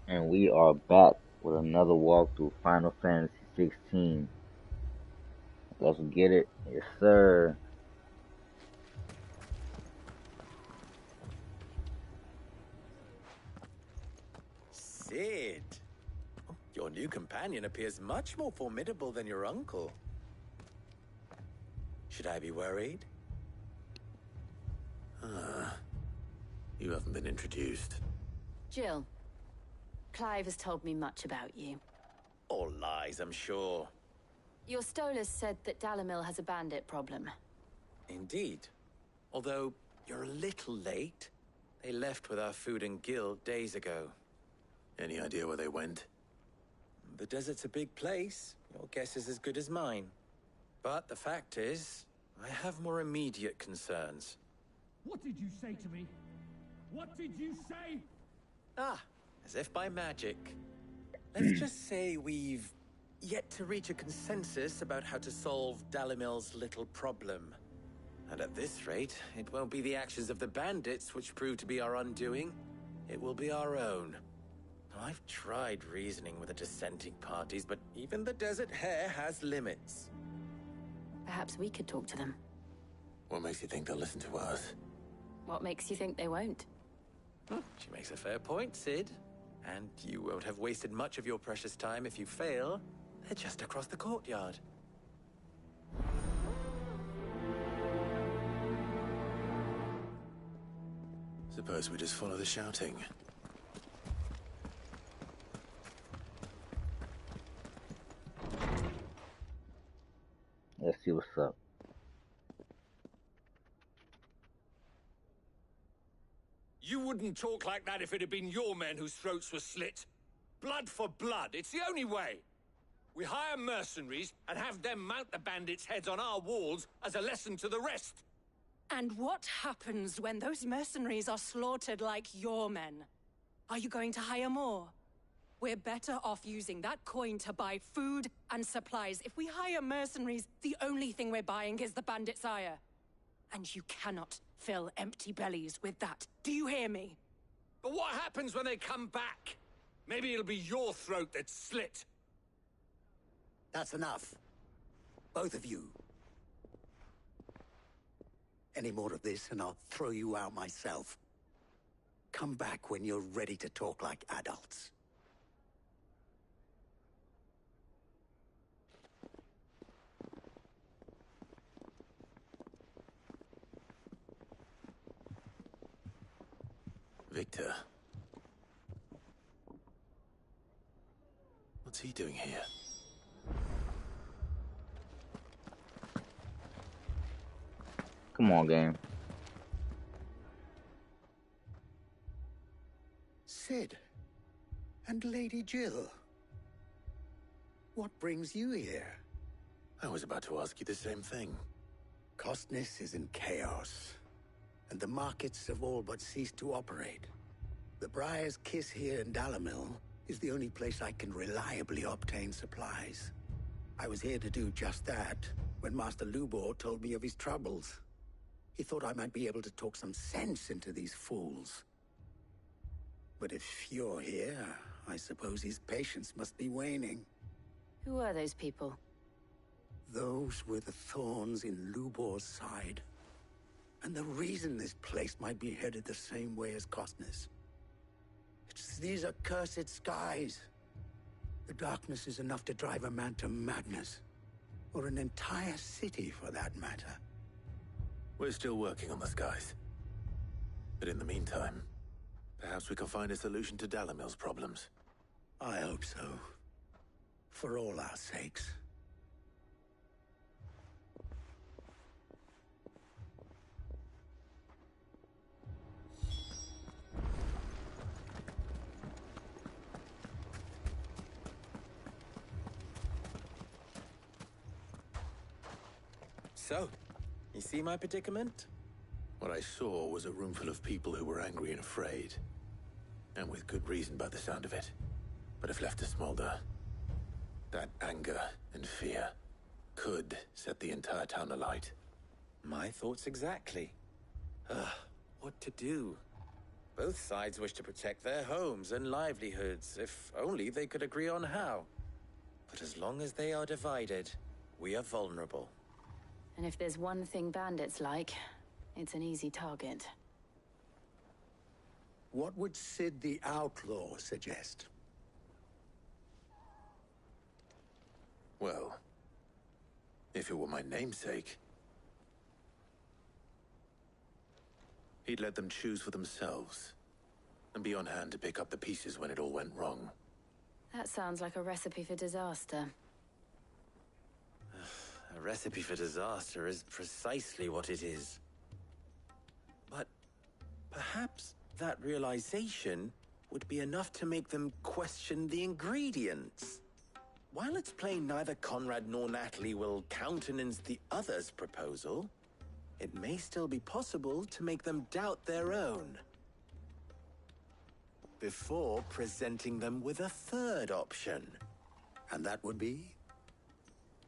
And we are back with another walkthrough Final Fantasy 16. Let's get it. Yes, sir. Cid! Your new companion appears much more formidable than your uncle. Should I be worried? You haven't been introduced. Jill, Clive has told me much about you. All lies, I'm sure. Your Stolas said that Dalamil has a bandit problem. Indeed. Although, you're a little late. They left with our food and guild days ago. Any idea where they went? The desert's a big place. Your guess is as good as mine. But the fact is, I have more immediate concerns. What did you say to me? What did you say? Ah, as if by magic. Let's just say we've yet to reach a consensus about how to solve Dalimil's little problem. And at this rate, it won't be the actions of the bandits which prove to be our undoing. It will be our own. I've tried reasoning with the dissenting parties, but even the Desert Hare has limits. Perhaps we could talk to them. What makes you think they'll listen to us? What makes you think they won't? She makes a fair point, Cid. And you won't have wasted much of your precious time if you fail. They're just across the courtyard. Suppose we just follow the shouting. Let's see what's up. You wouldn't talk like that if it had been your men whose throats were slit. Blood for blood, it's the only way. We hire mercenaries and have them mount the bandits' heads on our walls as a lesson to the rest. And what happens when those mercenaries are slaughtered like your men? Are you going to hire more? We're better off using that coin to buy food and supplies. If we hire mercenaries, the only thing we're buying is the bandit's ire. And you cannot fill empty bellies with that. Do you hear me? But what happens when they come back? Maybe it'll be your throat that's slit. That's enough. Both of you. Any more of this and I'll throw you out myself. Come back when you're ready to talk like adults. Victor. What's he doing here? Come on, game. Cid. And Lady Jill. What brings you here? I was about to ask you the same thing. Costness is in chaos, and the markets have all but ceased to operate. The Briar's Kiss here in Dalamil is the only place I can reliably obtain supplies. I was here to do just that when Master Lubor told me of his troubles. He thought I might be able to talk some sense into these fools. But if you're here, I suppose his patience must be waning. Who are those people? Those were the thorns in Lubor's side. And the reason this place might be headed the same way as Costness. It's these accursed skies. The darkness is enough to drive a man to madness. Or an entire city, for that matter. We're still working on the skies. But in the meantime, perhaps we can find a solution to Dalamil's problems. I hope so. For all our sakes. So, you see my predicament? What I saw was a room full of people who were angry and afraid. And with good reason by the sound of it. But if left to smolder, that anger and fear could set the entire town alight. My thoughts exactly. What to do? Both sides wish to protect their homes and livelihoods, if only they could agree on how. But as long as they are divided, we are vulnerable. And if there's one thing bandits like, it's an easy target. What would Sid the Outlaw suggest? Well, if it were my namesake, he'd let them choose for themselves, and be on hand to pick up the pieces when it all went wrong. That sounds like a recipe for disaster. A recipe for disaster is precisely what it is. But perhaps that realization would be enough to make them question the ingredients. While it's plain neither Conrad nor Natalie will countenance the other's proposal, it may still be possible to make them doubt their own. Before presenting them with a third option. And that would be?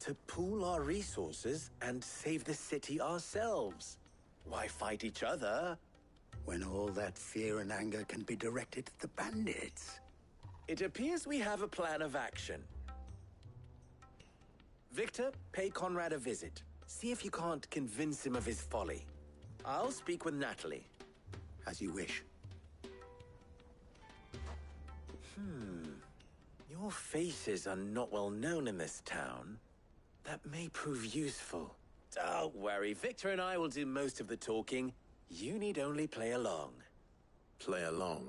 To pool our resources and save the city ourselves. Why fight each other? When all that fear and anger can be directed at the bandits. It appears we have a plan of action. Victor, pay Conrad a visit. See if you can't convince him of his folly. I'll speak with Natalie. As you wish. Your faces are not well known in this town. That may prove useful. Don't worry, Victor and I will do most of the talking. You need only play along. Play along.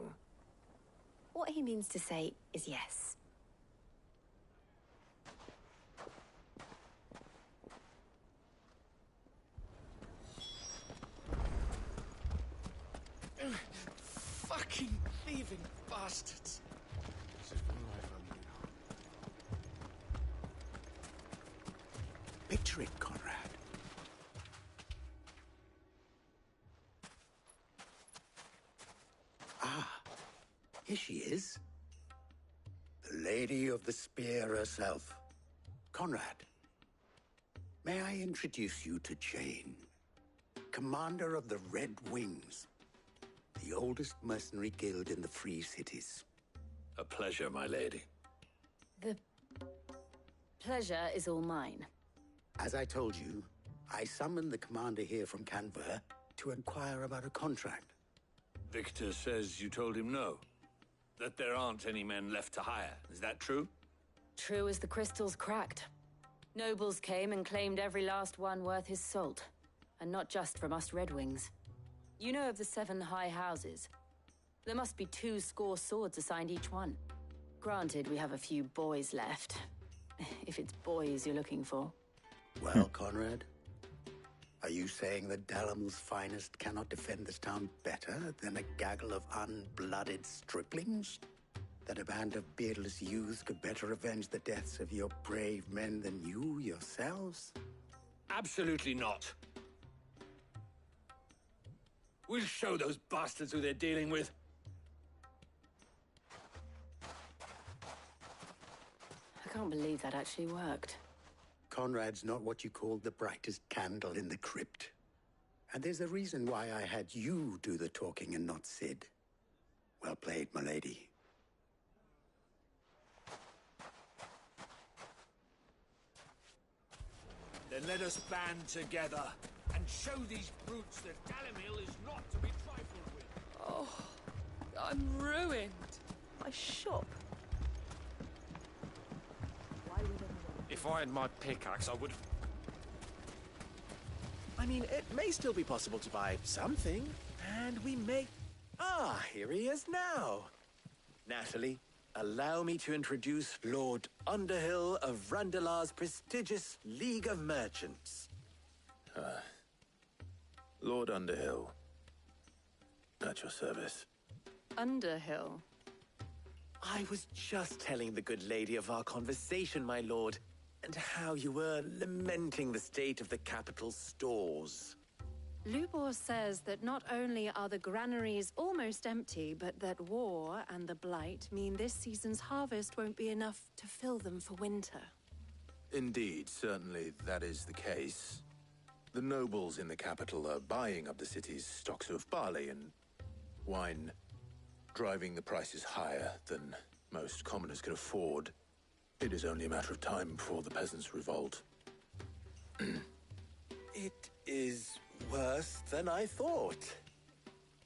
What he means to say is yes. Fucking thieving bastards. Picture it, Conrad. Ah, here she is. The Lady of the Spear herself. Conrad, may I introduce you to Jane, commander of the Red Wings, the oldest mercenary guild in the Free Cities. A pleasure, my lady. The pleasure is all mine. As I told you, I summoned the commander here from Canver to inquire about a contract. Victor says you told him no. That there aren't any men left to hire. Is that true? True as the crystals cracked. Nobles came and claimed every last one worth his salt. And not just from us Red Wings. You know of the 7 high houses. There must be 2 swords assigned each one. Granted, we have a few boys left. If it's boys you're looking for. Well, Conrad, are you saying that Dalimil's finest cannot defend this town better than a gaggle of unblooded striplings? That a band of beardless youths could better avenge the deaths of your brave men than you yourselves? Absolutely not. We'll show those bastards who they're dealing with. I can't believe that actually worked. Conrad's not what you call the brightest candle in the crypt. And there's a reason why I had you do the talking and not Sid. Well played, my lady. Then let us band together and show these brutes that Dalimil is not to be trifled with. Oh, I'm ruined. My shop. If I had my pickaxe, I would... I mean, it may still be possible to buy something, and we may... Ah, here he is now. Natalie, allow me to introduce Lord Underhill of Randalar's prestigious League of Merchants. Lord Underhill. At your service. Underhill. I was just telling the good lady of our conversation, my lord, and how you were lamenting the state of the capital's stores. Lubor says that not only are the granaries almost empty, but that war and the Blight mean this season's harvest won't be enough to fill them for winter. Indeed, certainly that is the case. The nobles in the capital are buying up the city's stocks of barley and wine driving the prices higher than most commoners can afford, it is only a matter of time before the peasants revolt. It is worse than I thought.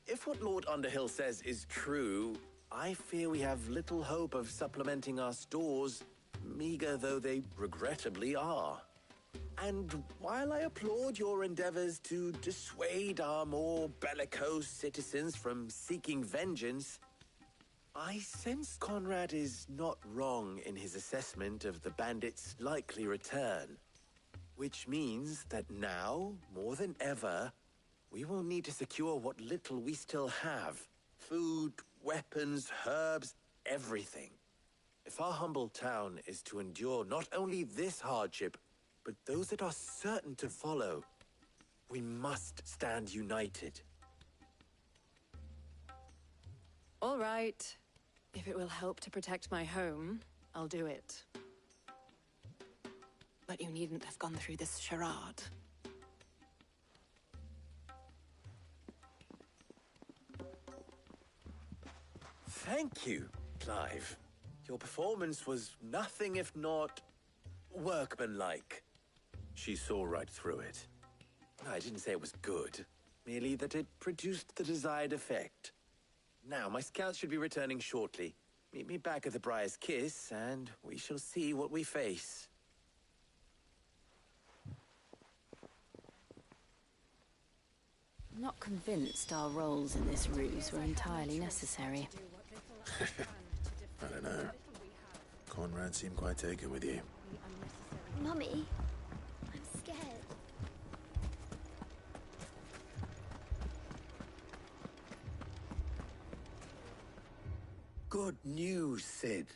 If what Lord Underhill says is true, I fear we have little hope of supplementing our stores, meager though they regrettably are. And while I applaud your endeavors to dissuade our more bellicose citizens from seeking vengeance, I sense Conrad is not wrong in his assessment of the bandits' likely return. Which means that now, more than ever, we will need to secure what little we still have. Food, weapons, herbs, everything. If our humble town is to endure not only this hardship, but those that are certain to follow, we must stand united. All right. If it will help to protect my home, I'll do it. But you needn't have gone through this charade. Thank you, Clive. Your performance was nothing if not workmanlike. She saw right through it. I didn't say it was good, merely that it produced the desired effect. Now, my scouts should be returning shortly. Meet me back at the Briar's Kiss, and we shall see what we face. I'm not convinced our roles in this ruse were entirely necessary. I don't know. Conrad seemed quite taken with you. Mummy, I'm scared. Good news, Sid.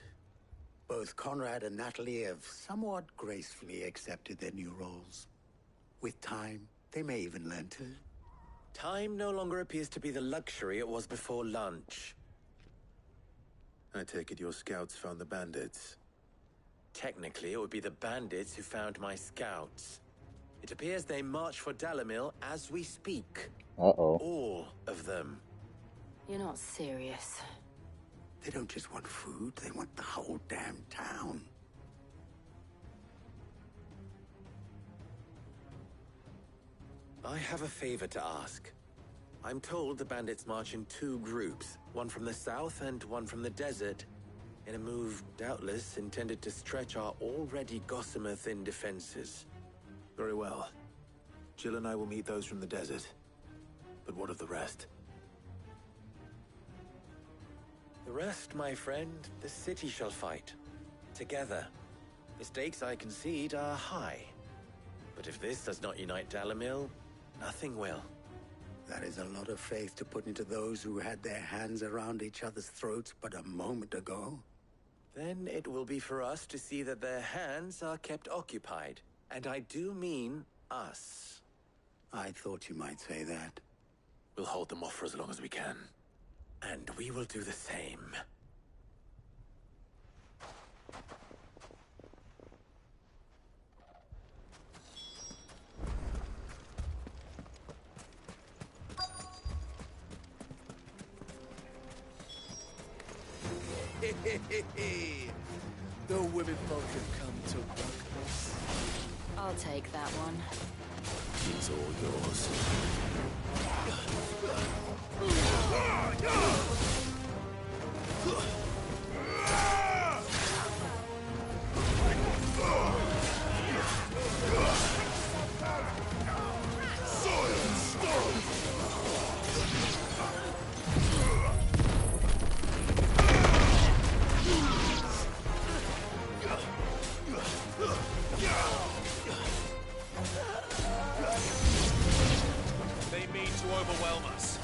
Both Conrad and Natalie have somewhat gracefully accepted their new roles. With time, they may even learn to. Time no longer appears to be the luxury it was before lunch. I take it your scouts found the bandits. Technically, it would be the bandits who found my scouts. It appears they march for Dalimil as we speak. Uh-oh. All of them. You're not serious. They don't just want food, they want the whole damn town. I have a favor to ask. I'm told the bandits march in two groups, one from the south and one from the desert, in a move doubtless intended to stretch our already gossamer-thin defenses. Very well. Jill and I will meet those from the desert. But what of the rest? The rest, my friend, the city shall fight. Together. The stakes, I concede, are high. But if this does not unite Dalimil, nothing will. That is a lot of faith to put into those who had their hands around each other's throats but a moment ago. Then it will be for us to see that their hands are kept occupied. And I do mean us. I thought you might say that. We'll hold them off for as long as we can. And we will do the same. The women folk have come to welcome us. I'll take that one. It's all yours. They mean to overwhelm us.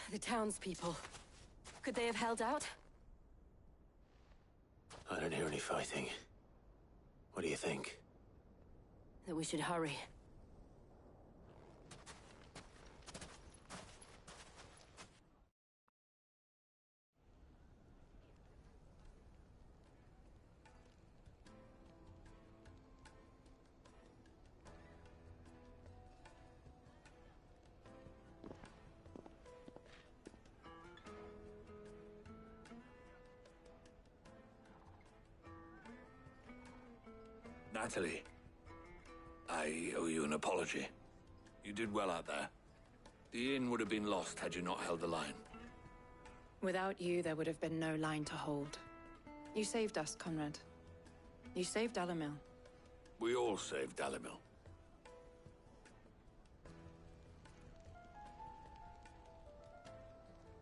The townspeople. Could they have held out? I don't hear any fighting. What do you think? That we should hurry. Natalie, I owe you an apology. You did well out there. The inn would have been lost had you not held the line. Without you, there would have been no line to hold. You saved us, Conrad. You saved Dalimil. We all saved Dalimil.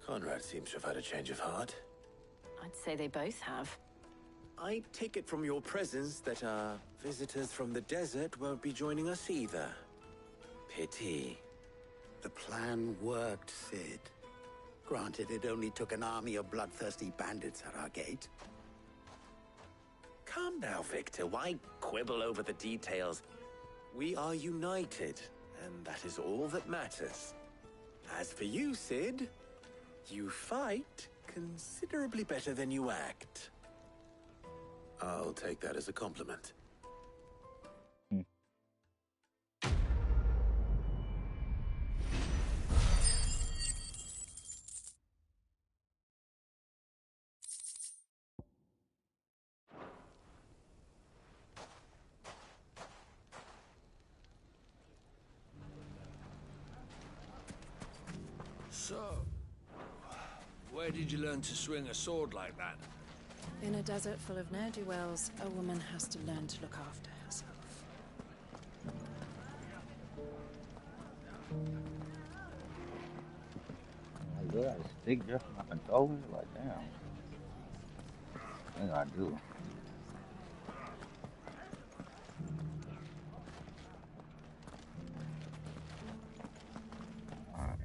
Conrad seems to have had a change of heart. I'd say they both have. I take it from your presence that our visitors from the desert won't be joining us either. Pity. The plan worked, Sid. Granted, it only took an army of bloodthirsty bandits at our gate. Calm now, Victor. Why quibble over the details? We are united, and that is all that matters. As for you, Sid, you fight considerably better than you act. I'll take that as a compliment. So, where did you learn to swing a sword like that? In a desert full of ne'er-do-wells, a woman has to learn to look after herself. Like, yeah, stick just up and throw it. Like, damn. I think I do. Alright.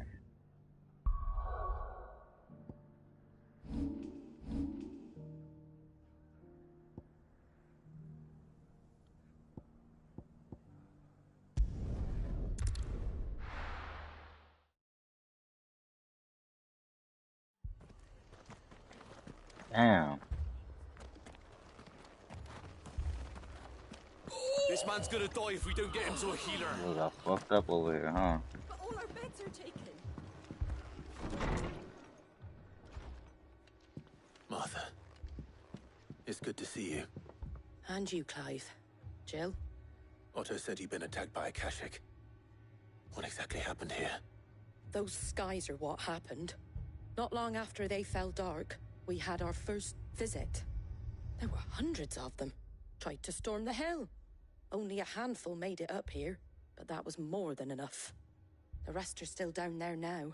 Damn. This man's gonna die if we don't get him to a healer. We got fucked up over here, huh? But all our beds are taken. Martha, it's good to see you. And you, Clive. Jill? Otto said you'd been attacked by a Kashik. What exactly happened here? Those skies are what happened. Not long after they fell dark, we had our first visit. There were hundreds of them. Tried to storm the hill. Only a handful made it up here, but that was more than enough. The rest are still down there now.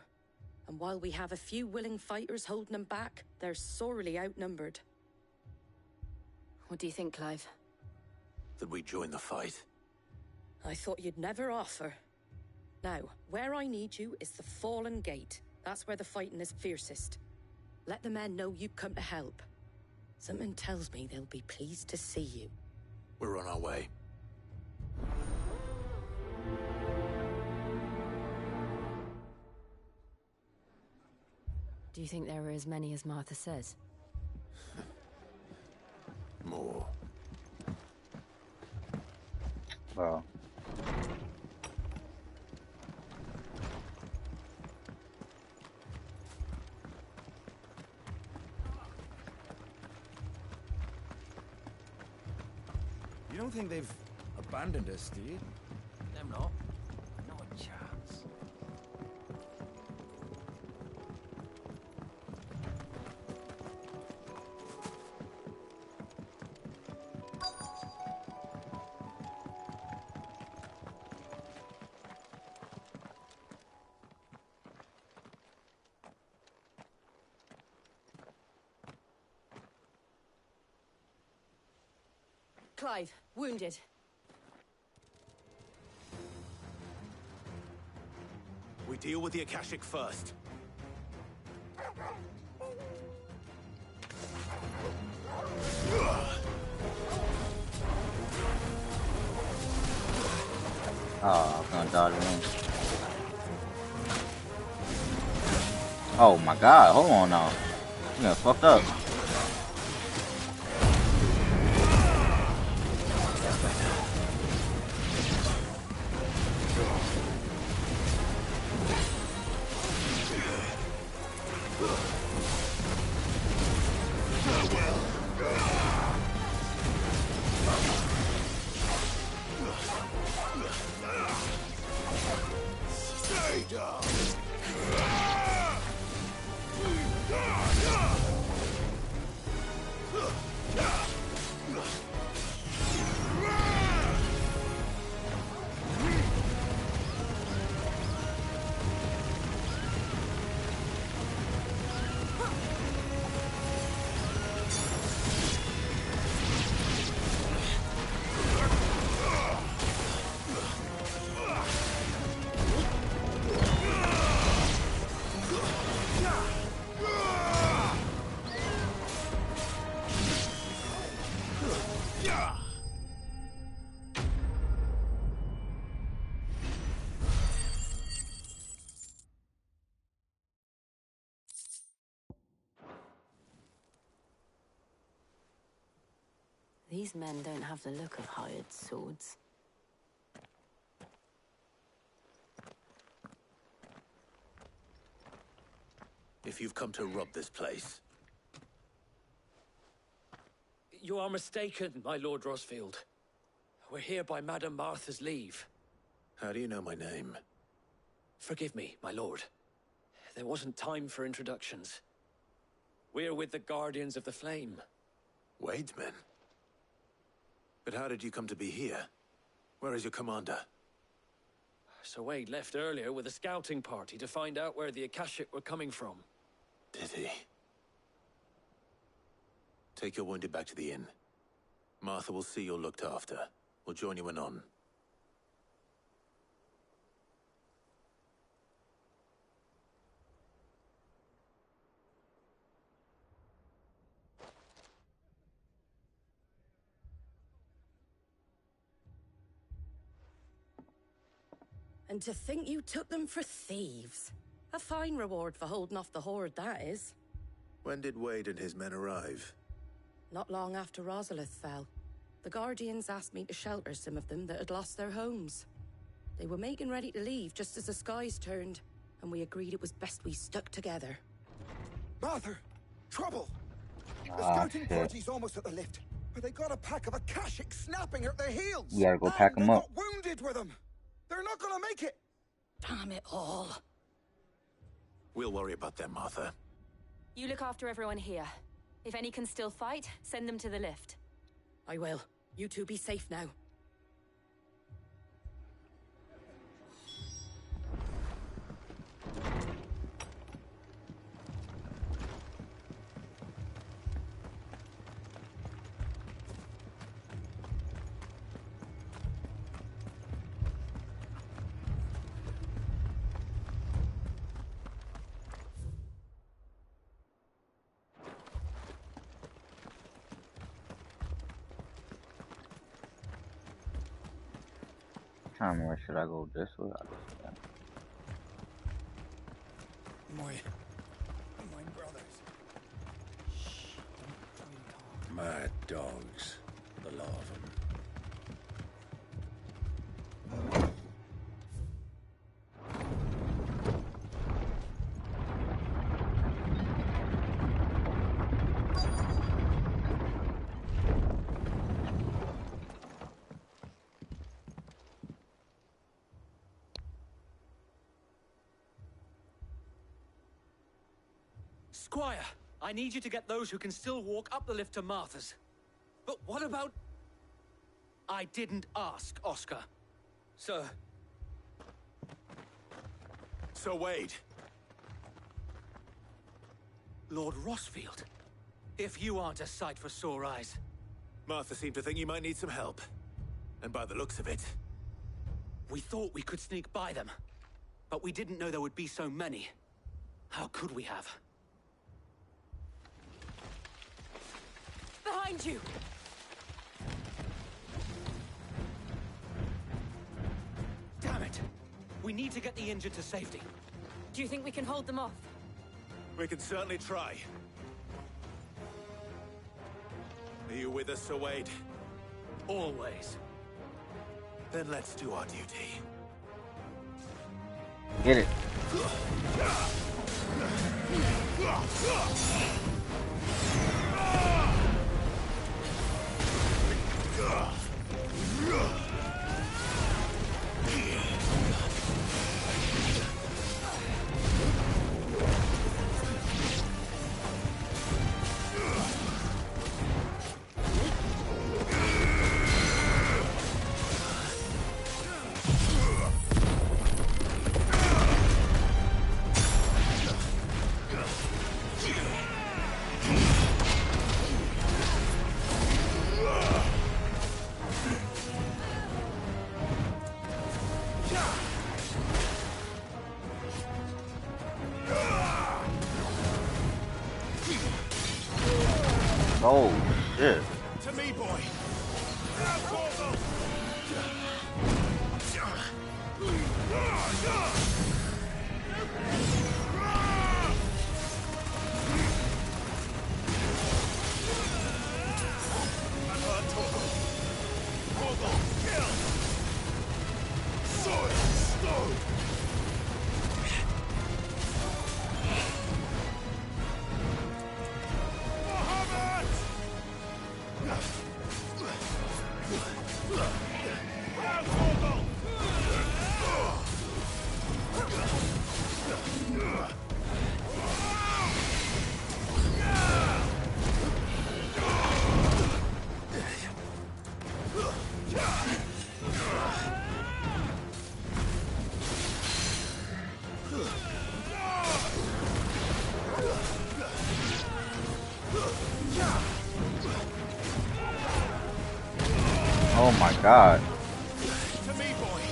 And while we have a few willing fighters holding them back, they're sorely outnumbered. What do you think, Clive? That we join the fight? I thought you'd never offer. Now, where I need you is the Fallen Gate. That's where the fighting is fiercest. Let the men know you come to help. Something tells me they'll be pleased to see you. We're on our way. Do you think there are as many as Martha says? More. Well. You don't think they've abandoned us, do you? Them not. Not a chance. Clive, wounded. We deal with the Akashic first. Oh, I was gonna dodge him. Oh my god, hold on now. You got fucked up. These men don't have the look of hired swords. If you've come to rob this place, You are mistaken, my Lord Rosfield. We're here by Madame Martha's leave. how do you know my name? Forgive me, my lord. There wasn't time for introductions. We're with the Guardians of the Flame. Wade's men? But how did you come to be here? Where is your commander? Sir Wade left earlier with a scouting party to find out where the Akashic were coming from. Did he? Take your wounded back to the inn. Martha will see you're looked after. We'll join you anon. And to think you took them for thieves. A fine reward for holding off the horde, that is. When did Wade and his men arrive? Not long after Rosalith fell. The Guardians asked me to shelter some of them that had lost their homes. They were making ready to leave just as the skies turned, and we agreed it was best we stuck together. Martha! Trouble! The Ah, scouting shit. party's almost at the lift, but they got a pack of Akashic snapping at their heels! We gotta go pack And 'em they up. got wounded with them! They're not gonna make it! Damn it all. We'll worry about them, Martha. You look after everyone here. If any can still fight, send them to the lift. I will. You two be safe now. Tell me, where should I go? This way? My brothers. Shh, don't try and talk. Mad dogs, the lot of them. Squire, I need you to get those who can still walk up the lift to Martha's. But what about... I didn't ask, Oscar. Sir. Sir Wade! Lord Rosfield. If you aren't a sight for sore eyes. Martha seemed to think you might need some help. And by the looks of it... We thought we could sneak by them. But we didn't know there would be so many. How could we have? Behind you! Damn it! We need to get the injured to safety. Do you think we can hold them off? We can certainly try. Are you with us, Sir Wade? Always. Then let's do our duty. Get it. Oh, shit. To me, boy. Oh my god. To me, boy.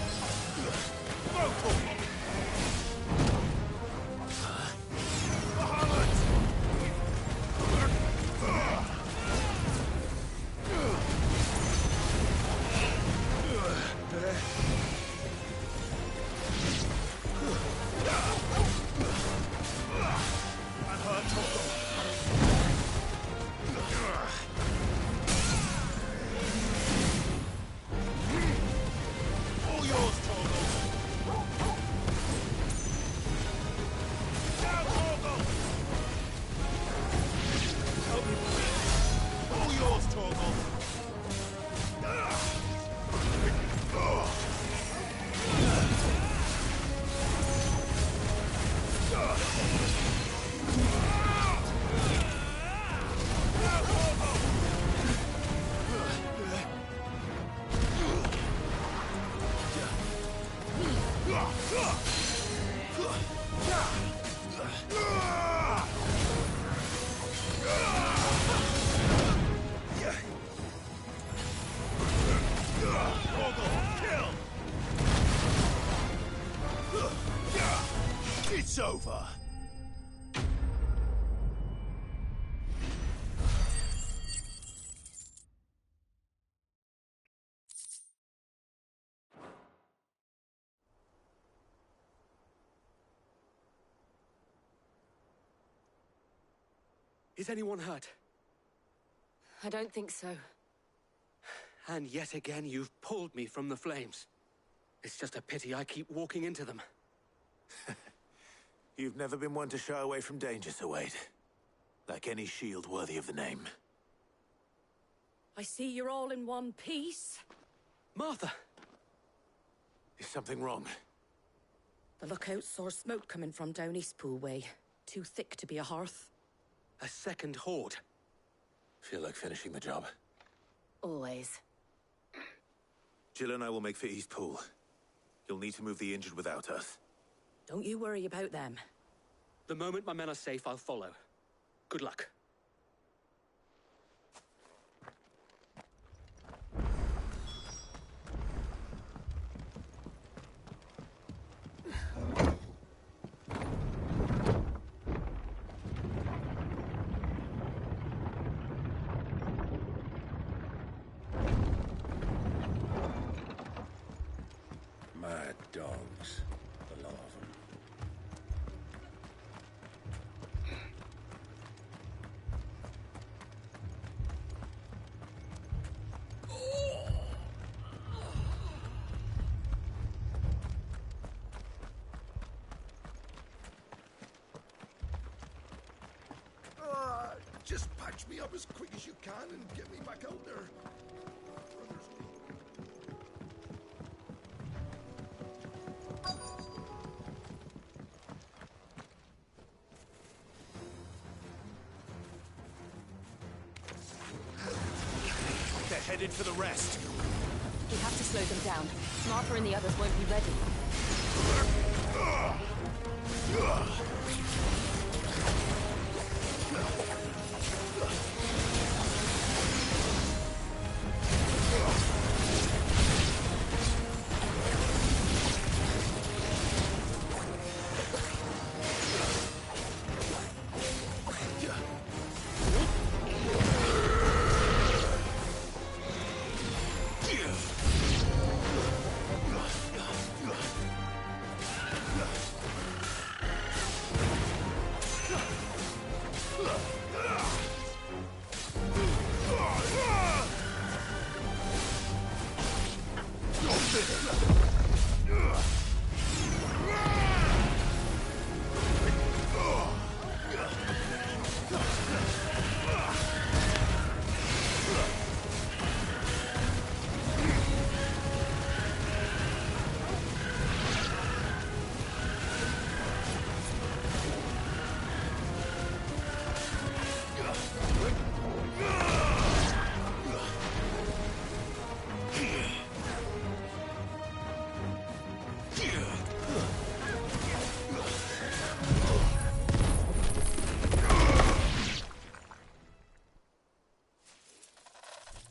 It's over. Is anyone hurt? I don't think so. And yet again, you've pulled me from the flames. It's just a pity I keep walking into them. You've never been one to shy away from danger, Sir Wade. Like any shield worthy of the name. I see you're all in one piece. Martha! Is something wrong? The lookout saw smoke coming from down Eastpool way. Too thick to be a hearth. A second horde. Feel like finishing the job. Always. Jill and I will make for Eastpool. You'll need to move the injured without us. Don't you worry about them. The moment my men are safe, I'll follow. Good luck. My Just patch me up as quick as you can and get me back out there. They're headed for the rest. We have to slow them down. Martha and the others won't be ready.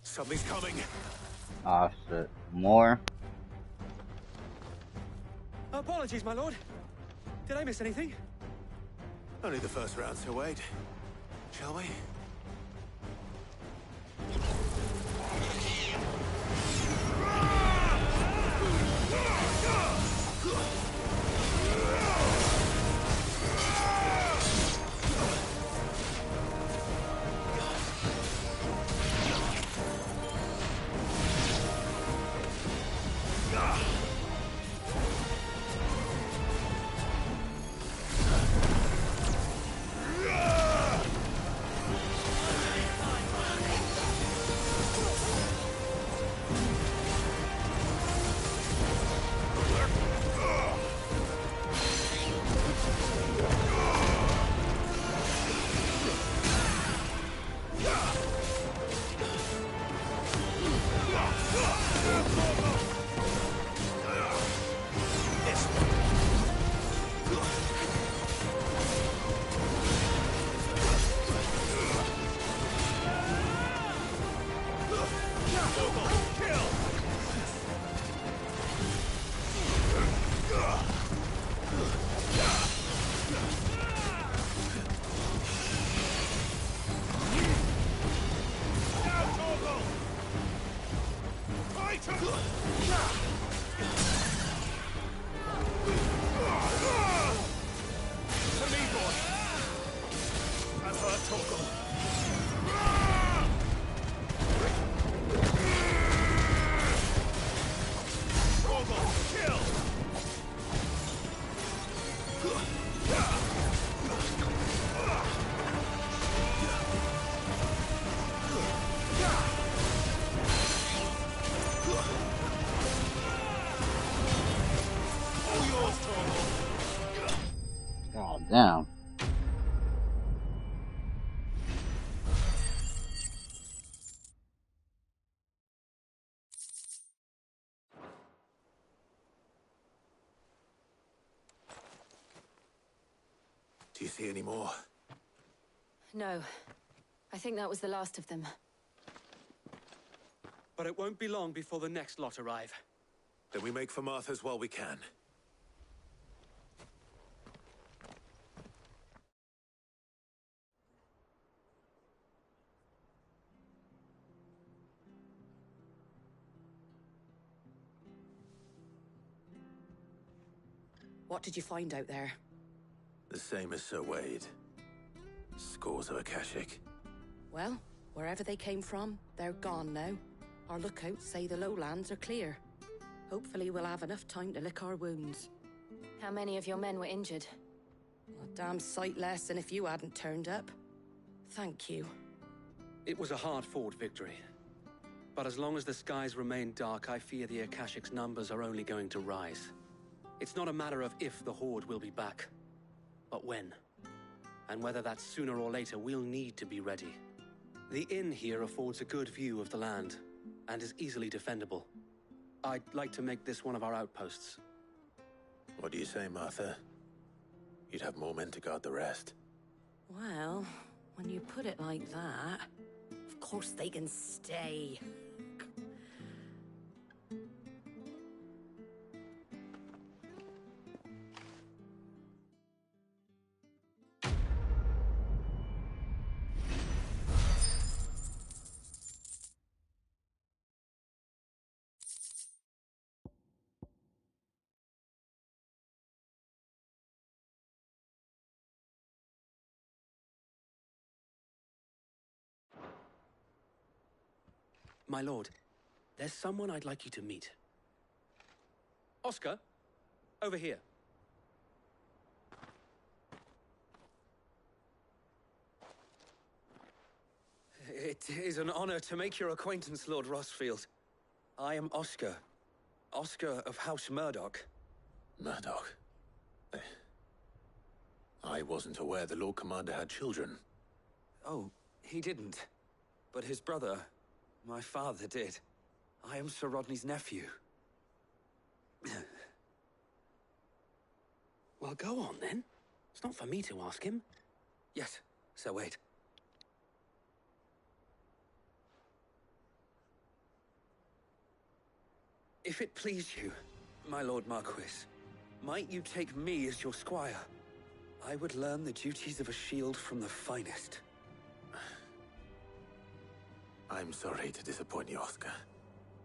Something's coming. Ah, shit. More? Apologies, my lord. Did I miss anything? Only the first round, so wait. Shall we? God damn. Do you see any more? No. I think that was the last of them. But it won't be long before the next lot arrive. Then we make for Martha's while we can. What did you find out there? The same as Sir Wade. Scores of Akashic. Well, wherever they came from, they're gone now. Our lookouts say the lowlands are clear. Hopefully we'll have enough time to lick our wounds. How many of your men were injured? A damn sight less than if you hadn't turned up. Thank you. It was a hard-fought victory. But as long as the skies remain dark, I fear the Akashic's numbers are only going to rise. It's not a matter of if the Horde will be back, but when. And whether that's sooner or later, we'll need to be ready. The inn here affords a good view of the land, and is easily defendable. I'd like to make this one of our outposts. What do you say, Martha? You'd have more men to guard the rest. Well, when you put it like that, of course they can stay. My lord, there's someone I'd like you to meet. Oscar, over here. It is an honor to make your acquaintance, Lord Rosfield. I am Oscar. Oscar of House Murdoch. Murdoch? I wasn't aware the Lord Commander had children. Oh, he didn't. But his brother, my father, did. I am Sir Rodney's nephew. Well, go on, then. It's not for me to ask him. Yes, Sir Wade. If it please you, my Lord Marquis, might you take me as your squire? I would learn the duties of a shield from the finest. I'm sorry to disappoint you, Oscar,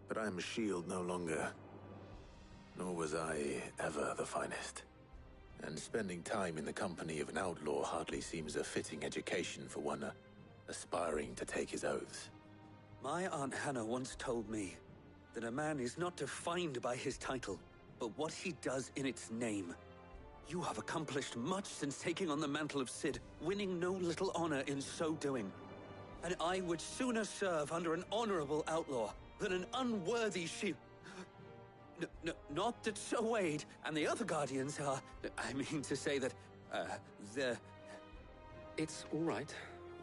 but I'm a shield no longer. Nor was I ever the finest. And spending time in the company of an outlaw hardly seems a fitting education for one aspiring to take his oaths. My Aunt Hannah once told me that a man is not defined by his title, but what he does in its name. You have accomplished much since taking on the mantle of Cid, winning no little honor in so doing. And I would sooner serve under an honorable outlaw than an unworthy shield. Not that Sir Wade and the other Guardians are... I mean to say that, they're... It's all right.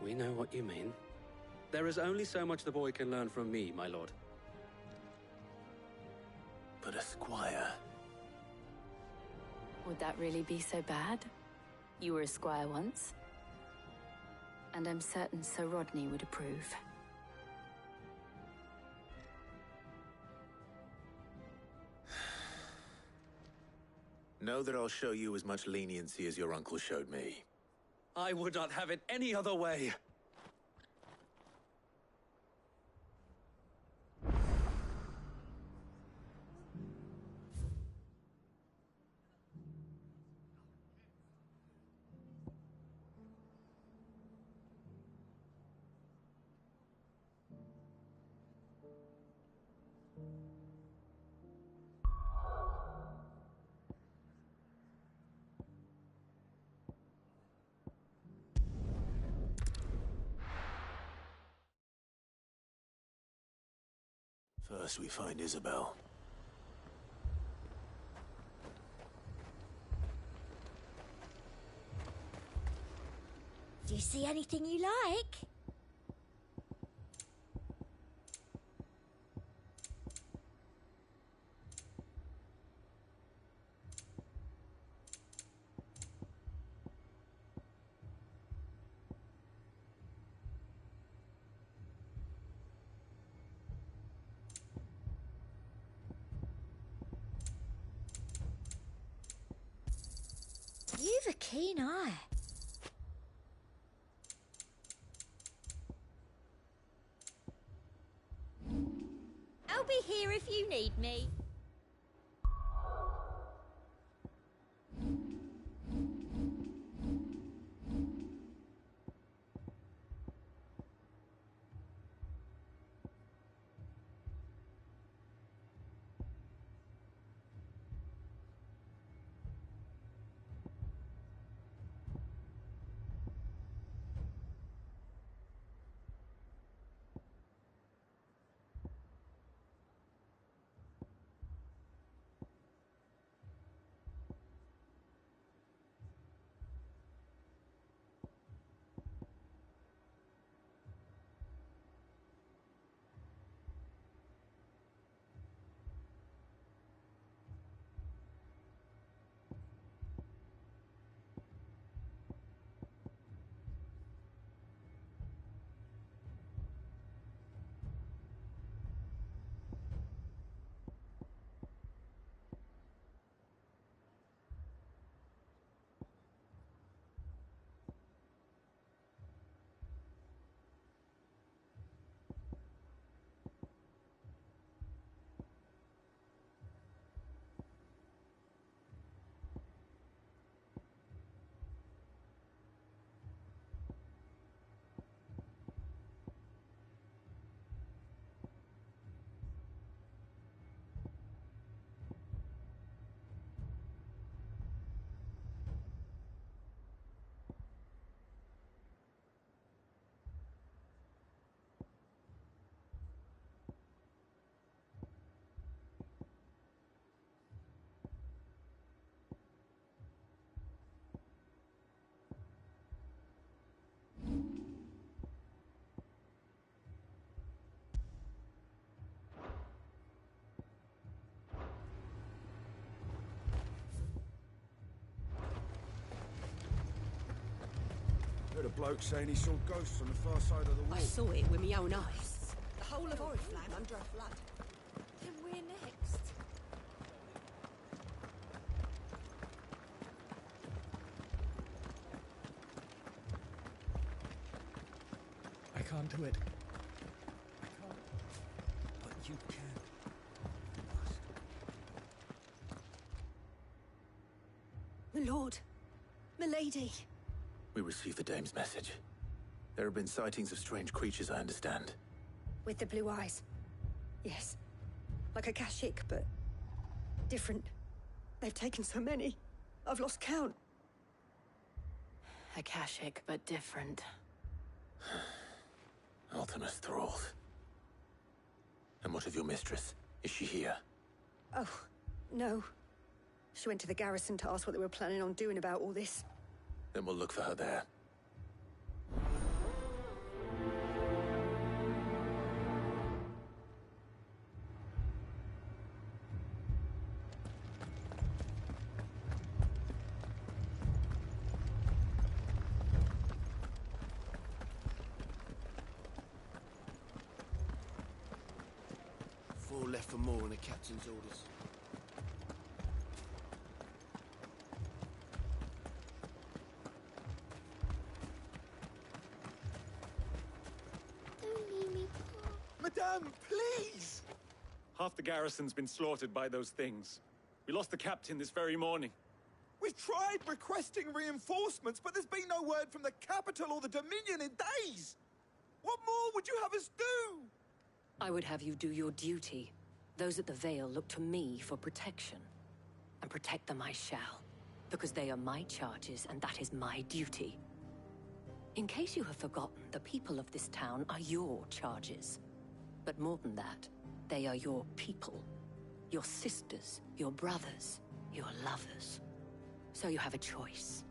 We know what you mean. There is only so much the boy can learn from me, my lord. But a squire... Would that really be so bad? You were a squire once. And I'm certain Sir Rodney would approve. Know that I'll show you as much leniency as your uncle showed me. I would not have it any other way. First we find Isabel. Do you see anything you like? You've a keen eye. I'll be here if you need me. a bloke saying he saw ghosts on the far side of the wall. I saw it with my own eyes. The whole of Oriflamme under a flood. Then we're next. I can't do it. I can't. But you can. My lord. Milady. We received the dame's message. There have been sightings of strange creatures, I understand. With the blue eyes. Yes. Like a Kashyyyk, but different. They've taken so many. I've lost count. A Kashyyyk, but different. Ultimus thralls. And what of your mistress? Is she here? Oh, no. She went to the garrison to ask what they were planning on doing about all this. Then we'll look for her there. Four left for more on the captain's orders. Madame, please! Half the garrison's been slaughtered by those things. We lost the captain this very morning. We've tried requesting reinforcements, but there's been no word from the capital or the Dominion in days! What more would you have us do? I would have you do your duty. Those at the Vale look to me for protection. And protect them I shall. Because they are my charges, and that is my duty. In case you have forgotten, the people of this town are your charges. But more than that, they are your people. Your sisters, your brothers, your lovers. So you have a choice.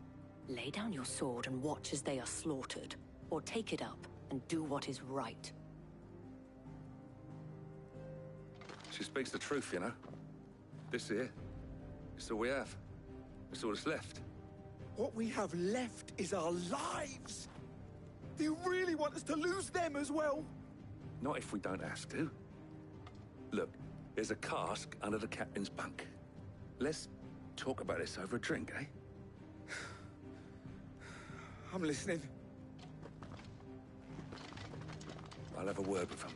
Lay down your sword and watch as they are slaughtered, or take it up and do what is right. She speaks the truth, you know. This here, it's all we have. It's all that's left. What we have left is our lives! Do you really want us to lose them as well? Not if we don't have to. Look, there's a cask under the captain's bunk. Let's talk about this over a drink, eh? I'm listening. I'll have a word with him.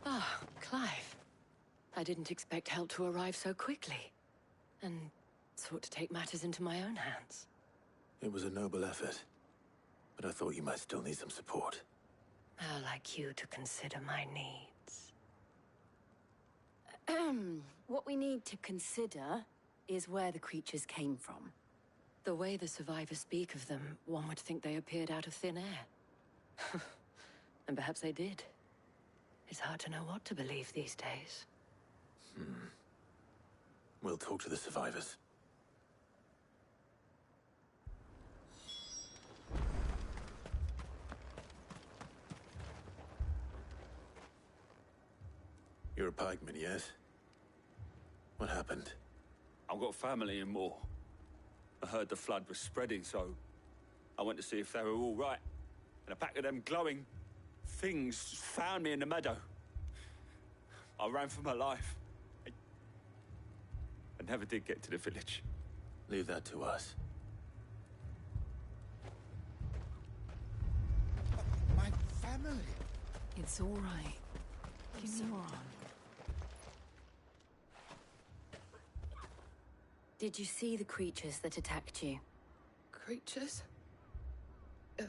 Ah, Clive. I didn't expect help to arrive so quickly. And sought to take matters into my own hands. It was a noble effort, but I thought you might still need some support. How like you to consider my needs. What we need to consider is where the creatures came from. The way the survivors speak of them, one would think they appeared out of thin air. And perhaps they did. It's hard to know what to believe these days. We'll talk to the survivors. You're a pikeman, yes? What happened? I've got family in Moor. I heard the flood was spreading, so I went to see if they were all right. And a pack of them glowing things found me in the meadow. I ran for my life. I never did get to the village. Leave that to us. My family. It's all right. Give me your arm. Did you see the creatures that attacked you? Creatures?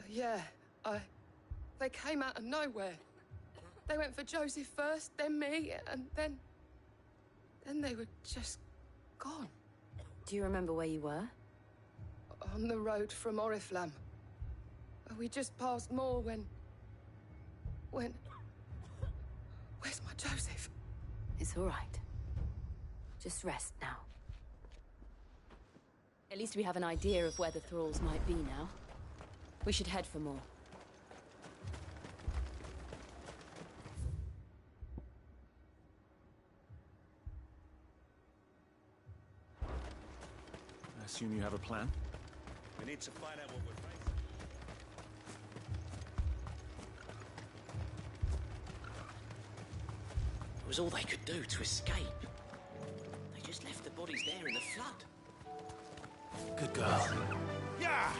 Yeah, they came out of nowhere. They went for Joseph first, then me, and then they were just gone. Do you remember where you were? On the road from Oriflamme. We just passed Moor when... Where's my Joseph? It's all right. Just rest now. At least we have an idea of where the thralls might be now. We should head for more. assume you have a plan? We need to find out what we're facing. It was all they could do to escape. They just left the bodies there in the flood. Good girl. Yeah!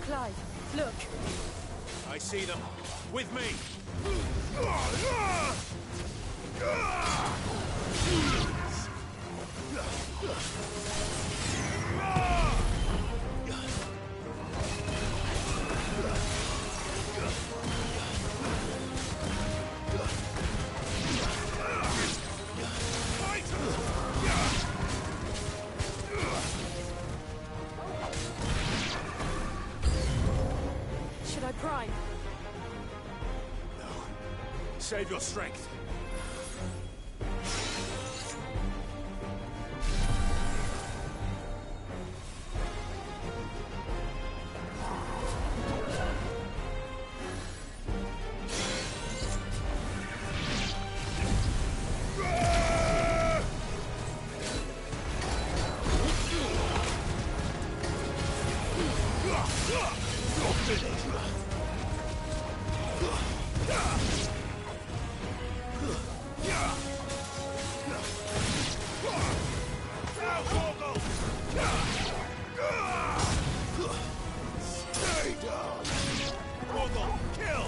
Clive, look. I see them. With me. Should I prime? No. Save your strength. Stay down! Morgul, kill!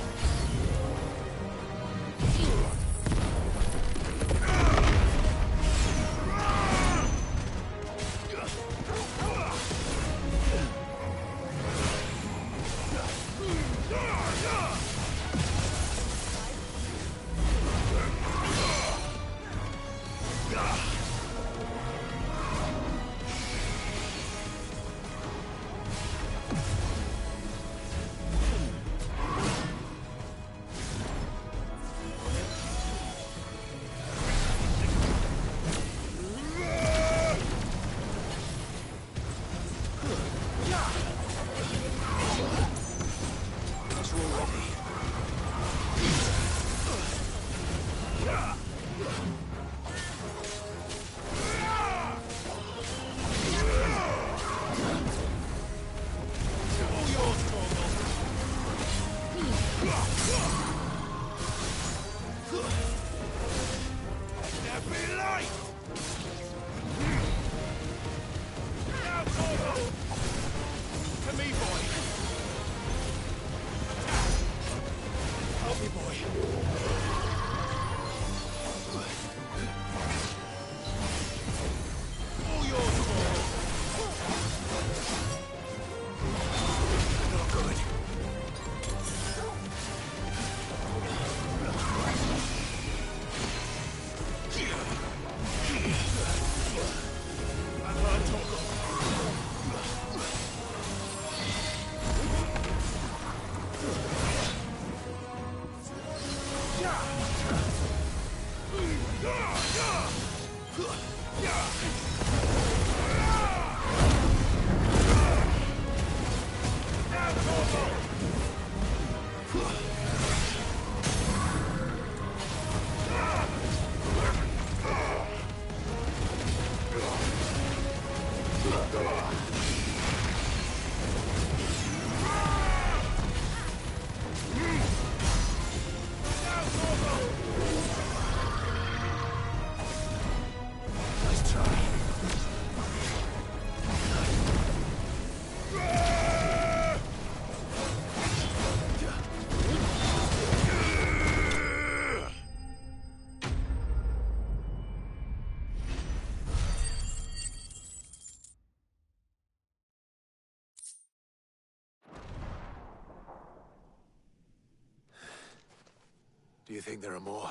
think there are more?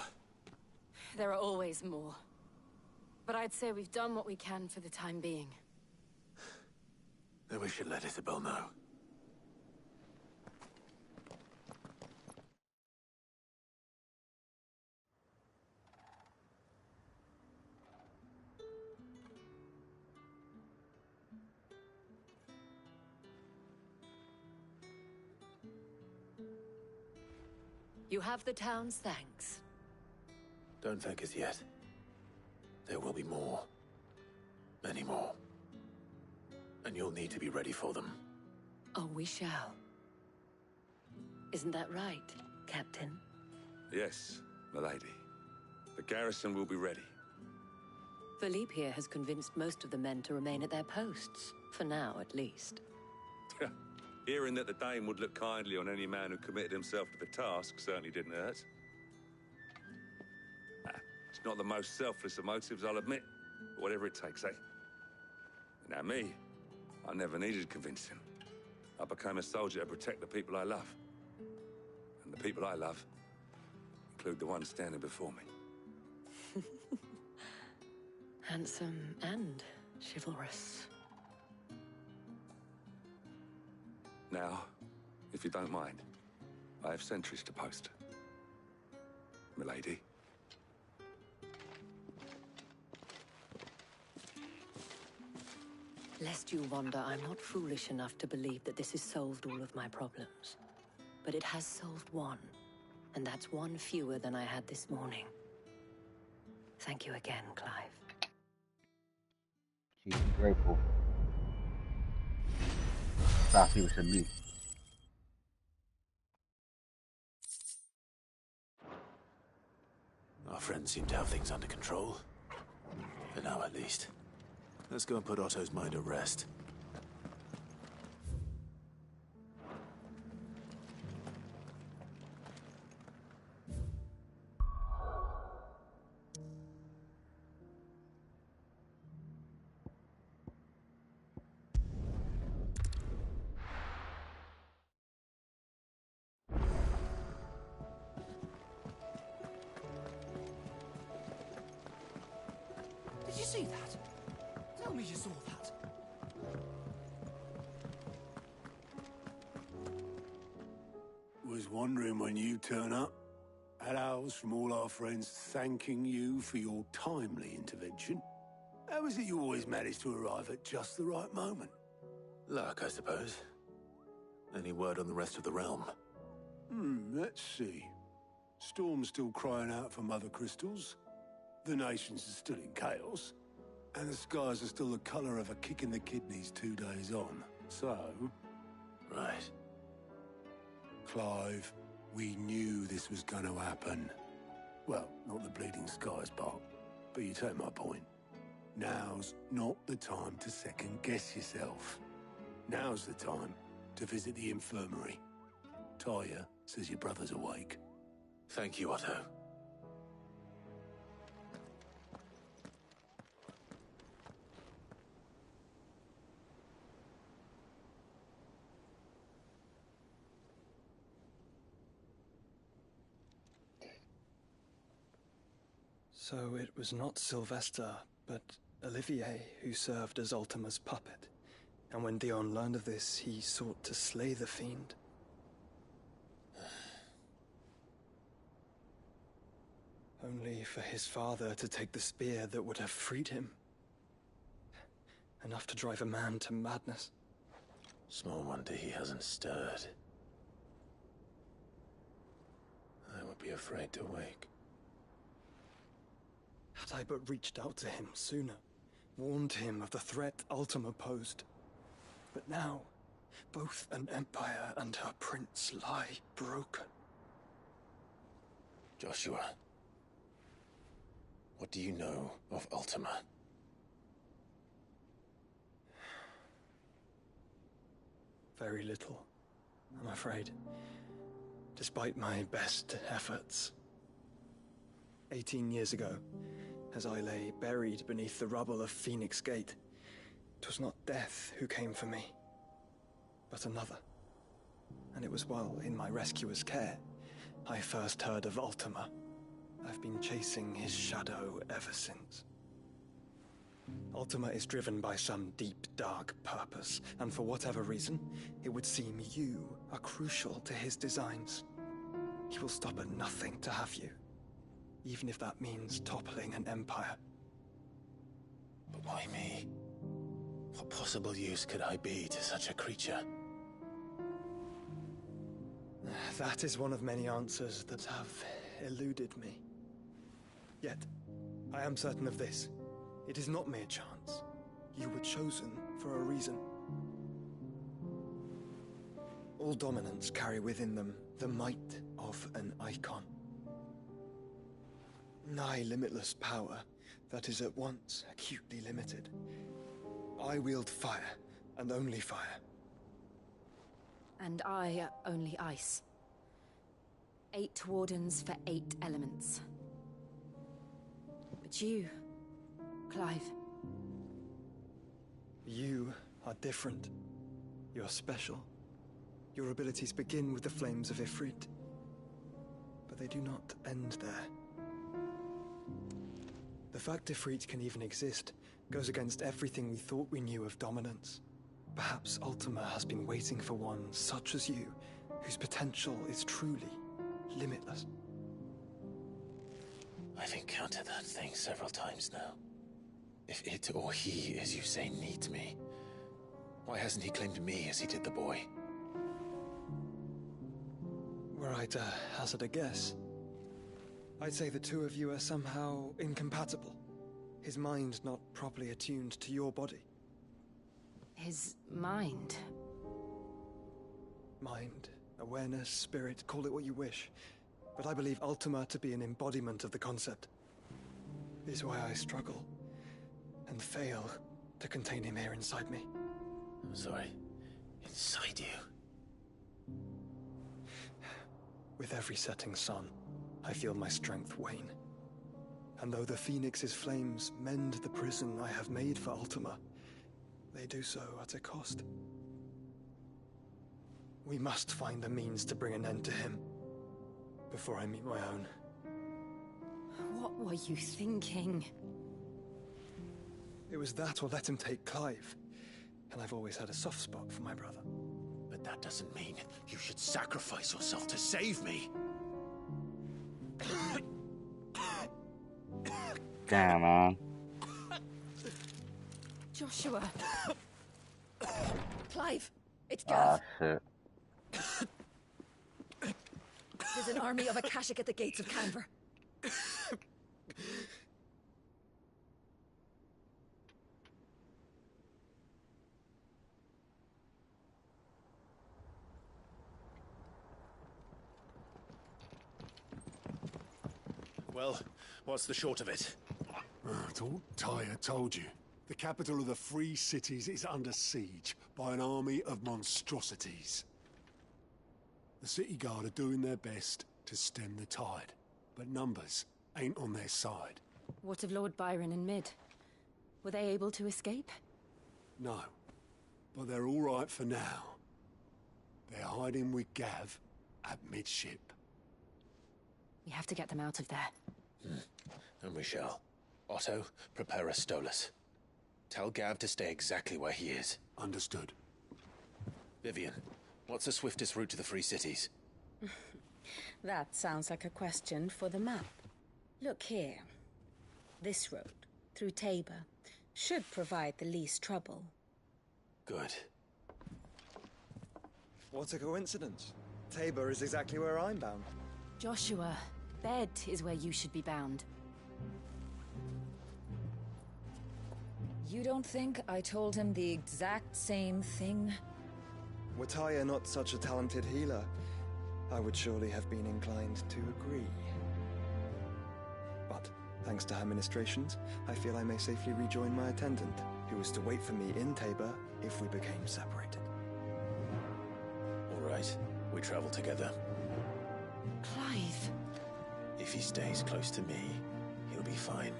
There are always more. But I'd say we've done what we can for the time being. Then we should let Isabel know. You have the town's thanks. Don't thank us yet. There will be more. Many more. And you'll need to be ready for them. Oh, we shall. Isn't that right, Captain? Yes, milady. The garrison will be ready. Philippe here has convinced most of the men to remain at their posts. For now, at least. Hearing that the Dane would look kindly on any man who committed himself to the task certainly didn't hurt. It's not the most selfless of motives, I'll admit. But whatever it takes, eh? Now me, I never needed convincing. I became a soldier to protect the people I love. And the people I love include the ones standing before me. Handsome and chivalrous. Now, if you don't mind, I have sentries to post. Milady. Lest you wonder, I'm not foolish enough to believe that this has solved all of my problems. But it has solved one, and that's one fewer than I had this morning. Thank you again, Clive. She's grateful. Thought he was a me. Our friends seem to have things under control. For now, at least. Let's go and put Otto's mind at rest. Did you see that? Tell me you saw that. Was wondering when you turn up. Had owls from all our friends thanking you for your timely intervention. How is it you always manage to arrive at just the right moment? Luck, I suppose. Any word on the rest of the realm? Let's see. Storm's still crying out for Mother Crystals. The nations are still in chaos. And the skies are still the colour of a kick in the kidneys 2 days on. So... Right. Clive, we knew this was going to happen. Well, not the bleeding skies part, but you take my point. Now's not the time to second-guess yourself. Now's the time to visit the infirmary. Talia says your brother's awake. Thank you, Otto. So it was not Sylvester, but Olivier who served as Ultima's puppet. And when Dion learned of this, he sought to slay the fiend. Only for his father to take the spear that would have freed him. Enough to drive a man to madness. Small wonder he hasn't stirred. I would be afraid to wake. Had I but reached out to him sooner, warned him of the threat Ultima posed. But now, both an empire and her prince lie broken. Joshua, what do you know of Ultima? Very little, I'm afraid. Despite my best efforts. 18 years ago, as I lay buried beneath the rubble of Phoenix Gate, 'twas not death who came for me, but another. And it was while in my rescuer's care, I first heard of Ultima. I've been chasing his shadow ever since. Ultima is driven by some deep, dark purpose, and for whatever reason, it would seem you are crucial to his designs. He will stop at nothing to have you, even if that means toppling an empire. But why me? What possible use could I be to such a creature? That is one of many answers that have eluded me. Yet, I am certain of this. It is not mere chance. You were chosen for a reason. All dominants carry within them the might of an icon. Nigh limitless power that is at once acutely limited. I wield fire, and only fire. And I only ice. 8 wardens for 8 elements. But you, Clive. You are different. You're special. Your abilities begin with the flames of Ifrit. But they do not end there. The fact Ifrit can even exist goes against everything we thought we knew of dominance. Perhaps Ultima has been waiting for one such as you, whose potential is truly limitless. I've encountered that thing several times now. If it or he, as you say, needs me, why hasn't he claimed me as he did the boy? Were I to hazard a guess, I'd say the two of you are somehow incompatible. His mind not properly attuned to your body. His mind? Mind, awareness, spirit, call it what you wish. But I believe Ultima to be an embodiment of the concept. This is why I struggle and fail to contain him here inside me. I'm sorry. Inside you? With every setting sun, I feel my strength wane. And though the Phoenix's flames mend the prison I have made for Ultima, they do so at a cost. We must find a means to bring an end to him before I meet my own. What were you thinking? It was that or let him take Clive. And I've always had a soft spot for my brother. But that doesn't mean you should sacrifice yourself to save me. Damn, man. Joshua. Clive, it's Ah, Gav. shit. There's an army of Akashic at the gates of Canver. Well, what's the short of it? I thought Tyre told you. The capital of the Free Cities is under siege by an army of monstrosities. The City Guard are doing their best to stem the tide, but numbers ain't on their side. What of Lord Byron and Mid? Were they able to escape? No, but they're all right for now. They're hiding with Gav at midship. We have to get them out of there. And we shall. Otto, prepare a Stolas. Tell Gav to stay exactly where he is. Understood. Vivian, what's the swiftest route to the Free Cities? That sounds like a question for the map. Look here. This road, through Tabor, should provide the least trouble. Good. What a coincidence. Tabor is exactly where I'm bound. Joshua, Bed is where you should be bound. You don't think I told him the exact same thing? Were Tyre not such a talented healer, I would surely have been inclined to agree. But, thanks to her ministrations, I feel I may safely rejoin my attendant, who was to wait for me in Tabor if we became separated. All right, we travel together. Clive. If he stays close to me, he'll be fine.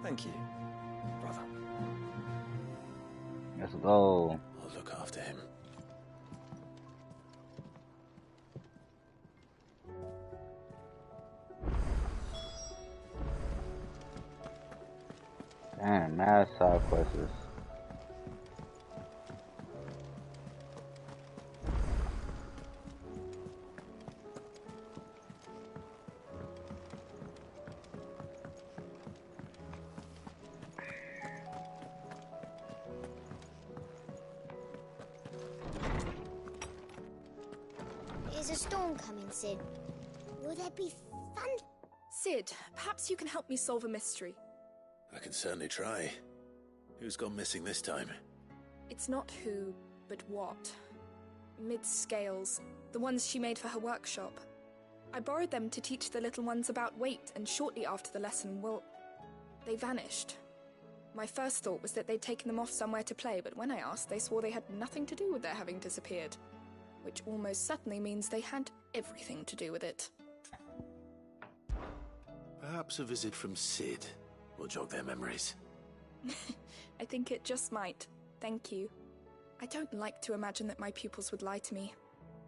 Thank you, brother. Let's go. I'll look after him. Man, mad side quests. Is a storm coming, Sid? Will there be fun? Sid, perhaps you can help me solve a mystery. I can certainly try. Who's gone missing this time? It's not who, but what. Mid-scales, the ones she made for her workshop. I borrowed them to teach the little ones about weight, and shortly after the lesson, well, they vanished. My first thought was that they'd taken them off somewhere to play, but when I asked, they swore they had nothing to do with their having disappeared. Which almost certainly means they had everything to do with it. Perhaps a visit from Sid will jog their memories. I think it just might. Thank you. I don't like to imagine that my pupils would lie to me.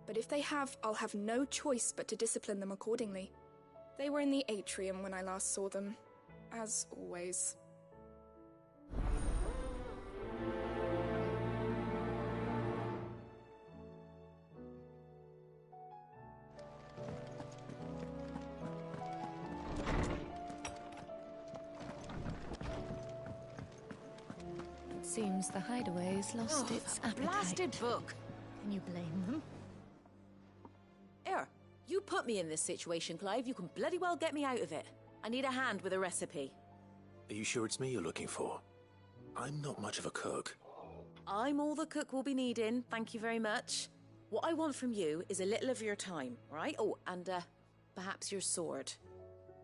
But if they have, I'll have no choice but to discipline them accordingly. They were in the atrium when I last saw them. As always. Seems the hideaway's lost its appetite. Blasted book. Can you blame them? Here, you put me in this situation, Clive. You can bloody well get me out of it. I need a hand with a recipe. Are you sure it's me you're looking for? I'm not much of a cook. I'm all the cook will be needing, thank you very much. What I want from you is a little of your time, right? Oh, and perhaps your sword.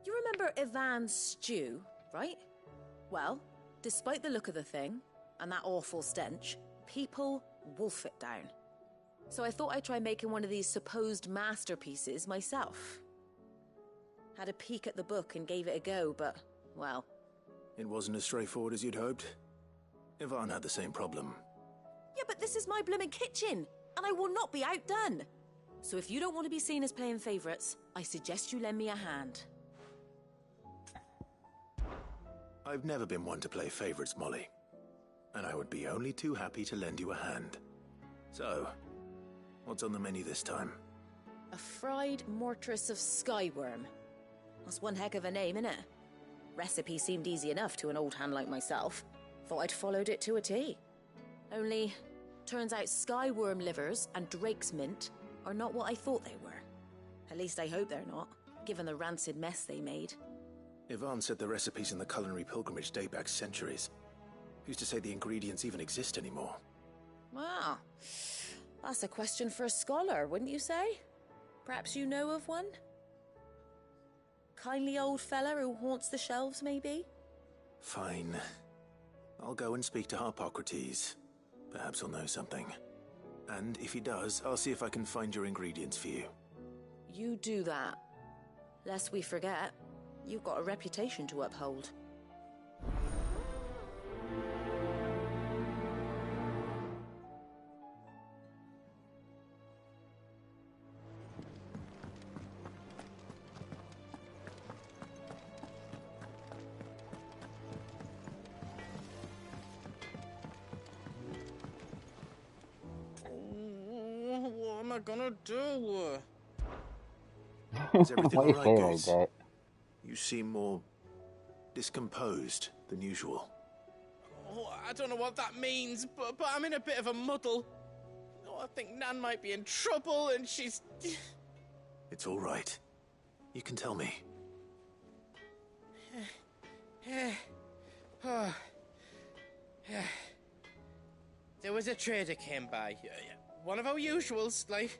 You remember Ivan's stew, right? Well, despite the look of the thing, and that awful stench, people wolf it down. So I thought I'd try making one of these supposed masterpieces myself. Had a peek at the book and gave it a go, but, well... It wasn't as straightforward as you'd hoped. Ivan had the same problem. Yeah, but this is my blooming kitchen, and I will not be outdone. So if you don't want to be seen as playing favourites, I suggest you lend me a hand. I've never been one to play favourites, Molly. And I would be only too happy to lend you a hand. So, what's on the menu this time? A fried mortress of skyworm. That's one heck of a name, innit? Recipe seemed easy enough to an old hand like myself. Thought I'd followed it to a T. Only, turns out skyworm livers and drake's mint are not what I thought they were. At least I hope they're not, given the rancid mess they made. Ivan said the recipes in the culinary pilgrimage date back centuries. Who's to say the ingredients even exist anymore? Wow. That's a question for a scholar, wouldn't you say? Perhaps you know of one? Kindly old fella who haunts the shelves, maybe? Fine. I'll go and speak to Harpocrates. Perhaps he'll know something. And if he does, I'll see if I can find your ingredients for you. You do that. Lest we forget, you've got a reputation to uphold. What am I gonna do? Is everything Why you alright, say guys? like that? You seem more discomposed than usual. Oh, I don't know what that means, but I'm in a bit of a muddle. Oh, I think Nan might be in trouble, and she's... It's all right. You can tell me. There was a trader came by. One of our usuals, like...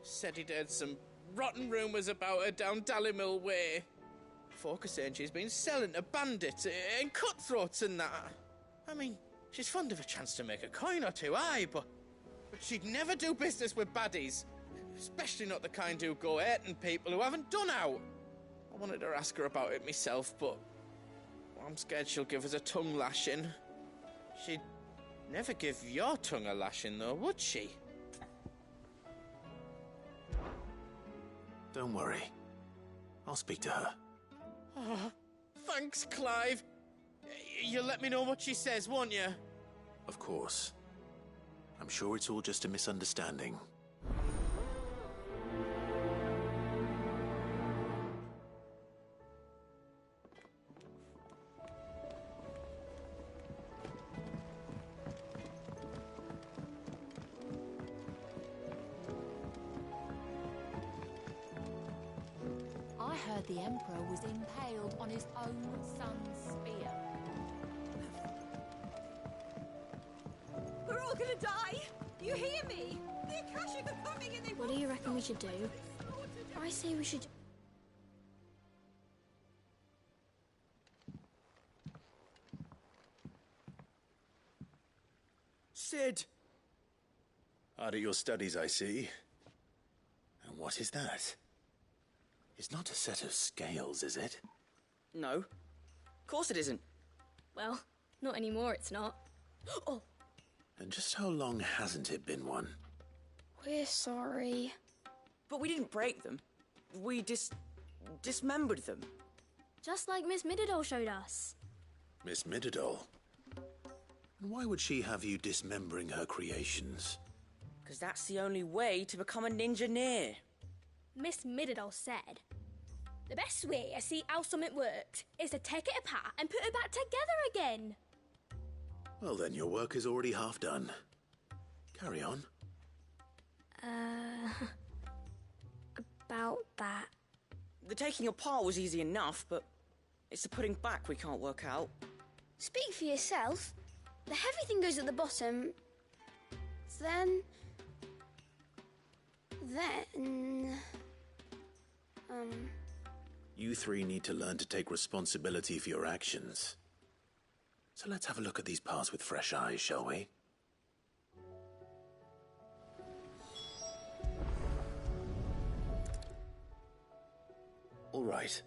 Said he'd heard some rotten rumours about her down Dalimil way. Folk are saying she's been selling to bandits and cutthroats and that. I mean, she's fond of a chance to make a coin or two, aye, but she'd never do business with baddies. Especially not the kind who go hurting people who haven't done out. I wanted to ask her about it myself, but I'm scared she'll give us a tongue lashing. She'd never give your tongue a lashing, though, would she? Don't worry. I'll speak to her. Oh, thanks, Clive. You'll let me know what she says, won't you? Of course. I'm sure it's all just a misunderstanding. I heard the Emperor was impaled on his own son's spear. We're all gonna die! You hear me? The Akashic are coming and they... What do you reckon we should do? I say we should... Cid! Hard at your studies, I see. And what is that? It's not a set of scales, is it? No. Of course it isn't. Well, not anymore, it's not. Oh! And just how long hasn't it been one? We're sorry. But we didn't break them. We dismembered them. Just like Miss Mididol showed us. Miss Mididol? And why would she have you dismembering her creations? Because that's the only way to become a ninja-neer. Miss Mididol said, the best way to see how something worked is to take it apart and put it back together again. Well then, your work is already half done. Carry on. About that. The taking apart was easy enough, but it's the putting back we can't work out. Speak for yourself. The heavy thing goes at the bottom. Then... You three need to learn to take responsibility for your actions. So let's have a look at these parts with fresh eyes, shall we? All right.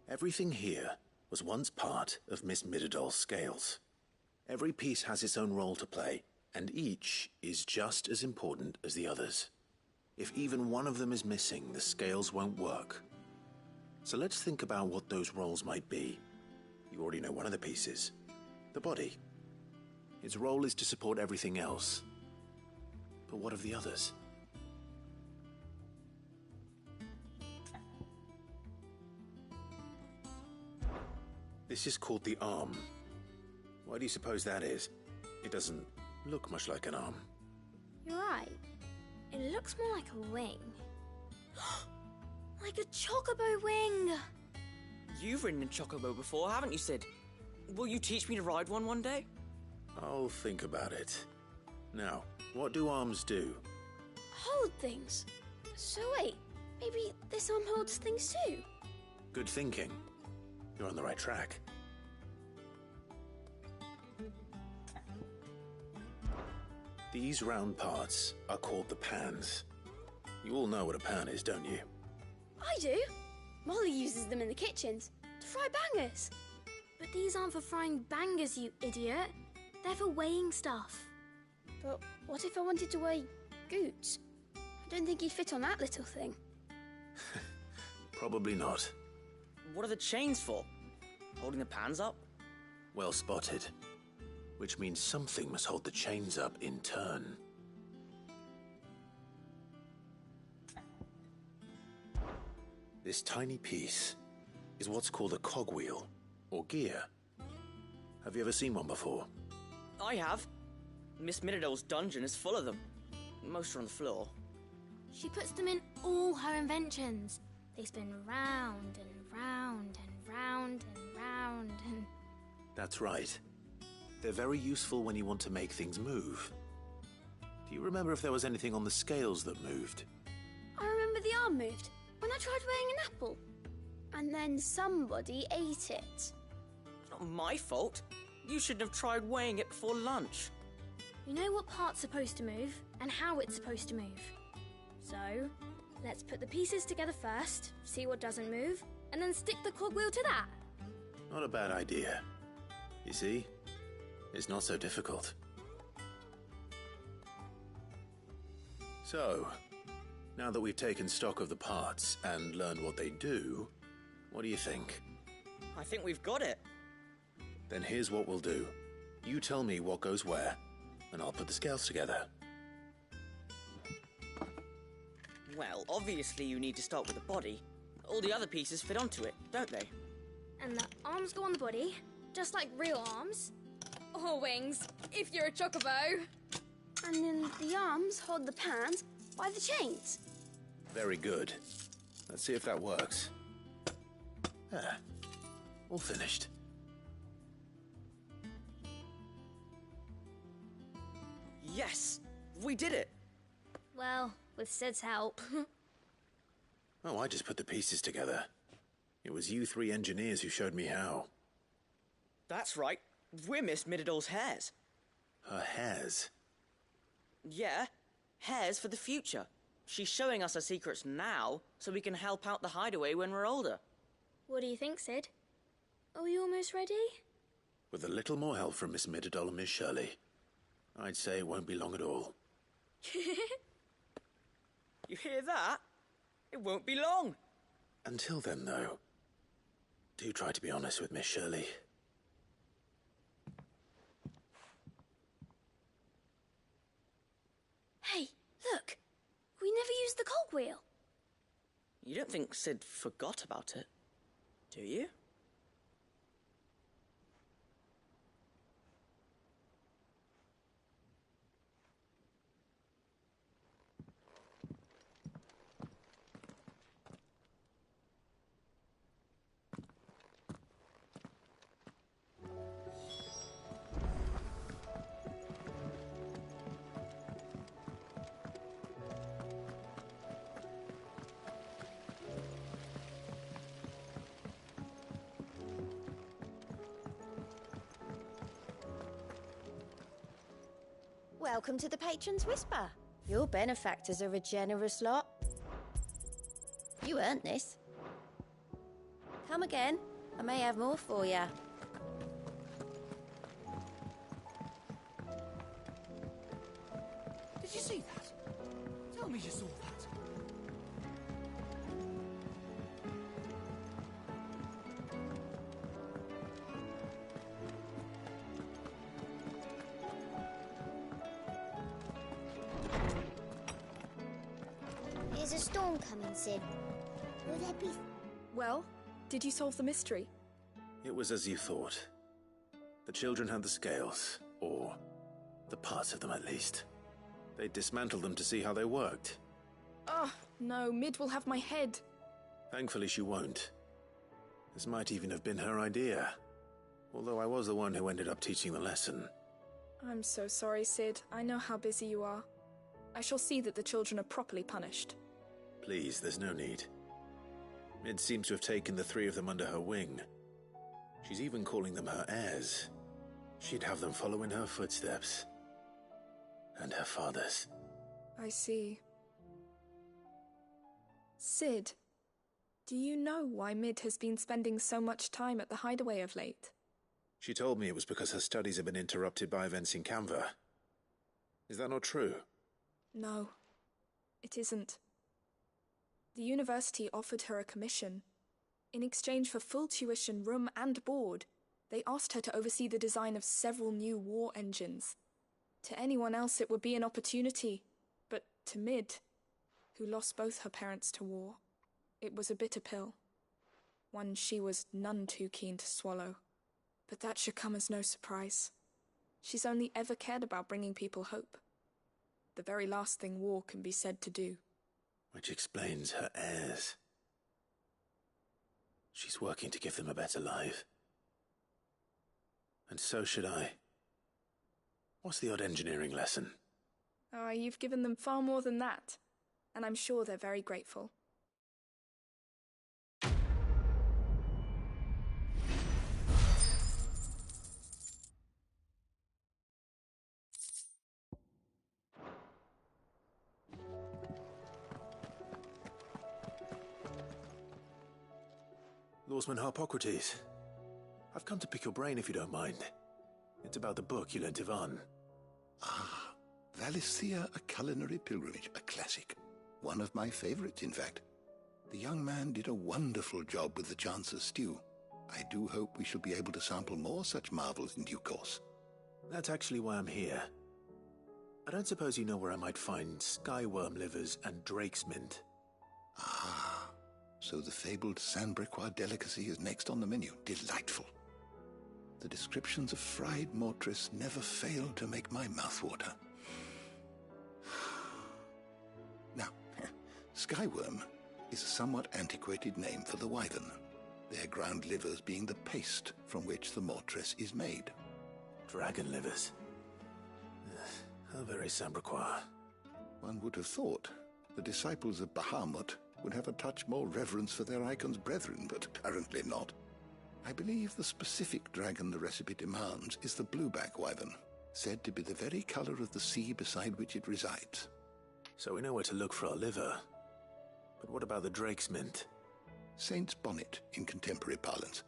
Everything here was once part of Miss Mididol's scales. Every piece has its own role to play, and each is just as important as the others. If even one of them is missing, the scales won't work. So let's think about what those roles might be. You already know one of the pieces. The body. Its role is to support everything else. But what of the others? This is called the arm. Why do you suppose that is? It doesn't look much like an arm. You're right. It looks more like a wing. Like a chocobo wing! You've ridden a chocobo before, haven't you, Cid? Will you teach me to ride one day? I'll think about it. Now, what do arms do? Hold things. So wait, maybe this arm holds things too? Good thinking. You're on the right track. These round parts are called the pans. You all know what a pan is, don't you? I do. Molly uses them in the kitchens to fry bangers. But these aren't for frying bangers, you idiot. They're for weighing stuff. But what if I wanted to weigh Goots? I don't think he'd fit on that little thing. Probably not. What are the chains for? Holding the pans up? Well spotted. Which means something must hold the chains up in turn. This tiny piece is what's called a cogwheel, or gear. Have you ever seen one before? I have. Miss Mididol's dungeon is full of them. Most are on the floor. She puts them in all her inventions. They spin round and round and round and round and... That's right. They're very useful when you want to make things move. Do you remember if there was anything on the scales that moved? I remember the arm moved when I tried weighing an apple. And then somebody ate it. It's not my fault. You shouldn't have tried weighing it before lunch. You know what part's supposed to move and how it's supposed to move. So, let's put the pieces together first, see what doesn't move, and then stick the cogwheel to that. Not a bad idea. You see? It's not so difficult. So, now that we've taken stock of the parts and learned what they do, what do you think? I think we've got it. Then here's what we'll do. You tell me what goes where, and I'll put the scales together. Well, obviously you need to start with the body. All the other pieces fit onto it, don't they? And the arms go on the body, just like real arms. Or wings, if you're a chocobo. And then the arms hold the pans by the chains. Very good. Let's see if that works. Ah, all finished. Yes! We did it! Well, with Sid's help. Oh, I just put the pieces together. It was you three engineers who showed me how. That's right. We're Miss Mididol's hairs. Her hairs? Yeah, hairs for the future. She's showing us her secrets now, so we can help out the hideaway when we're older. What do you think, Sid? Are we almost ready? With a little more help from Miss Mididol and Miss Shirley, I'd say it won't be long at all. You hear that? It won't be long. Until then, though, do try to be honest with Miss Shirley. Hey, look! We never used the cogwheel. You don't think Sid forgot about it, do you? Welcome to the Patron's Whisper. Your benefactors are a generous lot. You earned this. Come again. I may have more for you. Did you see that? Tell me you saw that. There's a storm coming, Sid. Will there be... Well, did you solve the mystery? It was as you thought. The children had the scales, or the parts of them at least. They dismantled them to see how they worked. Oh, no, Mid will have my head. Thankfully she won't. This might even have been her idea. Although I was the one who ended up teaching the lesson. I'm so sorry, Sid. I know how busy you are. I shall see that the children are properly punished. Please, there's no need. Mid seems to have taken the three of them under her wing. She's even calling them her heirs. She'd have them follow in her footsteps. And her father's. I see. Sid, do you know why Mid has been spending so much time at the hideaway of late? She told me it was because her studies have been interrupted by events in Canva. Is that not true? No, it isn't. The university offered her a commission. In exchange for full tuition, room and board, they asked her to oversee the design of several new war engines. To anyone else it would be an opportunity, but to Mid, who lost both her parents to war, it was a bitter pill. One she was none too keen to swallow. But that should come as no surprise. She's only ever cared about bringing people hope. The very last thing war can be said to do. Which explains her heirs. She's working to give them a better life. And so should I. What's the odd engineering lesson? Ah, you've given them far more than that. And I'm sure they're very grateful. Lawsman Harpocrates. I've come to pick your brain if you don't mind. It's about the book you lent Ivan. Ah, Valicia, A Culinary Pilgrimage, a classic. One of my favorites, in fact. The young man did a wonderful job with the Chance's stew. I do hope we shall be able to sample more such marvels in due course. That's actually why I'm here. I don't suppose you know where I might find skyworm livers and drake's mint. Ah, so the fabled Sandbrequois delicacy is next on the menu. Delightful. The descriptions of fried mortress never fail to make my mouth water. Now, skyworm is a somewhat antiquated name for the wyvern, their ground livers being the paste from which the mortress is made. Dragon livers. How very Sandbrequois. One would have thought the disciples of Bahamut would have a touch more reverence for their icon's brethren, but apparently not. I believe the specific dragon the recipe demands is the blueback wyvern, said to be the very color of the sea beside which it resides. So we know where to look for our liver. But what about the drake's mint? Saint's bonnet in contemporary parlance,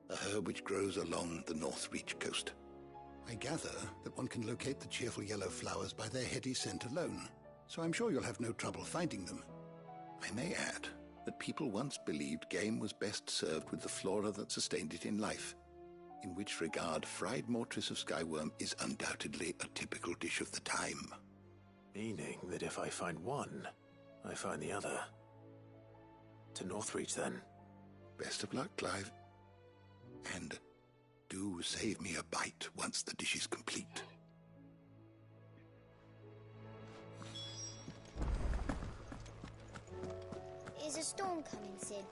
a herb which grows along the North Reach coast. I gather that one can locate the cheerful yellow flowers by their heady scent alone, so I'm sure you'll have no trouble finding them. I may add that people once believed game was best served with the flora that sustained it in life, in which regard fried mortress of skyworm is undoubtedly a typical dish of the time. Meaning that if I find one, I find the other. To Northreach, then. Best of luck, Clive. And do save me a bite once the dish is complete. Is a storm coming, Sid?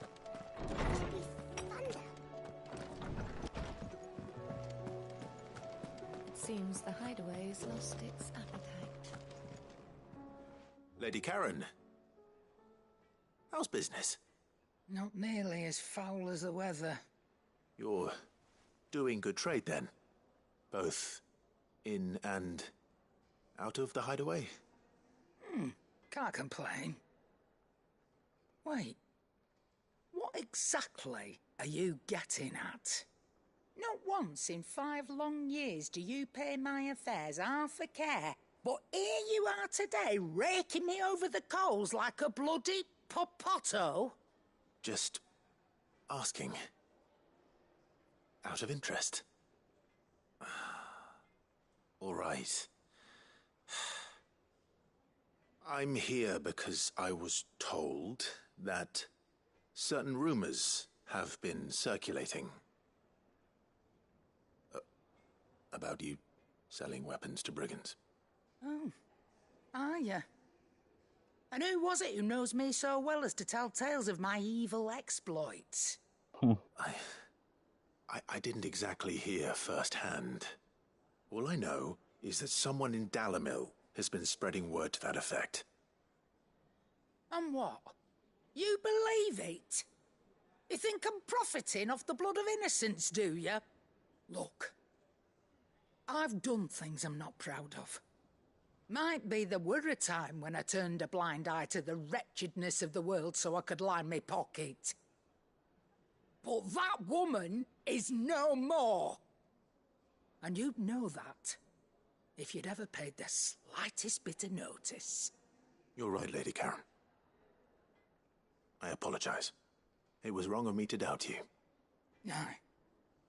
There'll be thunder. It seems the hideaway's lost its appetite. Lady Karen. How's business? Not nearly as foul as the weather. You're doing good trade, then? Both in and out of the hideaway? Can't complain. Wait, what exactly are you getting at? Not once in 5 long years do you pay my affairs half a care, but here you are today, raking me over the coals like a bloody popoto? Just asking. Out of interest. All right. I'm here because I was told that certain rumors have been circulating. About you selling weapons to brigands. Oh, are you? And who was it who knows me so well as to tell tales of my evil exploits? I didn't exactly hear firsthand. All I know is that someone in Dalimil has been spreading word to that effect. And what? You believe it? You think I'm profiting off the blood of innocents, do you? Look, I've done things I'm not proud of. Might be there were a time when I turned a blind eye to the wretchedness of the world so I could line my pocket. But that woman is no more. And you'd know that if you'd ever paid the slightest bit of notice. You're right, Lady Karen. I apologize. It was wrong of me to doubt you. No,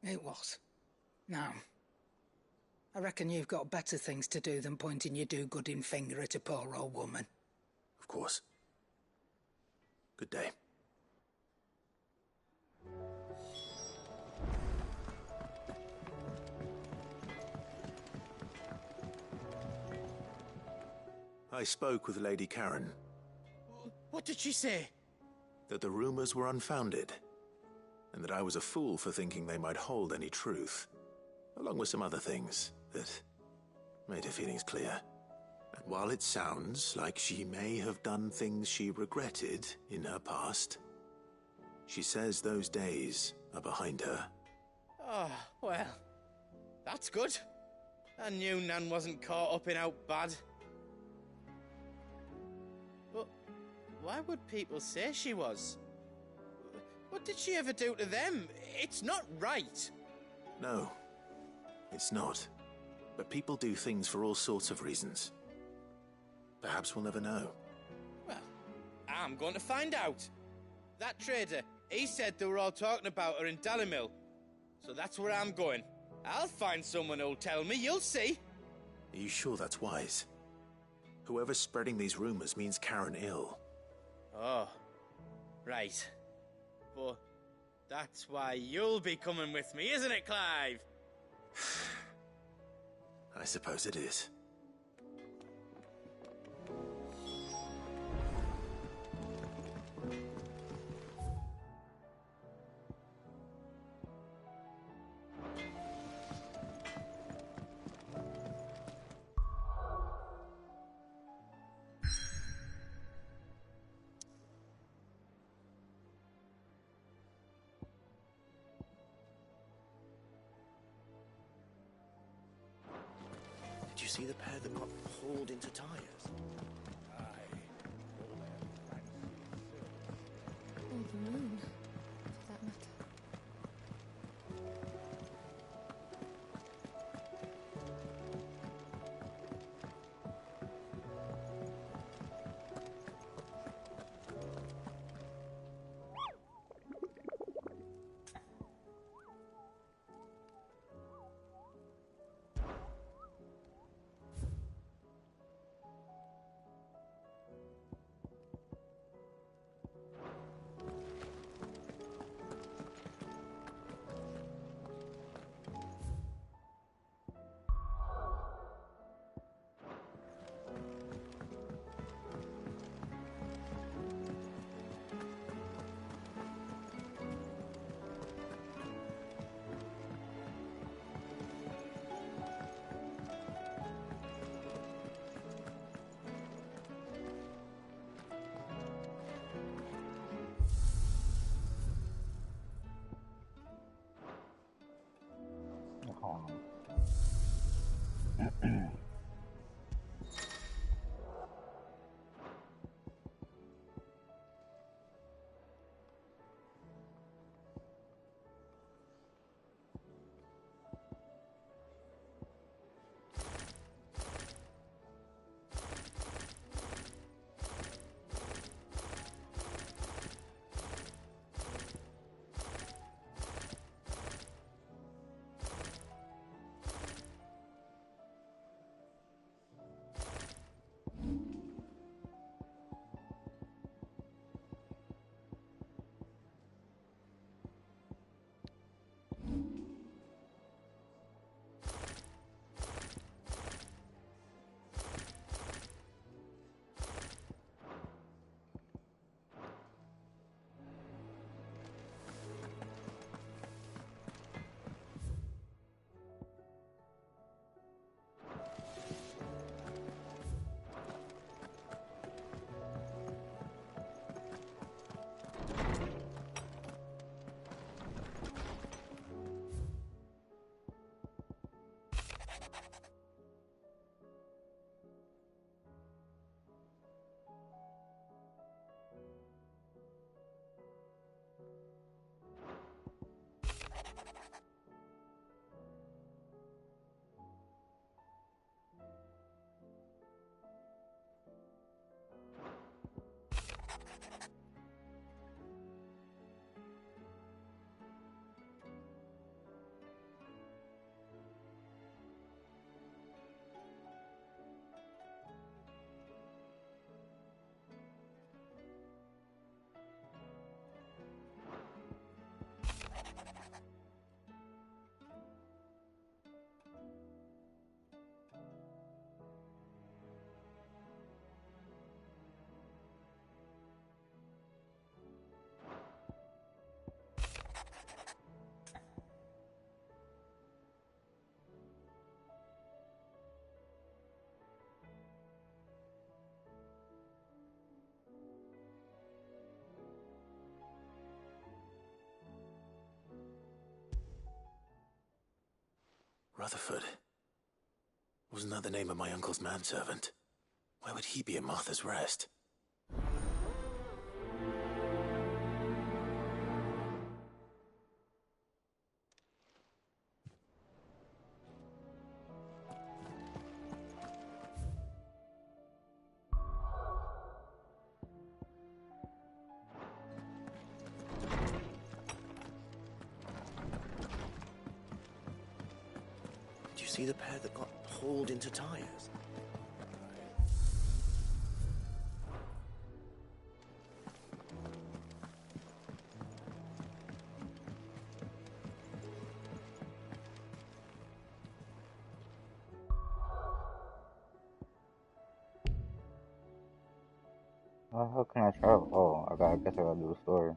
it was. Now, I reckon you've got better things to do than pointing your do-gooding finger at a poor old woman. Of course. Good day. I spoke with Lady Karen. What did she say? That the rumors were unfounded, and that I was a fool for thinking they might hold any truth, along with some other things that made her feelings clear. And while it sounds like she may have done things she regretted in her past, she says those days are behind her. Oh, well, that's good. I knew Nan wasn't caught up in out bad. But why would people say she was? What did she ever do to them? It's not right. No, it's not. But people do things for all sorts of reasons. Perhaps we'll never know. Well, I'm going to find out. That trader, he said they were all talking about her in Dalimil, So that's where I'm going. I'll find someone who'll tell me, you'll see. Are you sure that's wise? Whoever's spreading these rumors means Karen ill. Oh, right. But that's why you'll be coming with me, isn't it, Clive? I suppose it is. Did you see the pair that got hauled into tyres? Or the moon, for that matter. Rutherford. Wasn't that the name of my uncle's manservant? Why would he be at Martha's Rest? see the pair that got hauled into tires? How can I travel? Oh, I guess I gotta do the story.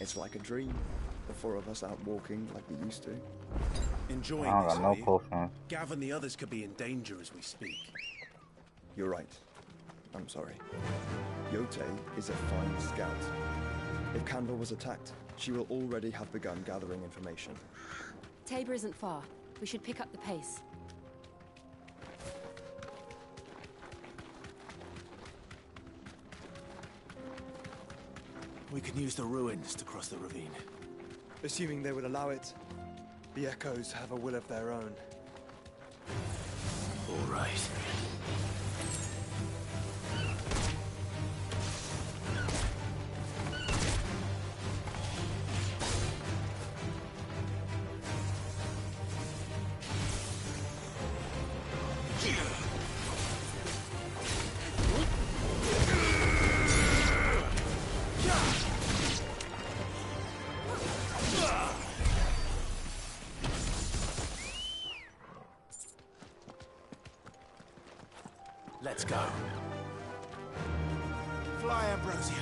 It's like a dream. The four of us out walking like we used to. Enjoying I this, don't got no are you? potion. Gav and the others could be in danger as we speak. You're right. I'm sorry. Yote is a fine scout. If Canva was attacked, she will already have begun gathering information. Tabor isn't far. We should pick up the pace. We can use the ruins to cross the ravine. Assuming they would allow it. The Echoes have a will of their own. All right. Let's go. Fly, Ambrosia.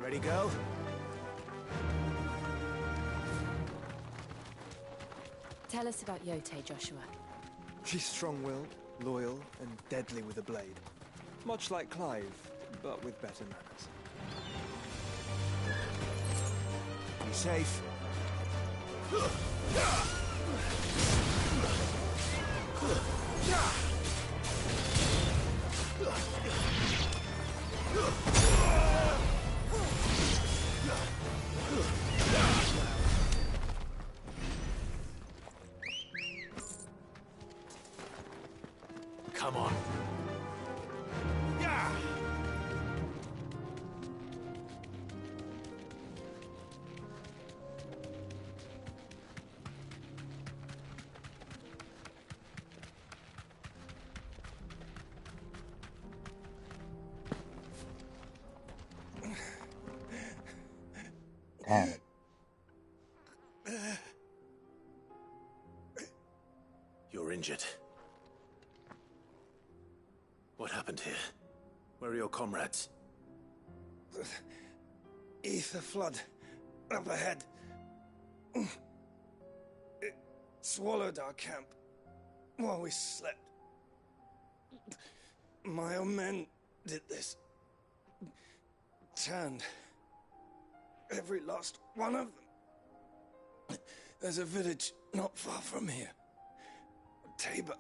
Ready, go? Tell us about Yote, Joshua. She's strong-willed, loyal, and deadly with a blade. Much like Clive, but with better manners. Be safe. Come on. Yeah. Damn. You're injured. What happened here? Where are your comrades? Ether flood. Up ahead. It swallowed our camp while we slept. My own men did this. returned. Every last one of them. There's a village not far from here. Tabor.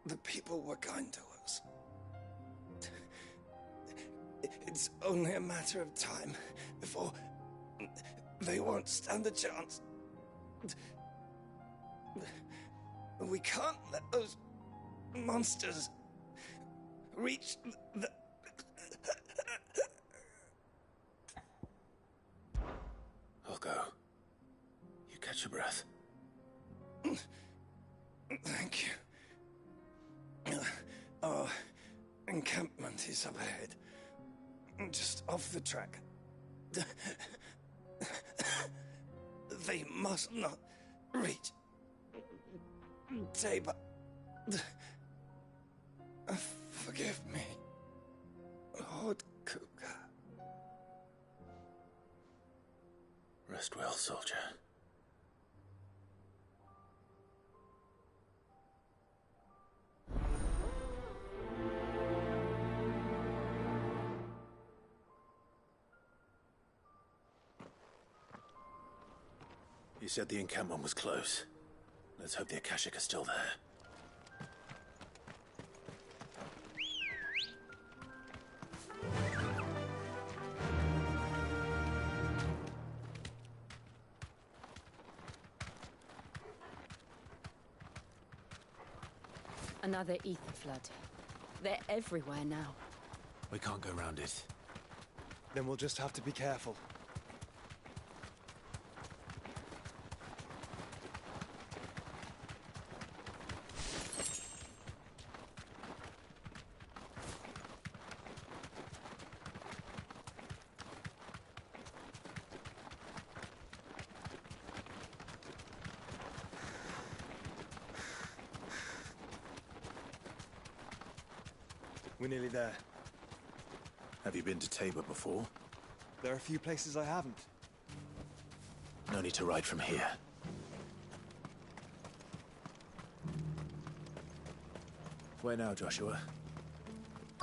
The people were kind to us. It's only a matter of time before they won't stand a chance. We can't let those monsters reach the... I'll go. You catch your breath. Thank you. Our encampment is up ahead. Just off the track. They must not reach Tabor. Forgive me, Lord Cougar. Rest well, soldier. You said the encampment was close. Let's hope the Akashic are still there. Another ether flood. They're everywhere now. We can't go round it. Then we'll just have to be careful. We're nearly there. Have you been to Tabor before? There are a few places I haven't. No need to ride from here. Where now, Joshua?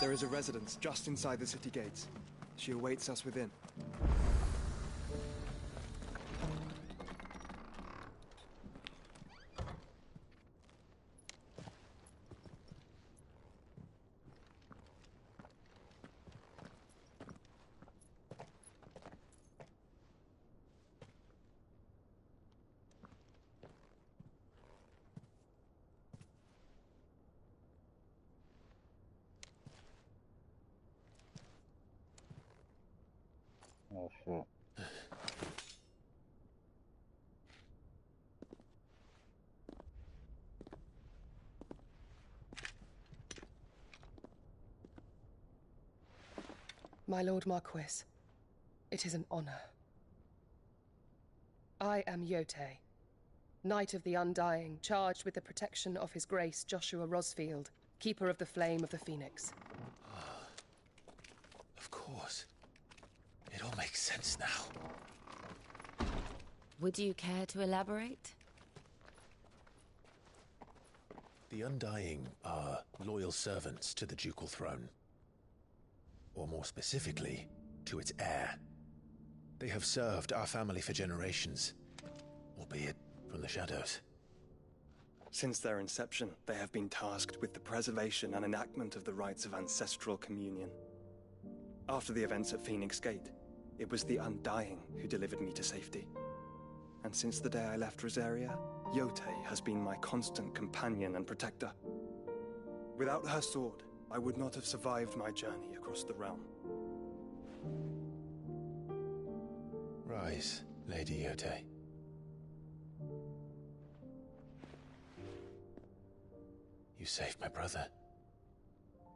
There is a residence just inside the city gates. She awaits us within. Oh, shit. My Lord Marquis, it is an honor. I am Yote, Knight of the Undying, charged with the protection of His Grace Joshua Rosfield, Keeper of the Flame of the Phoenix. Of course. It all makes sense now. Would you care to elaborate? The Undying are loyal servants to the ducal throne. Or more specifically, to its heir. They have served our family for generations, albeit from the shadows. Since their inception, they have been tasked with the preservation and enactment of the rites of ancestral communion. After the events at Phoenix Gate, it was the Undying who delivered me to safety. And since the day I left Rosaria, Yote has been my constant companion and protector. Without her sword, I would not have survived my journey across the realm. Rise, Lady Yote. You saved my brother.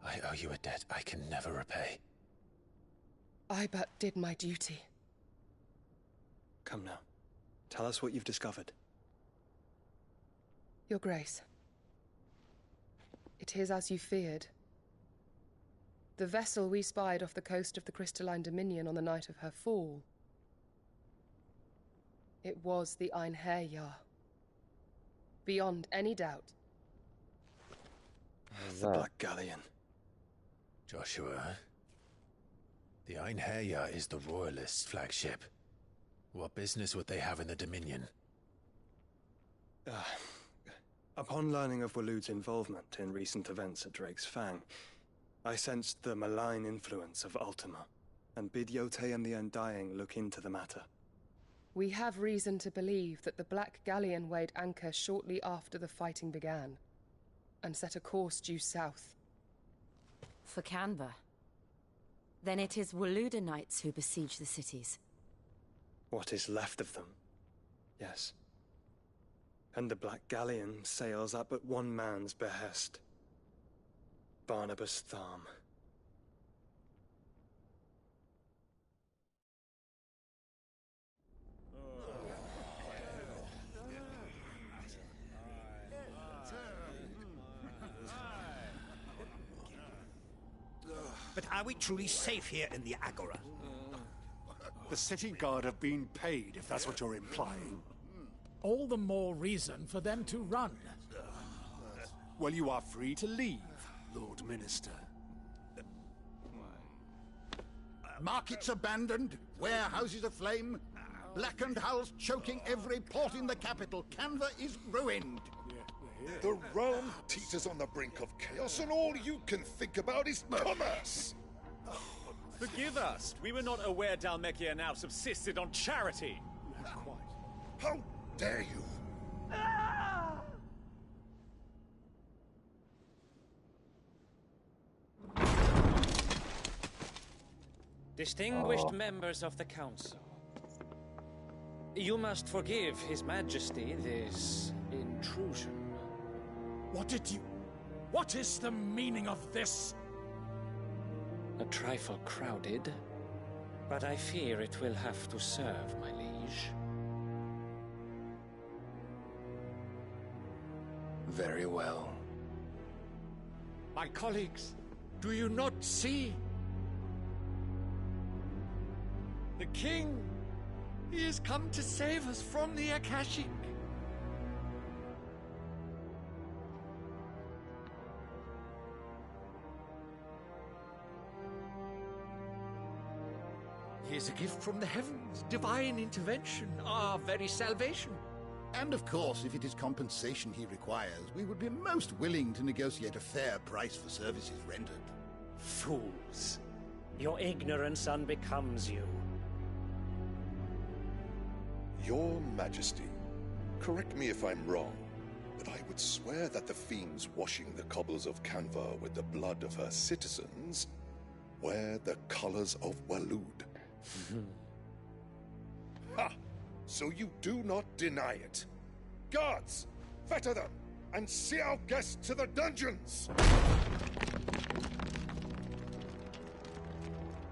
I owe you a debt I can never repay. I but did my duty. Come now. Tell us what you've discovered. Your Grace. It is as you feared. The vessel we spied off the coast of the Crystalline Dominion on the night of her fall. It was the Einherjar. Beyond any doubt. The Black Galleon. Joshua, The Einherja is the Royalists' flagship. What business would they have in the Dominion? Upon learning of Waloed's involvement in recent events at Drake's Fang, I sensed the malign influence of Ultima, and bid Yotei and the Undying look into the matter. We have reason to believe that the Black Galleon weighed anchor shortly after the fighting began, and set a course due south. For Canva. Then it is Waloeda Knights who besiege the cities. What is left of them, yes. And the Black Galleon sails at but one man's behest. Barnabas Tharm. But are we truly safe here in the Agora? The city guard have been paid, if that's what you're implying. All the more reason for them to run. Well, you are free to leave, Lord Minister. Markets abandoned, warehouses aflame, blackened hulls choking every port in the capital. Canva is ruined. The realm teeters on the brink of chaos, and all you can think about is commerce! Forgive us. We were not aware Dhalmekia now subsisted on charity. Not quite. How dare you? Distinguished members of the Council, you must forgive His Majesty this intrusion. What is the meaning of this? A trifle crowded, but I fear it will have to serve, my liege. Very well. My colleagues, do you not see? The king! He has come to save us from the Akashic! He is a gift from the heavens, divine intervention, our very salvation. And of course, if it is compensation he requires, we would be most willing to negotiate a fair price for services rendered. Fools. Your ignorance unbecomes you. Your Majesty, correct me if I'm wrong, but I would swear that the fiends washing the cobbles of Canva with the blood of her citizens wear the colors of Waloed. Ha! So you do not deny it. Guards, fetter them, and see our guests to the dungeons!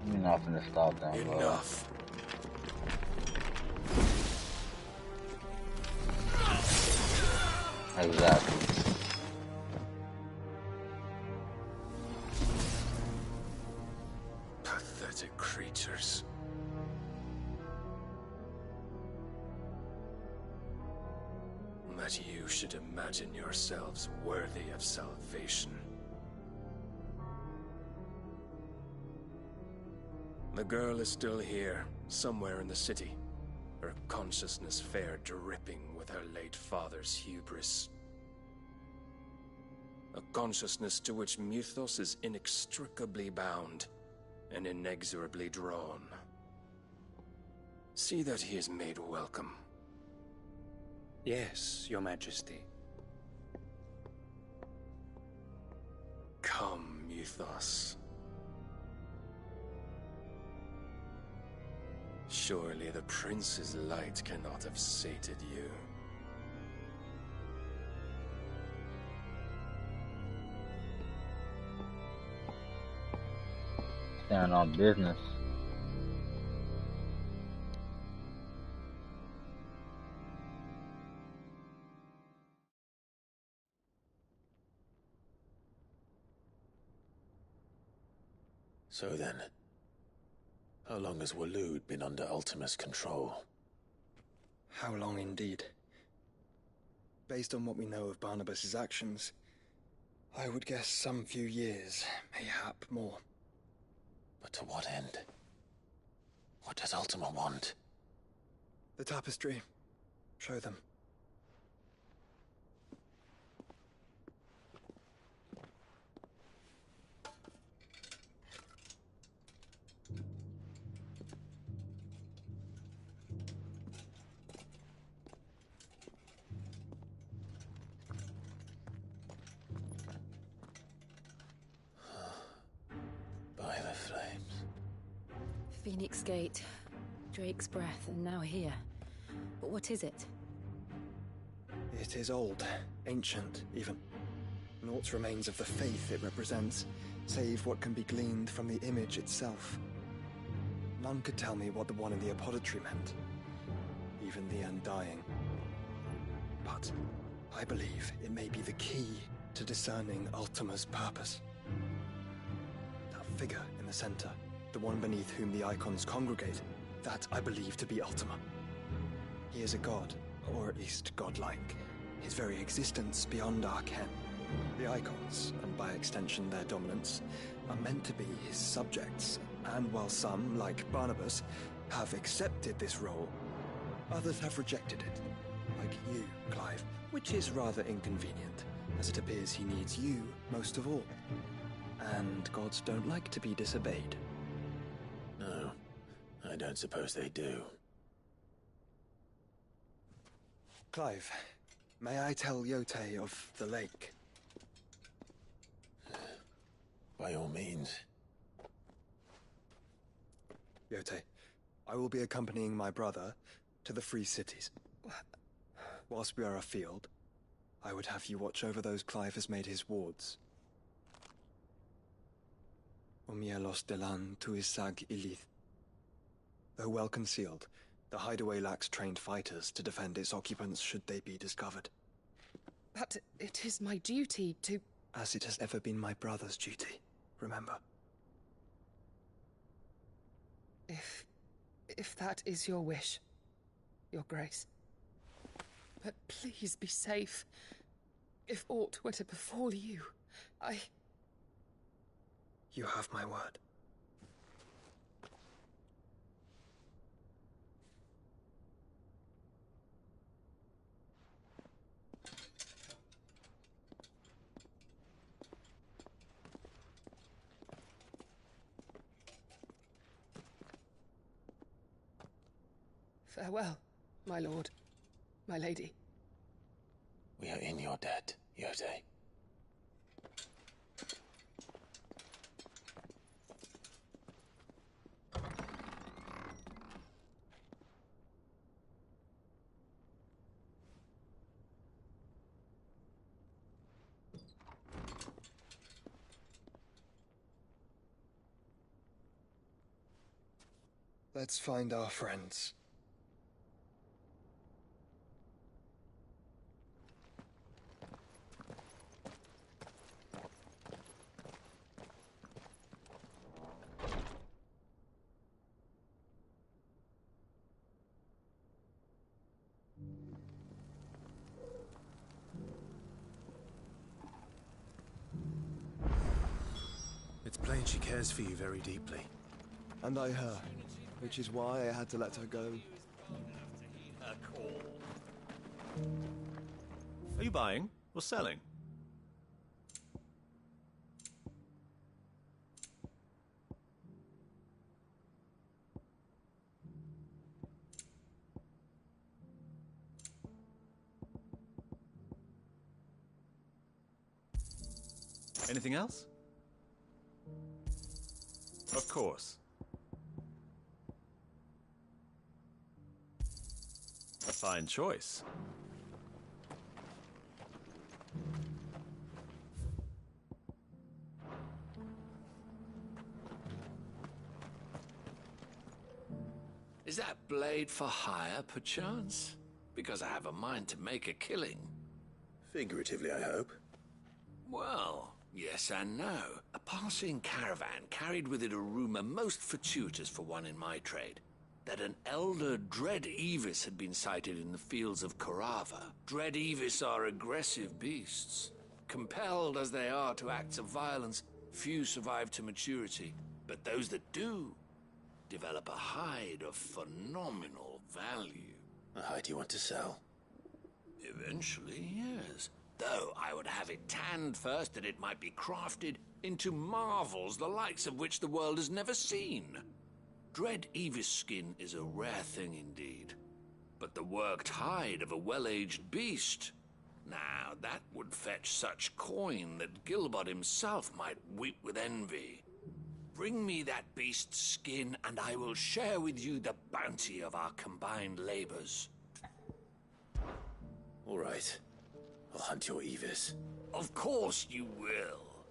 You're not gonna stop them. Enough. Exactly. Pathetic creatures. That you should imagine yourselves worthy of salvation. The girl is still here, somewhere in the city. Her consciousness fair dripping with her late father's hubris. A consciousness to which Mythos is inextricably bound and inexorably drawn. See that he is made welcome. Yes, Your Majesty. Come, Mythos. Surely the prince's light cannot have sated you. Stand on business. So then, how long has Waloed been under Ultima's control? How long indeed? Based on what we know of Barnabas's actions, I would guess some few years, mayhap more. But to what end? What does Ultima want? The tapestry. Show them. By the flames. Phoenix Gate, Drake's Breath, and now here. But what is it? It is old, ancient, even. Naught remains of the faith it represents, save what can be gleaned from the image itself. None could tell me what the one in the apothecary meant, even the Undying. But I believe it may be the key to discerning Ultima's purpose. That figure in the center, the one beneath whom the icons congregate, that I believe to be Ultima. He is a god, or at least godlike, his very existence beyond our ken. The icons, and by extension their dominants, are meant to be his subjects, and while some, like Barnabas, have accepted this role, others have rejected it, like you, Clive, which is rather inconvenient, as it appears he needs you most of all. And gods don't like to be disobeyed. No, I don't suppose they do. Clive, may I tell Yote of the lake? By all means. Yote, I will be accompanying my brother to the Free Cities. Whilst we are afield, I would have you watch over those Clive has made his wards. Omielos delan tuisag ilith. Though well concealed, the hideaway lacks trained fighters to defend its occupants should they be discovered. But it is my duty to... As it has ever been my brother's duty, remember. If that is your wish, Your Grace. But please be safe. If aught were to befall you, You have my word. Farewell, my lord, my lady. We are in your debt, Yote. Let's find our friends. It's plain she cares for you very deeply. And I her, which is why I had to let her go. Are you buying or selling? Anything else? Of course. A fine choice. Is that blade for hire, perchance? Because I have a mind to make a killing. Figuratively, I hope. Well, yes and no. A passing caravan carried with it a rumor most fortuitous for one in my trade. That an elder Dread Evis had been sighted in the fields of Korava. Dread Evis are aggressive beasts. Compelled as they are to acts of violence, few survive to maturity. But those that do develop a hide of phenomenal value. A hide you want to sell? Eventually, yes. Though I would have it tanned first that it might be crafted into marvels the likes of which the world has never seen. Dread Evis skin is a rare thing indeed. But the worked hide of a well-aged beast, now that would fetch such coin that Gilbert himself might weep with envy. Bring me that beast's skin, and I will share with you the bounty of our combined labors. All right. I'll hunt your Evis. Of course you will.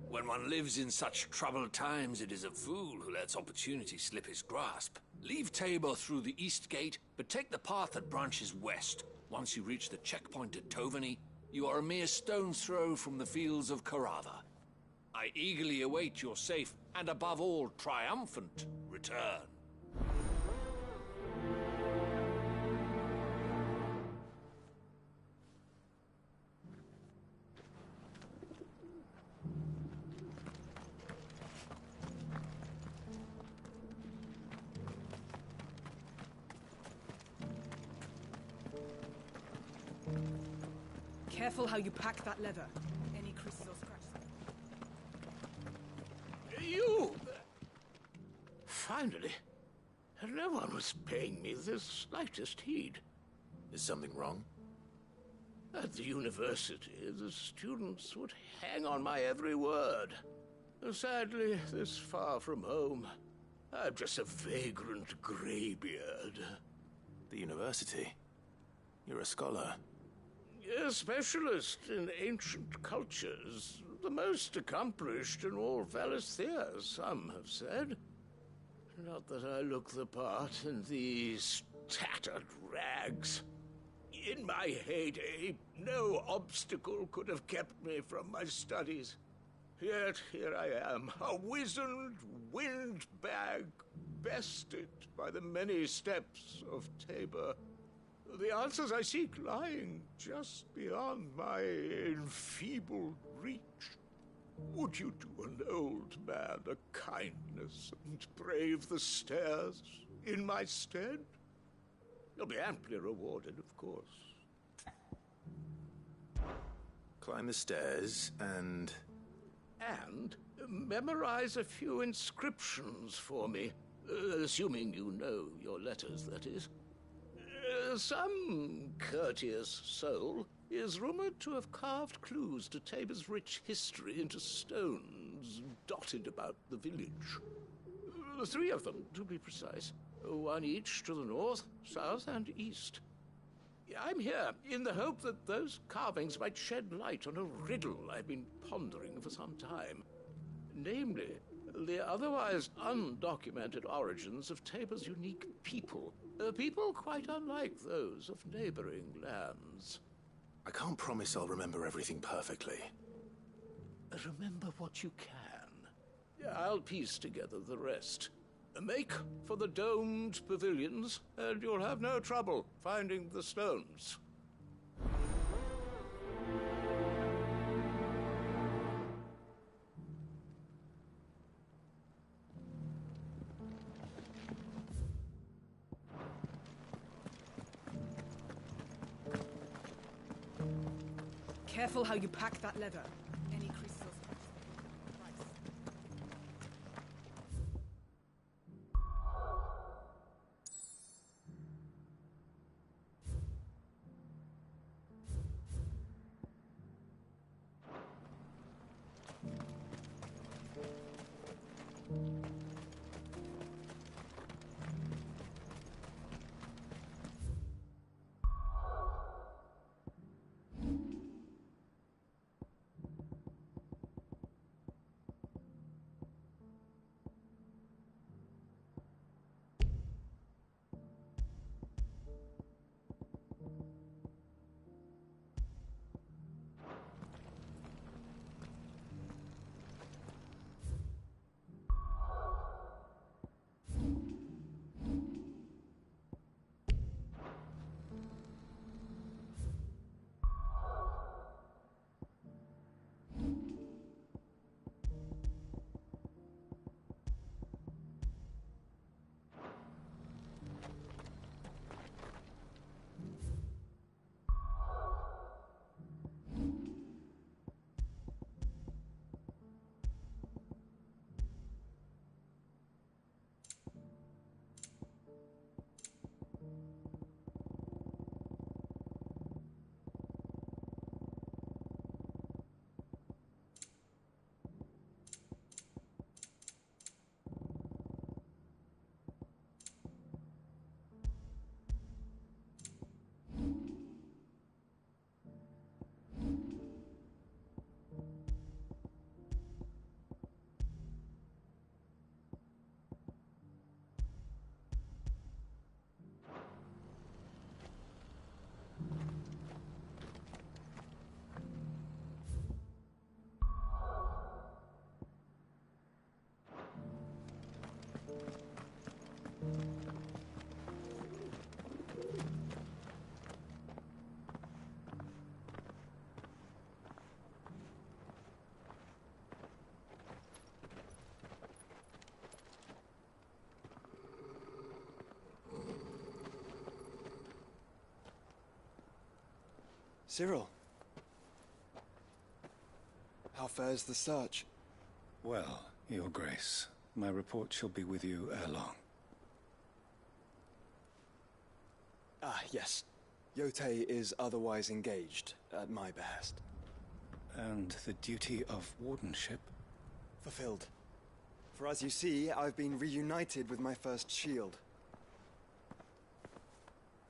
When one lives in such troubled times, it is a fool who lets opportunity slip his grasp. Leave Tabor through the east gate, but take the path that branches west. Once you reach the checkpoint at Tovany, you are a mere stone's throw from the fields of Carava. I eagerly await your safe, and above all, triumphant return. Careful how you pack that leather. Any creases or scratches. You! Finally. No one was paying me the slightest heed. Is something wrong? At the university, the students would hang on my every word. Sadly, this far from home, I'm just a vagrant greybeard. The university? You're a scholar. A specialist in ancient cultures. The most accomplished in all Valisthea, some have said. Not that I look the part in these tattered rags. In my heyday, no obstacle could have kept me from my studies. Yet here I am, a wizened windbag, bested by the many steps of Tabor. The answers I seek lying just beyond my enfeebled reach. Would you do an old man a kindness and brave the stairs in my stead? You'll be amply rewarded, of course. Climb the stairs and... And memorize a few inscriptions for me, assuming you know your letters, that is. Some courteous soul is rumored to have carved clues to Tabor's rich history into stones dotted about the village. 3 of them, to be precise. 1 each to the north, south, and east. I'm here in the hope that those carvings might shed light on a riddle I've been pondering for some time. Namely, the otherwise undocumented origins of Tabor's unique people. People quite unlike those of neighboring lands. I can't promise I'll remember everything perfectly. Remember what you can. I'll piece together the rest. Make for the domed pavilions, and you'll have no trouble finding the stones. Careful how you pack that leather. Any creases or scratches. Cyril. How fares the search? Well, Your Grace, my report shall be with you ere long. Ah, yes. Yotei is otherwise engaged, at my behest. And the duty of wardenship? Fulfilled. For as you see, I've been reunited with my first shield.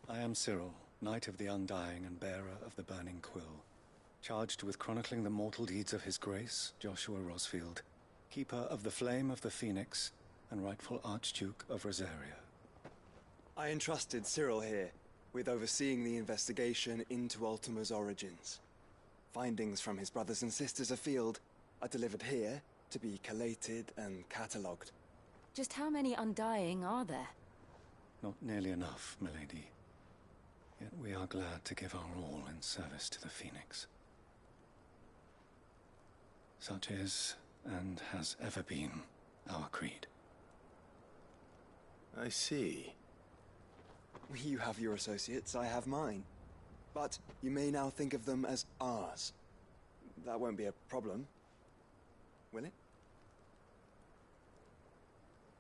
I am Cyril, Knight of the Undying and bearer of the Burning Quill, charged with chronicling the mortal deeds of His Grace, Joshua Rosfield, Keeper of the Flame of the Phoenix, and rightful Archduke of Rosaria. I entrusted Cyril here with overseeing the investigation into Ultima's origins. Findings from his brothers and sisters afield are delivered here to be collated and catalogued. Just how many Undying are there? Not nearly enough, milady. Yet we are glad to give our all in service to the Phoenix. Such is, and has ever been, our creed. I see. You have your associates, I have mine. But you may now think of them as ours. That won't be a problem, will it?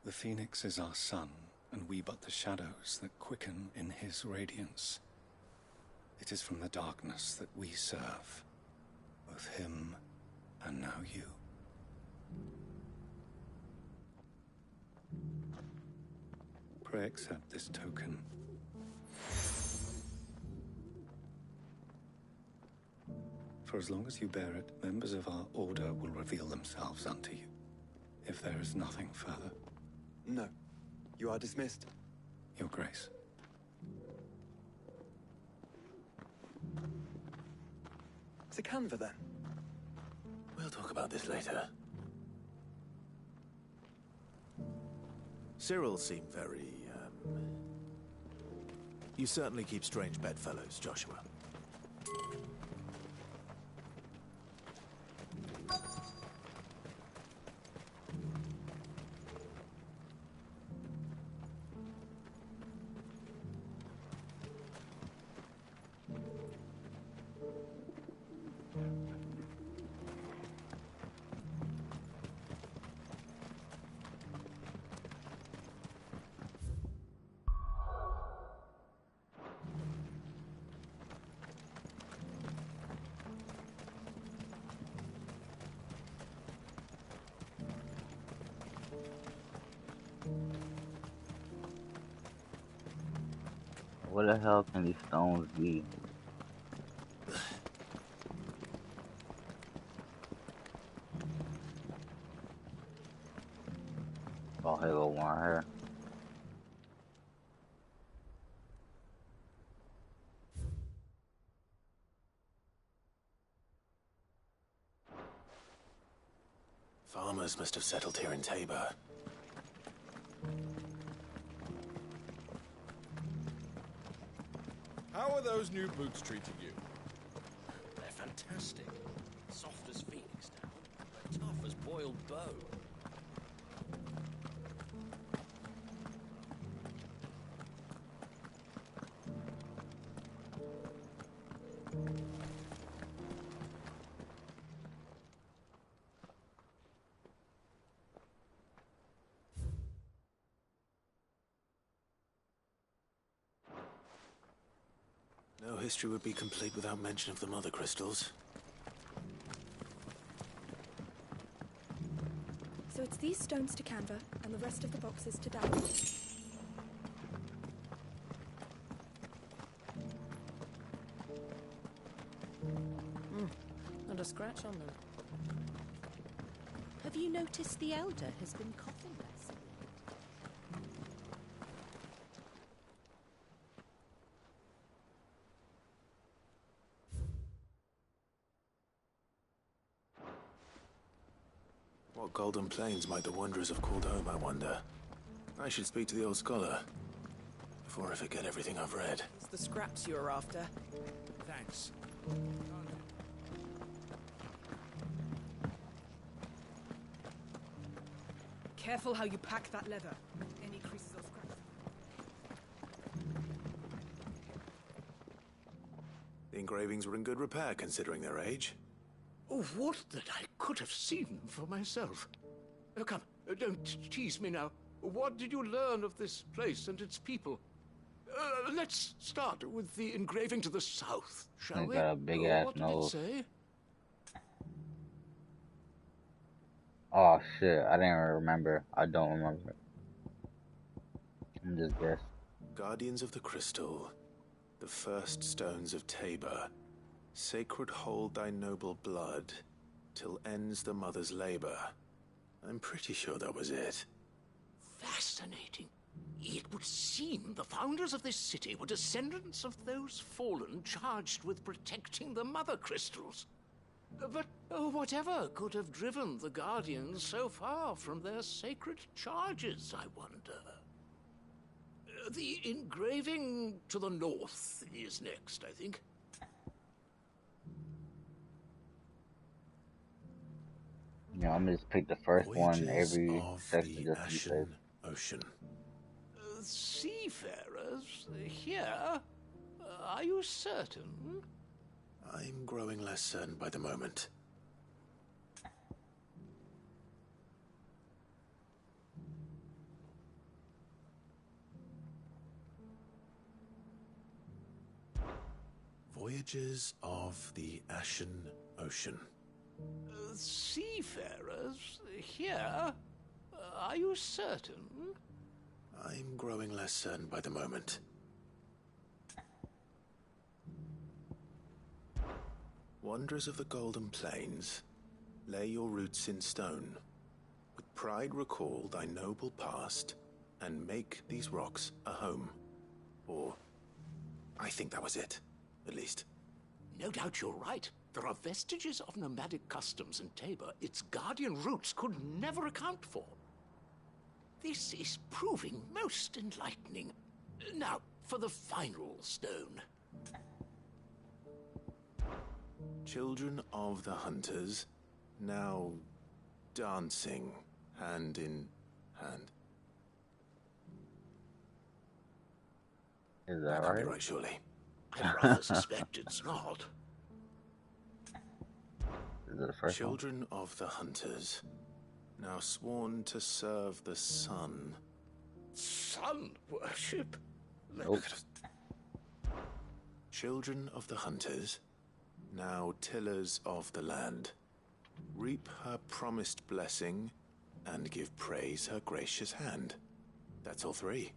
The Phoenix is our sun, and we but the shadows that quicken in his radiance. It is from the darkness that we serve, both him and now you. Pray accept this token. For as long as you bear it, members of our order will reveal themselves unto you, if there is nothing further. No. You are dismissed. Your Grace. To Canva, then? We'll talk about this later. Cyril seemed very, You certainly keep strange bedfellows, Joshua. What the hell can these stones be? Oh, here go one here. Farmers must have settled here in Tabor. How are those new boots treating you? They're fantastic. Soft as phoenix down, but tough as boiled bow. No history would be complete without mention of the Mother Crystals. So it's these stones to Canva, and the rest of the boxes to Dalimil. Not a scratch on them. Have you noticed the Elder has been coughing less? What golden plains might the Wanderers have called home, I wonder? I should speak to the old scholar before I forget everything I've read. It's the scraps you're after. Thanks. Careful how you pack that leather. Any creases or scraps. The engravings were in good repair considering their age. Oh, what that I could have seen for myself. Come, don't tease me now. What did you learn of this place and its people? Let's start with the engraving to the south, shall we? Got a big ass What did nose. it say? Oh shit, I didn't remember. I don't remember. I'm just guessing. Guardians of the Crystal, the first stones of Tabor, sacred hold thy noble blood, till ends the mother's labor. I'm pretty sure that was it. Fascinating. It would seem the founders of this city were descendants of those fallen charged with protecting the mother crystals. But whatever could have driven the Guardians so far from their sacred charges, I wonder? The engraving to the north is next, I think. You know, I'm gonna just pick the first one Voyages every of section the just to be safe. Ashen Ocean. Seafarers here? Are you certain? I'm growing less certain by the moment. Voyages of the Ashen Ocean. Seafarers here? Are you certain? I'm growing less certain by the moment. Wanderers of the Golden Plains, lay your roots in stone. With pride recall thy noble past, and make these rocks a home. Or, I think that was it, at least. No doubt you're right. There are vestiges of nomadic customs in Tabor its guardian roots could never account for. This is proving most enlightening. Now, for the final stone. Children of the Hunters, now dancing hand in hand. Is that Can't be right? right, surely. I rather suspect it's not. Is it the first one? Children of the Hunters, now sworn to serve the sun. Sun worship? Nope. Children of the Hunters, now tillers of the land, reap her promised blessing and give praise her gracious hand. That's all three.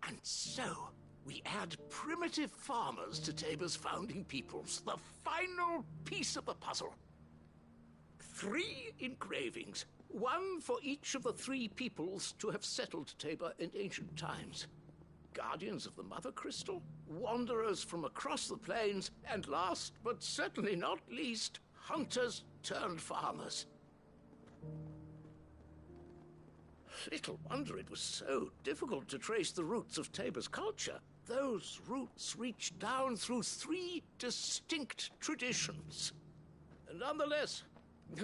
And so, we add primitive farmers to Tabor's founding peoples, the final piece of the puzzle. 3 engravings, one for each of the 3 peoples to have settled Tabor in ancient times. Guardians of the Mother Crystal, wanderers from across the plains, and last but certainly not least, hunters turned farmers. Little wonder it was so difficult to trace the roots of Tabor's culture. Those roots reach down through 3 distinct traditions. Nonetheless,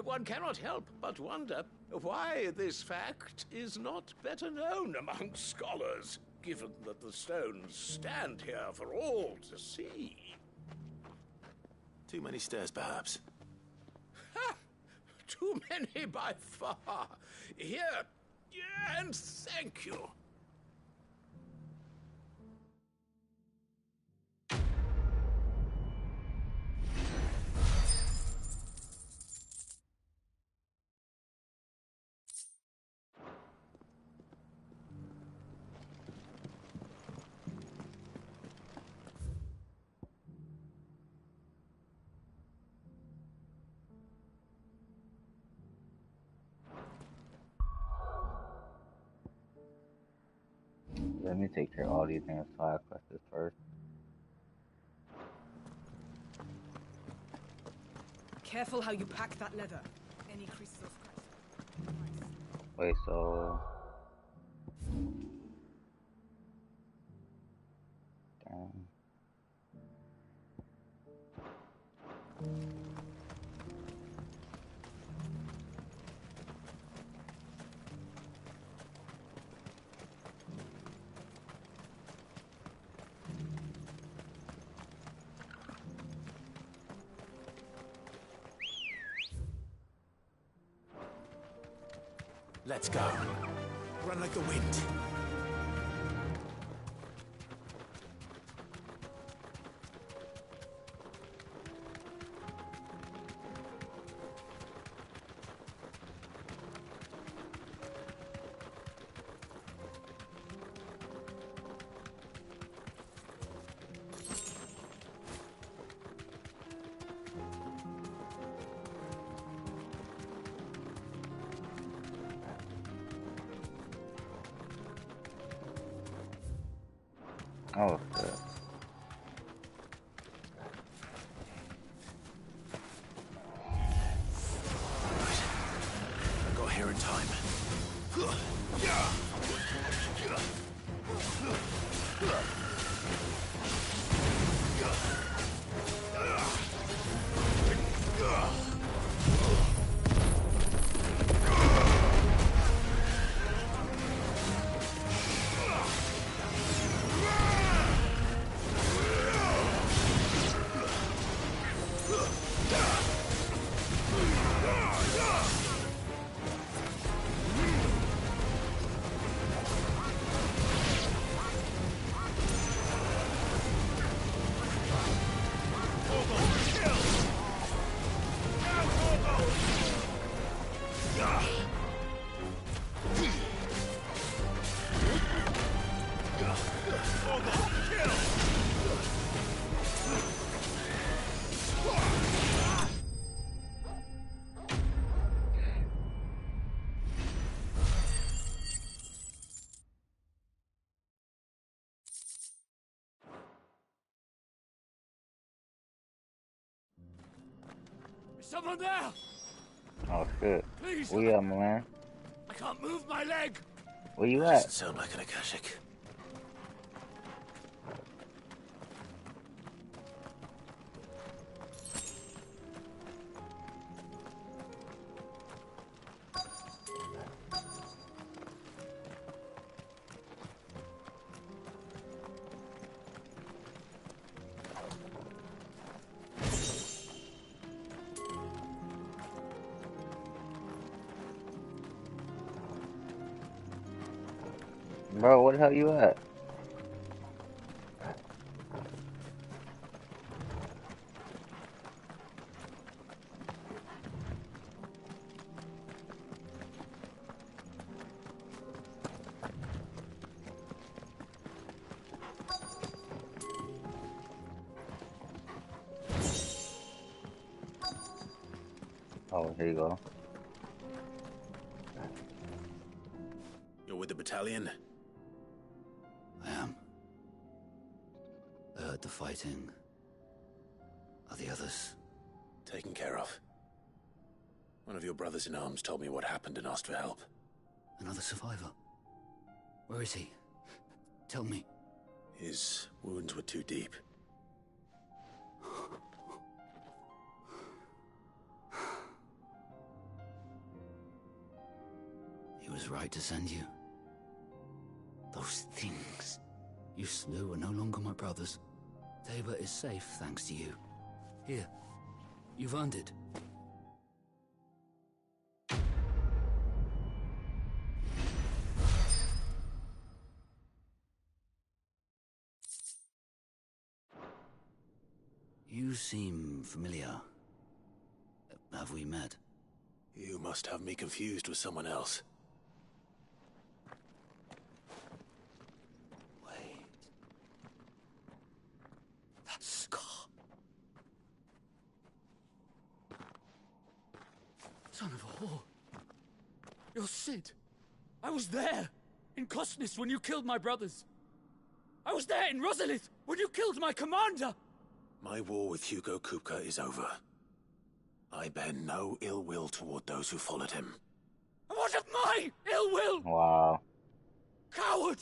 one cannot help but wonder why this fact is not better known among scholars, given that the stones stand here for all to see. Too many stairs, perhaps. Ha! Too many by far. Here, and thank you. Let me take care of all these things side quests first. Careful how you pack that leather. Any creases or scratches. Wait, so... Damn. Let's go. Run like the wind. Oh, shit. I got here in time. Someone there! Oh shit. Please. Where you at, my man? I can't move my leg! Where you at? Doesn't sound like an Akashic. Bro, where the hell you at? Oh, here you go. You're with the battalion? I am. I heard the fighting. Are the others? Taken care of. One of your brothers in arms told me what happened and asked for help. Another survivor? Where is he? Tell me. His wounds were too deep. He was right to send you. Those things you slew are no longer my brothers. Tabor is safe thanks to you. Here, you've earned it. You seem familiar. Have we met? You must have me confused with someone else. That scar. Son of a whore. You're Sid. I was there, in Kosnis, when you killed my brothers. I was there in Rosalith, when you killed my commander. My war with Hugo Kupka is over. I bear no ill will toward those who followed him. And what of my ill will? Wow. Coward!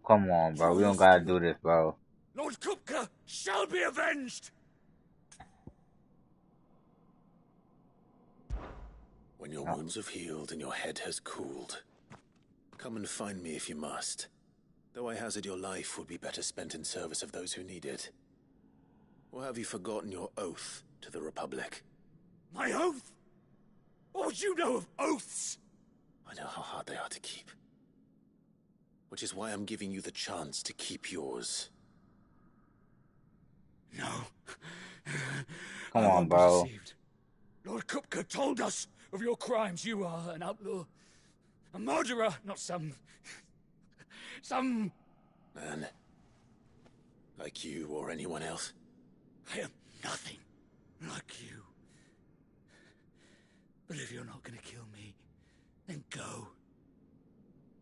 Come on, bro. We don't gotta do this, bro. Lord Kupka shall be avenged! When your wounds have healed and your head has cooled, come and find me if you must. Though I hazard your life would be better spent in service of those who need it. Or have you forgotten your oath to the Republic? My oath? What would you know of oaths? I know how hard they are to keep. Which is why I'm giving you the chance to keep yours. No. Come I on, won't be bro. deceived. Lord Kupka told us of your crimes. You are an outlaw. A murderer, not some... Man. Like you or anyone else. I am nothing like you. But if you're not gonna kill me, then go.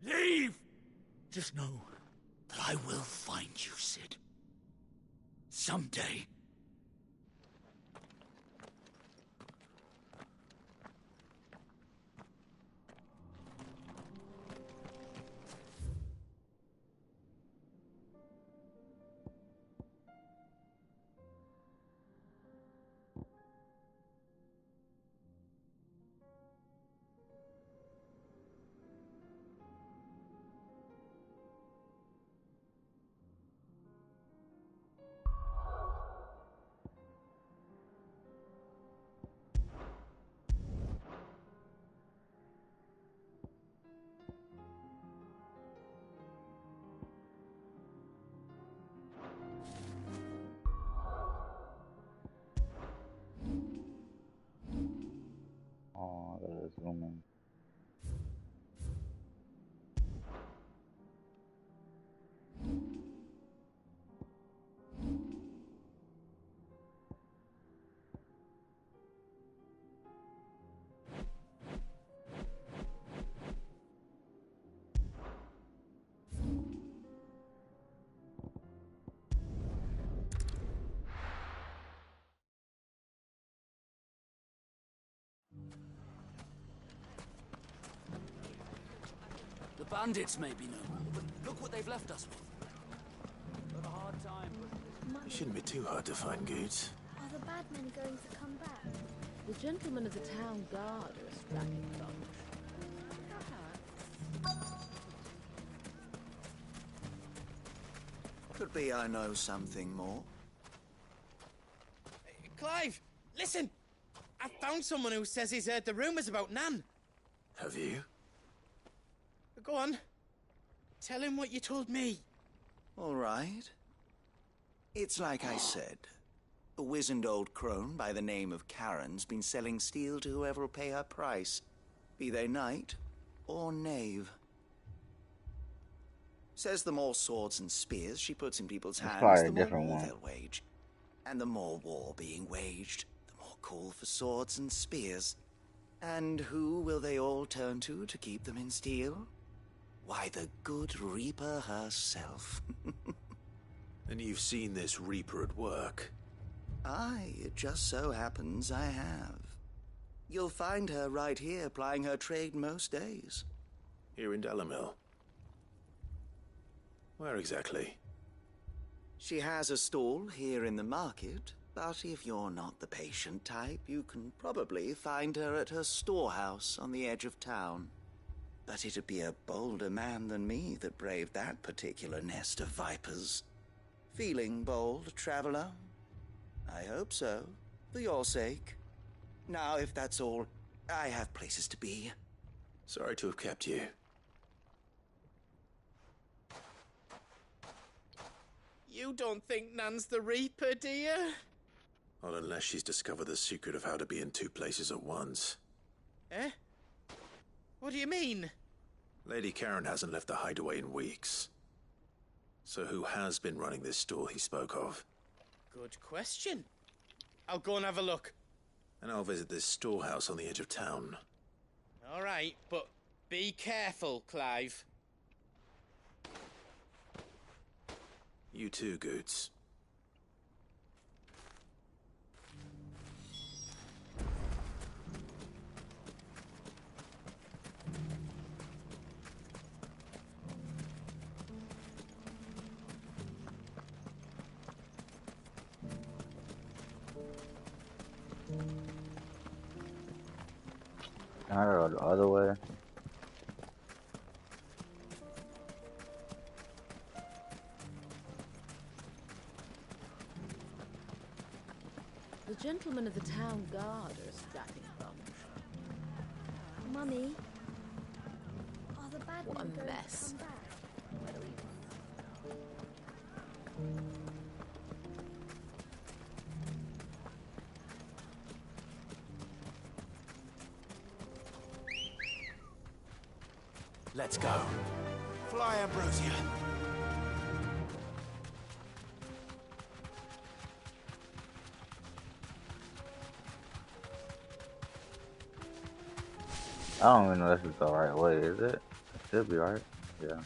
Leave! Just know that I will find you, Cid. Someday. Oh, there's woman. The bandits may be noble, but look what they've left us with. Got a hard time, but... It shouldn't be too hard to find goods. Are the bad men going to come back? The gentlemen of the town guard are a strapping bunch. Could be I know something more. Clive, listen! I found someone who says he's heard the rumours about Nan. Have you? Go on. Tell him what you told me. All right. It's like I said. A wizened old crone by the name of Karen's been selling steel to whoever will pay her price, be they knight or knave. Says the more swords and spears she puts in people's hands, the more war they'll wage. And the more war being waged, the more call for swords and spears. And who will they all turn to keep them in steel? Why, the good Reaper herself. And you've seen this Reaper at work? Aye, it just so happens I have. You'll find her right here plying her trade most days. Here in Dalimil? Where exactly? She has a stall here in the market, but if you're not the patient type, you can probably find her at her storehouse on the edge of town. But it'd be a bolder man than me that braved that particular nest of vipers. Feeling bold, traveler? I hope so, for your sake. Now, if that's all, I have places to be. Sorry to have kept you. You don't think Nan's the Reaper, do you? Not unless she's discovered the secret of how to be in two places at once. Eh? What do you mean? Lady Karen hasn't left the hideaway in weeks. So who has been running this stall he spoke of? Good question. I'll go and have a look. And I'll visit this storehouse on the edge of town. All right, but be careful, Clive. You too, Goots. Can I go the other way? The gentlemen of the town guard are a strapping bunch. Mummy, bad what a mess. Let's go. Fly, Ambrosia. I don't even know if it's the right way, is it? It should be right. Yeah.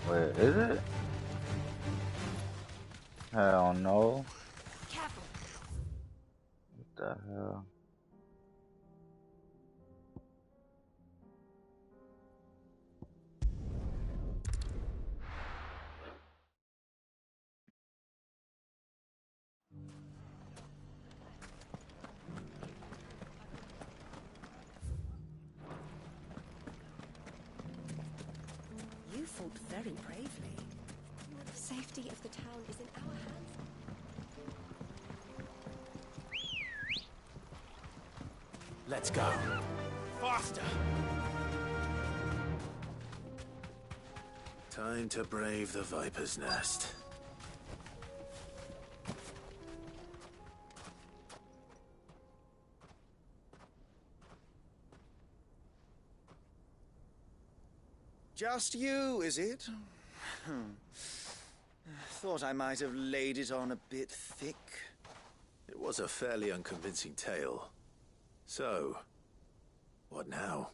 Wait, is it? Hell no. Careful. What the hell? You fought very bravely. The safety of the town is in our hands. Let's go. Faster! Time to brave the Viper's Nest. Just you, is it? Thought I might have laid it on a bit thick. It was a fairly unconvincing tale. So, what now?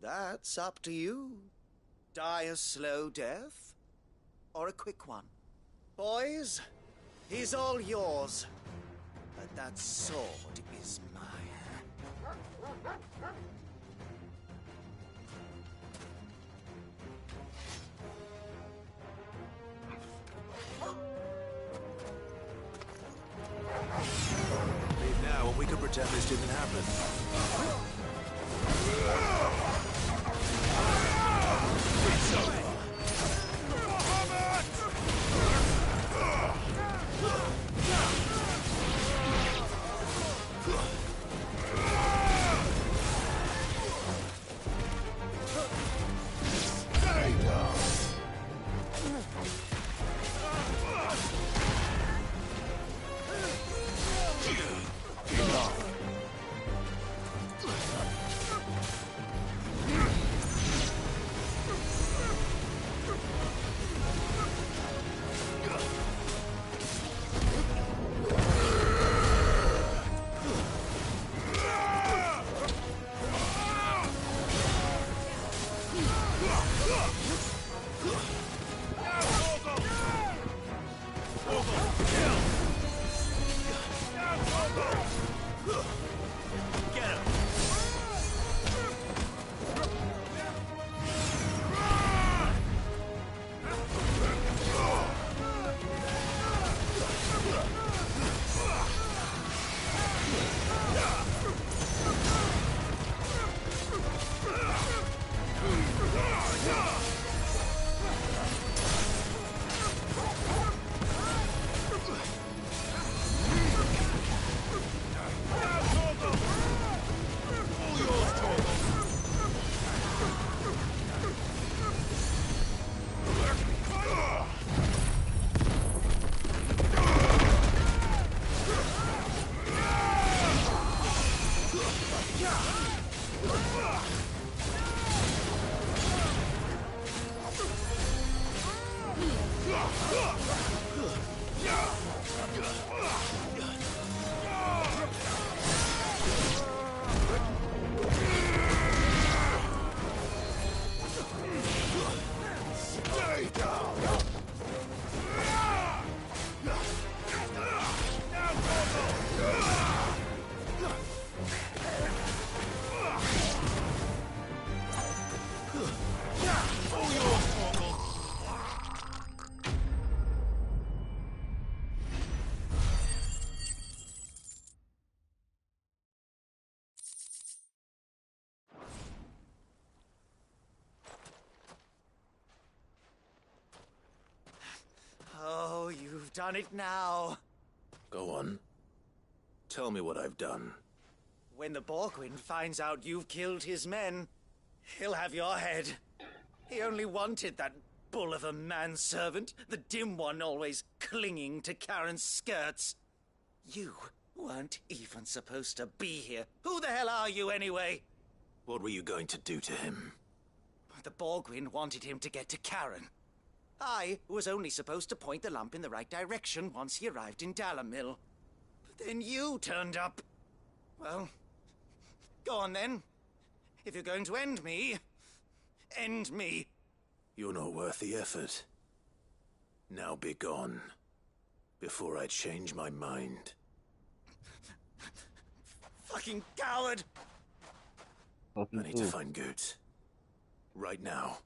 That's up to you. Die a slow death, or a quick one. Boys, he's all yours. But that sword is mine. Leave now, and we could pretend this didn't happen. It's over. done it now. Go on. Tell me what I've done. When the Borgwyn finds out you've killed his men, he'll have your head. He only wanted that bull of a manservant, the dim one always clinging to Karen's skirts. You weren't even supposed to be here. Who the hell are you anyway? What were you going to do to him? The Borgwyn wanted him to get to Karen. I was only supposed to point the lamp in the right direction once he arrived in Dalamil. But then you turned up. Well, go on then. If you're going to end me, end me. You're not worth the effort. Now be gone, before I change my mind. Fucking coward! I need to find Goetz. Right now.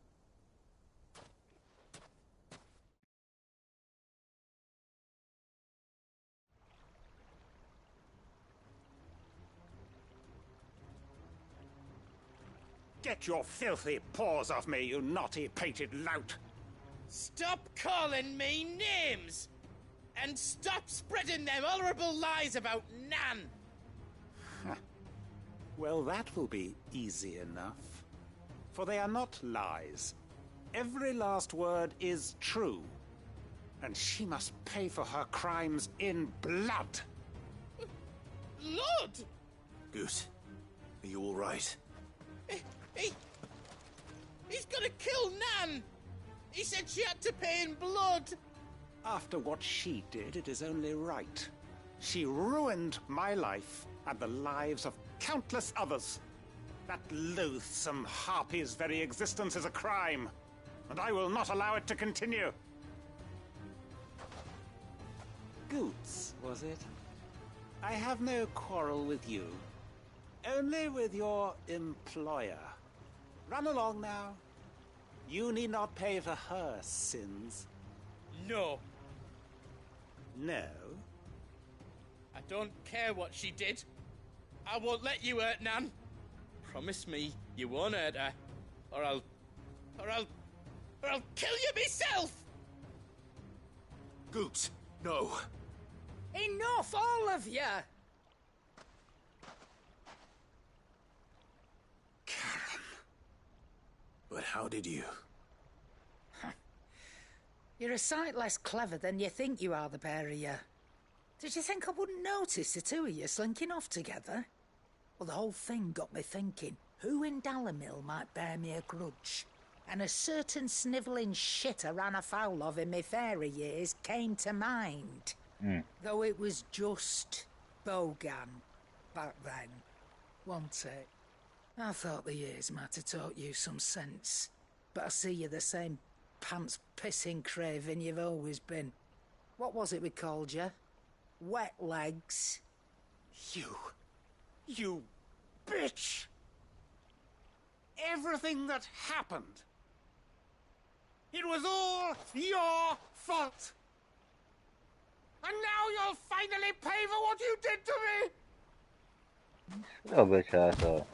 Get your filthy paws off me, you naughty painted lout! Stop calling me names! And stop spreading them horrible lies about Nan! Well, that will be easy enough. For they are not lies. Every last word is true. And she must pay for her crimes in blood. Lord! Goose, are you all right? He's gonna kill Nan! He said she had to pay in blood! After what she did, it is only right. She ruined my life and the lives of countless others. That loathsome harpy's very existence is a crime, and I will not allow it to continue. Goetz, was it? I have no quarrel with you. Only with your employer. Run along now. You need not pay for her sins. No. No? I don't care what she did. I won't let you hurt Nan. Promise me you won't hurt her, or I'll kill you myself! Goetz, no. Enough, all of you! But how did you? You're a sight less clever than you think you are, the pair of you. Did you think I wouldn't notice the two of you slinking off together? Well, the whole thing got me thinking, who in Dalamil might bear me a grudge? And a certain snivelling shit I ran afoul of in my fairy years came to mind. Though it was just Bogan back then, wasn't it? I thought the years might have taught you some sense, but I see you're the same pants-pissing craven you've always been. What was it we called you? Wet legs? You bitch! Everything that happened, it was all your fault! And now you'll finally pay for what you did to me! Oh, bitch ass up.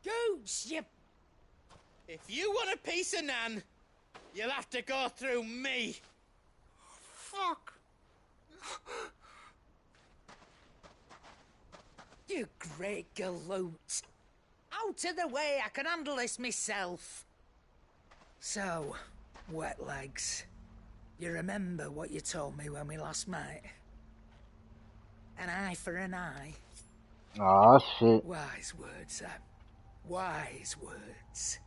Goose, you... If you want a piece of Nan, you'll have to go through me. Fuck. You great galoot. Out of the way, I can handle this myself. So, wet legs, you remember what you told me when we last met? An eye for an eye. Aw, shit. Wise words, wise words.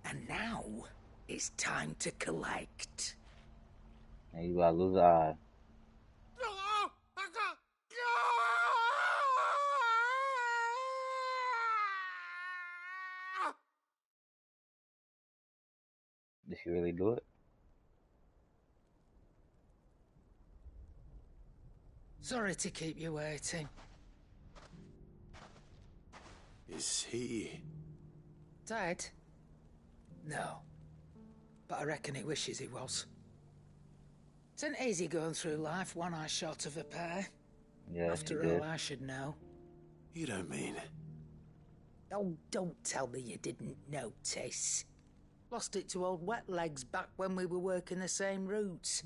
And now, it's time to collect. And you gotta lose an eye. Did she really do it? Sorry to keep you waiting. Is he... Dead? No. But I reckon he wishes he was. It's an easy going through life, one eye short of a pair. Yeah, After all, I should know. You don't mean... Oh, don't tell me you didn't notice. Lost it to old Wet Legs back when we were working the same routes.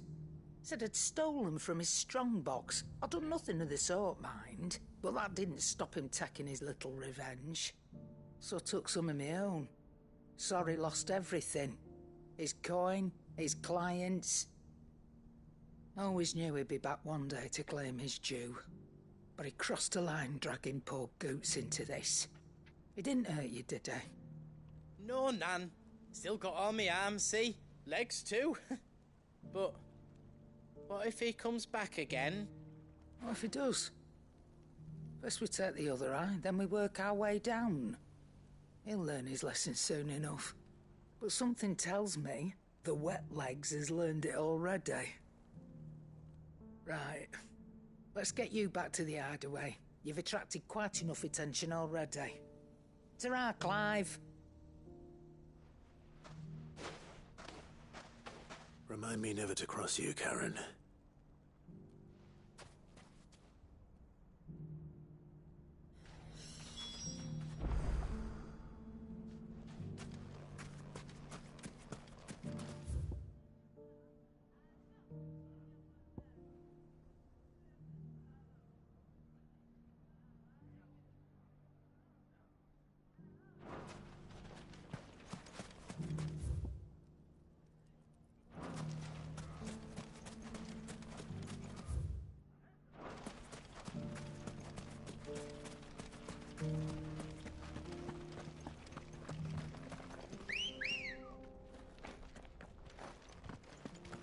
Said I'd stolen from his strongbox. I'd done nothing of the sort, mind, but that didn't stop him taking his little revenge. So I took some of my own. Sorry, lost everything. His coin, his clients. Always knew he'd be back one day to claim his due. But he crossed a line dragging poor Goots into this. He didn't hurt you, did he? No, Nan. Still got all my arms, see? Legs too. But what if he comes back again? What if he does? First we take the other eye, then we work our way down. He'll learn his lesson soon enough. But something tells me the Wet Legs has learned it already. Right. Let's get you back to the hideaway. You've attracted quite enough attention already. Ta-ra, Clive. Remind me never to cross you, Karen.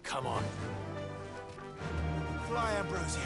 Come on. Fly, Ambrosia.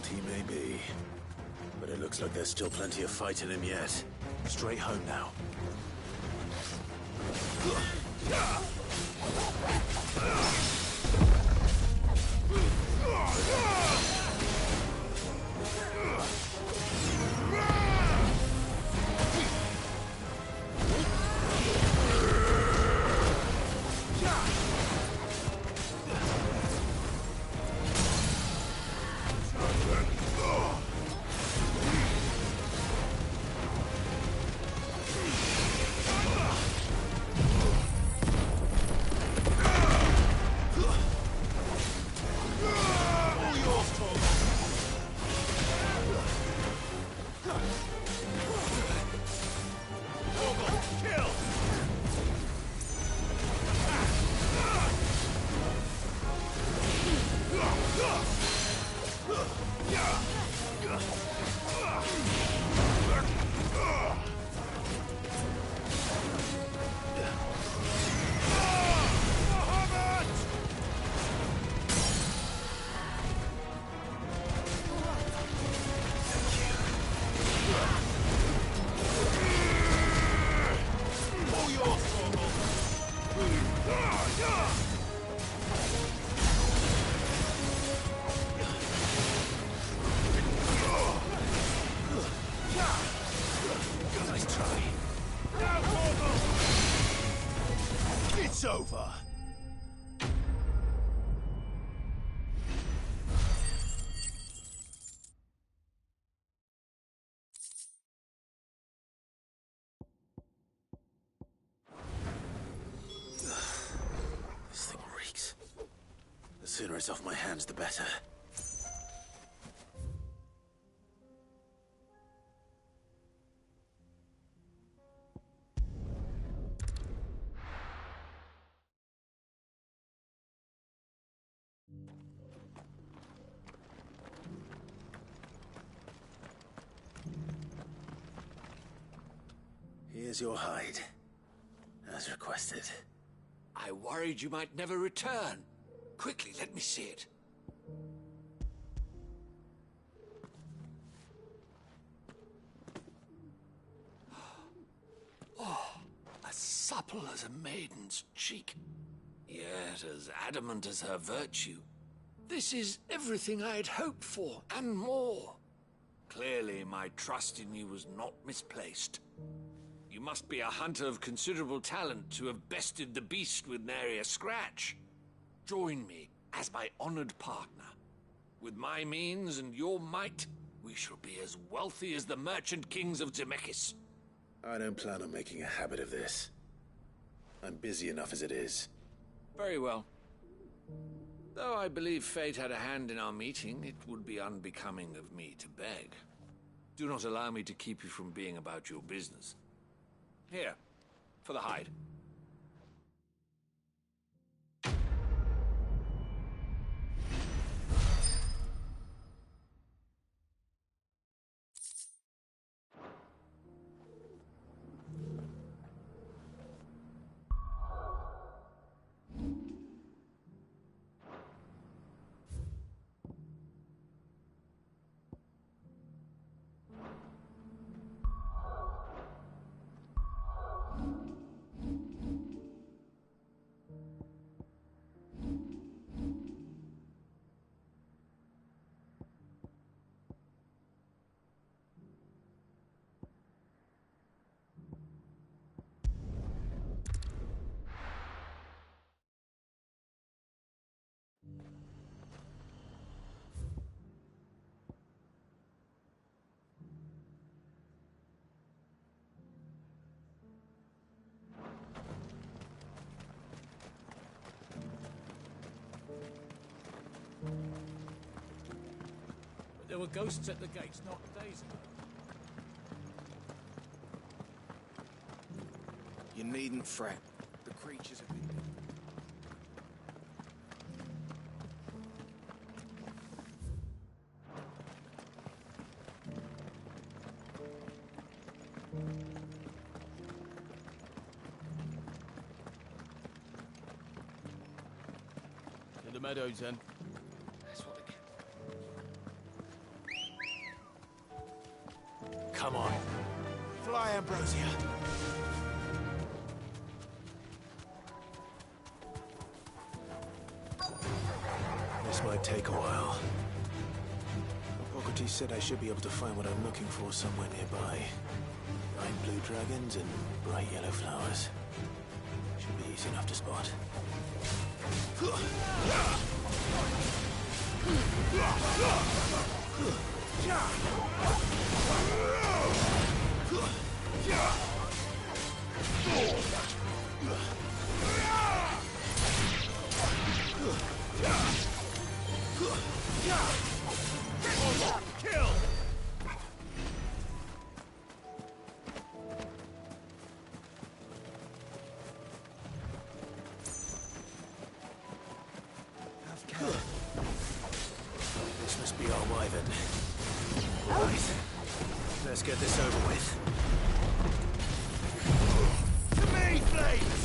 He may be, but it looks like there's still plenty of fight in him yet. Straight home now. sooner it's off my hands, the better. Here's your hide, as requested. I worried you might never return. Quickly, let me see it. Oh, as supple as a maiden's cheek, yet as adamant as her virtue. This is everything I had hoped for, and more. Clearly, my trust in you was not misplaced. You must be a hunter of considerable talent to have bested the beast with nary a scratch. Join me as my honored partner. With my means and your might, we shall be as wealthy as the merchant kings of Zemeckis. I don't plan on making a habit of this. I'm busy enough as it is. Very well. Though I believe fate had a hand in our meeting, it would be unbecoming of me to beg. Do not allow me to keep you from being about your business. Here, for the hide. There were ghosts at the gates not days ago. You needn't fret. The creatures have been... In the meadows, then. That's what they... Come on. Fly, Ambrosia. This might take a while. Hippocrates said I should be able to find what I'm looking for somewhere nearby. Bright blue dragons and bright yellow flowers. Should be easy enough to spot. Kill! This must be our wyvern. Right. Let's get this over with. To me, flames!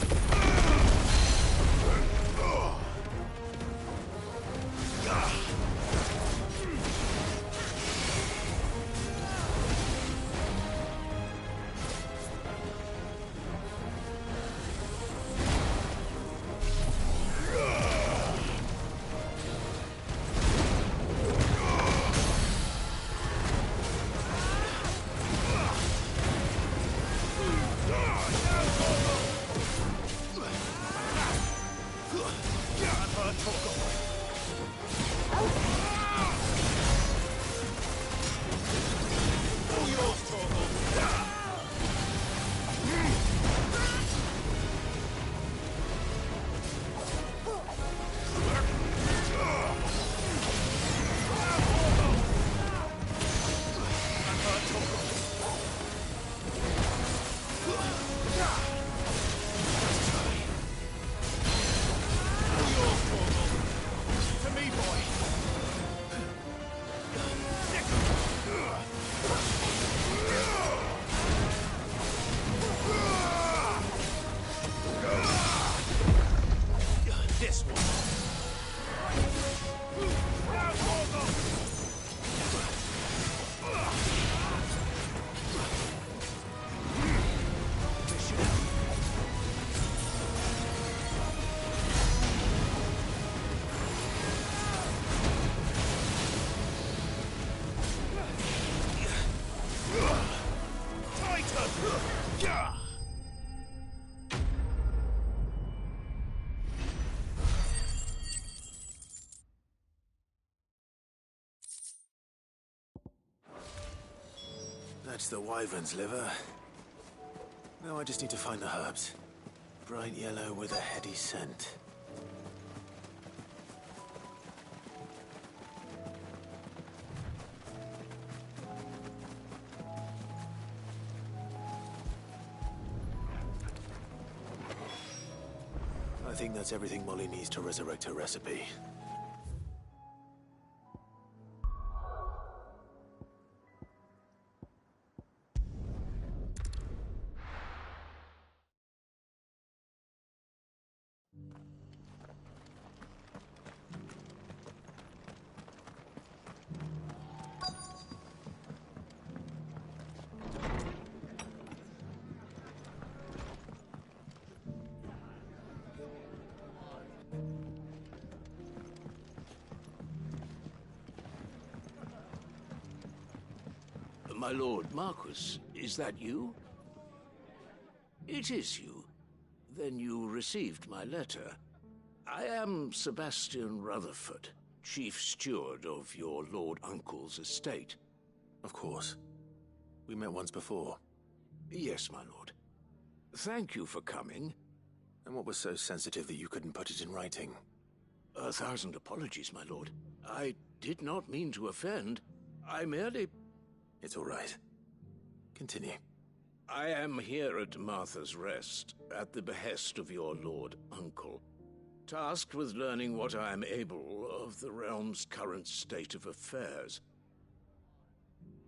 That's the wyvern's liver. Now I just need to find the herbs. Bright yellow with a heady scent. I think that's everything Molly needs to resurrect her recipe. My lord Marquis, is that you? It is you. Then you received my letter. I am Sebastian Rutherford, chief steward of your lord uncle's estate. Of course. We met once before. Yes, my lord. Thank you for coming. And what was so sensitive that you couldn't put it in writing? 1,000 apologies, my lord. I did not mean to offend. I merely... It's all right. Continue. I am here at Martha's Rest, at the behest of your lord uncle, tasked with learning what I am able of the realm's current state of affairs.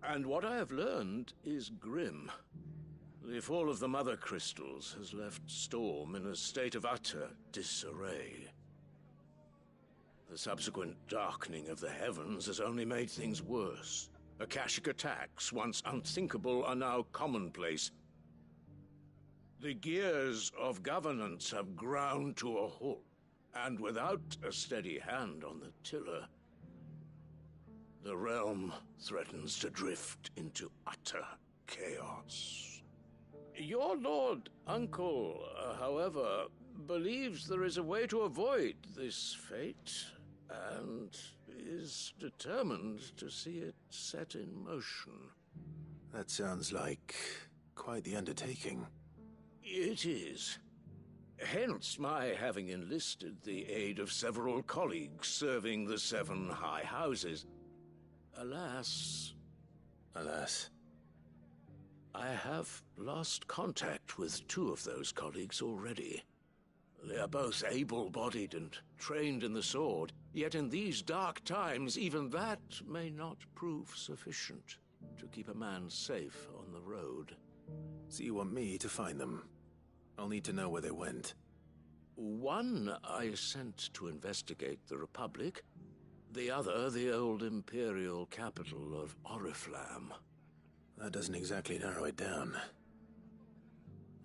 And what I have learned is grim. The fall of the Mother Crystals has left Storm in a state of utter disarray. The subsequent darkening of the heavens has only made things worse. Akashic attacks, once unthinkable, are now commonplace. The gears of governance have ground to a halt, and without a steady hand on the tiller, the realm threatens to drift into utter chaos. Your lord uncle, however, believes there is a way to avoid this fate, and is determined to see it set in motion. That sounds like quite the undertaking. It is. Hence my having enlisted the aid of several colleagues serving the 7 high houses. Alas... Alas? I have lost contact with 2 of those colleagues already. They are both able-bodied and trained in the sword, yet in these dark times, even that may not prove sufficient to keep a man safe on the road. So you want me to find them? I'll need to know where they went. One I sent to investigate the Republic, the other the old Imperial capital of Oriflamme. That doesn't exactly narrow it down.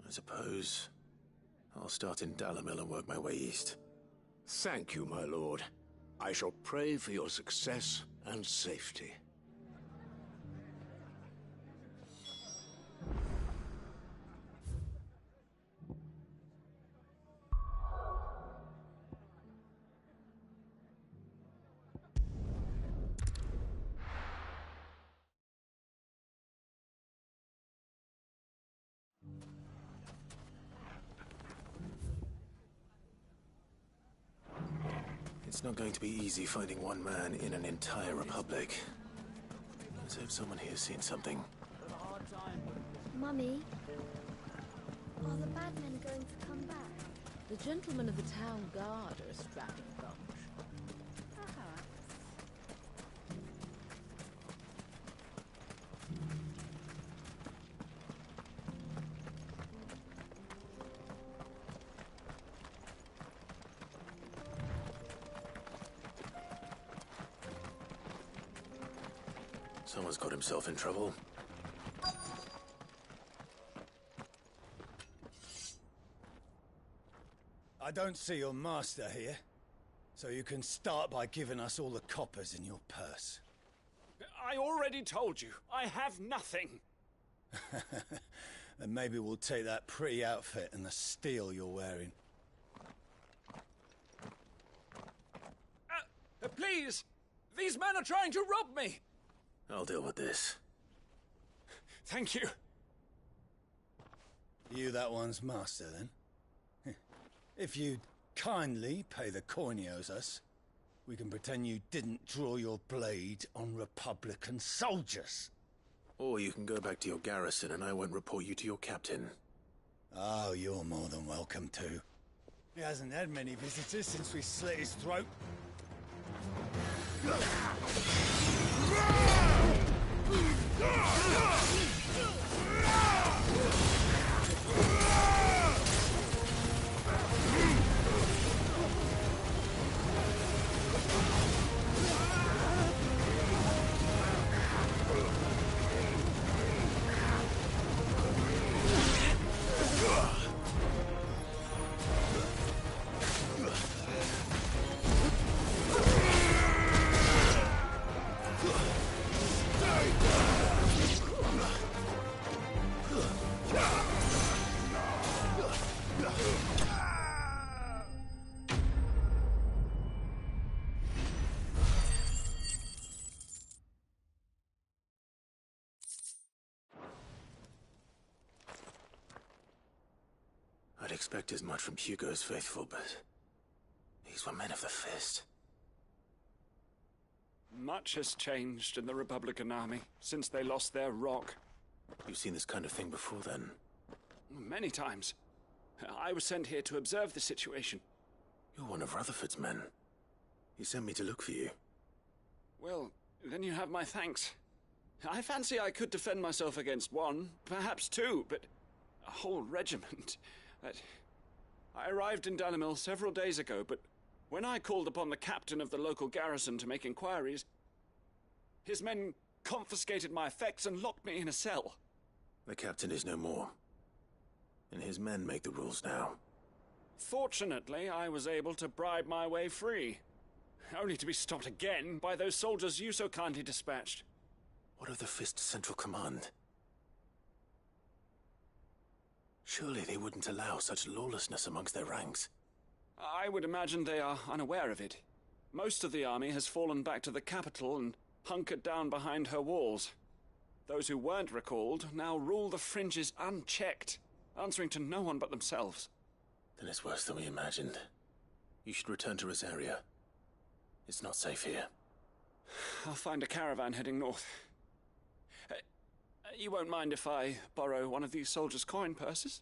I suppose I'll start in Dalimil and work my way east. Thank you, my lord. I shall pray for your success and safety. It's not going to be easy finding one man in an entire republic. Let's hope someone here's seen something. Mummy, are the bad men going to come back? The gentlemen of the town guard are a strapping bunch. Perhaps. Someone's got himself in trouble. I don't see your master here, so you can start by giving us all the coppers in your purse. I already told you, I have nothing. Then maybe we'll take that pretty outfit and the steel you're wearing. Please! These men are trying to rob me! I'll deal with this. Thank you. You that one's master, then? If you'd kindly pay the coin he owes us, we can pretend you didn't draw your blade on Republican soldiers. Or you can go back to your garrison and I won't report you to your captain. Oh, you're more than welcome to. He hasn't had many visitors since we slit his throat. I'd expect as much from Hugo's faithful, but these were men of the fist. Much has changed in the Republican army since they lost their rock. You've seen this kind of thing before, then? Many times. I was sent here to observe the situation. You're one of Rutherford's men. He sent me to look for you. Well, then you have my thanks. I fancy I could defend myself against one, perhaps two, but a whole regiment. I arrived in Dalimil several days ago, but when I called upon the captain of the local garrison to make inquiries, his men confiscated my effects and locked me in a cell. The captain is no more, and his men make the rules now. Fortunately, I was able to bribe my way free, only to be stopped again by those soldiers you so kindly dispatched. What of the Fist Central Command? Surely they wouldn't allow such lawlessness amongst their ranks. I would imagine they are unaware of it. Most of the army has fallen back to the capital and hunkered down behind her walls. Those who weren't recalled now rule the fringes unchecked, answering to no one but themselves. Then it's worse than we imagined. You should return to Rosaria. It's not safe here. I'll find a caravan heading north. You won't mind if I borrow one of these soldiers' coin purses?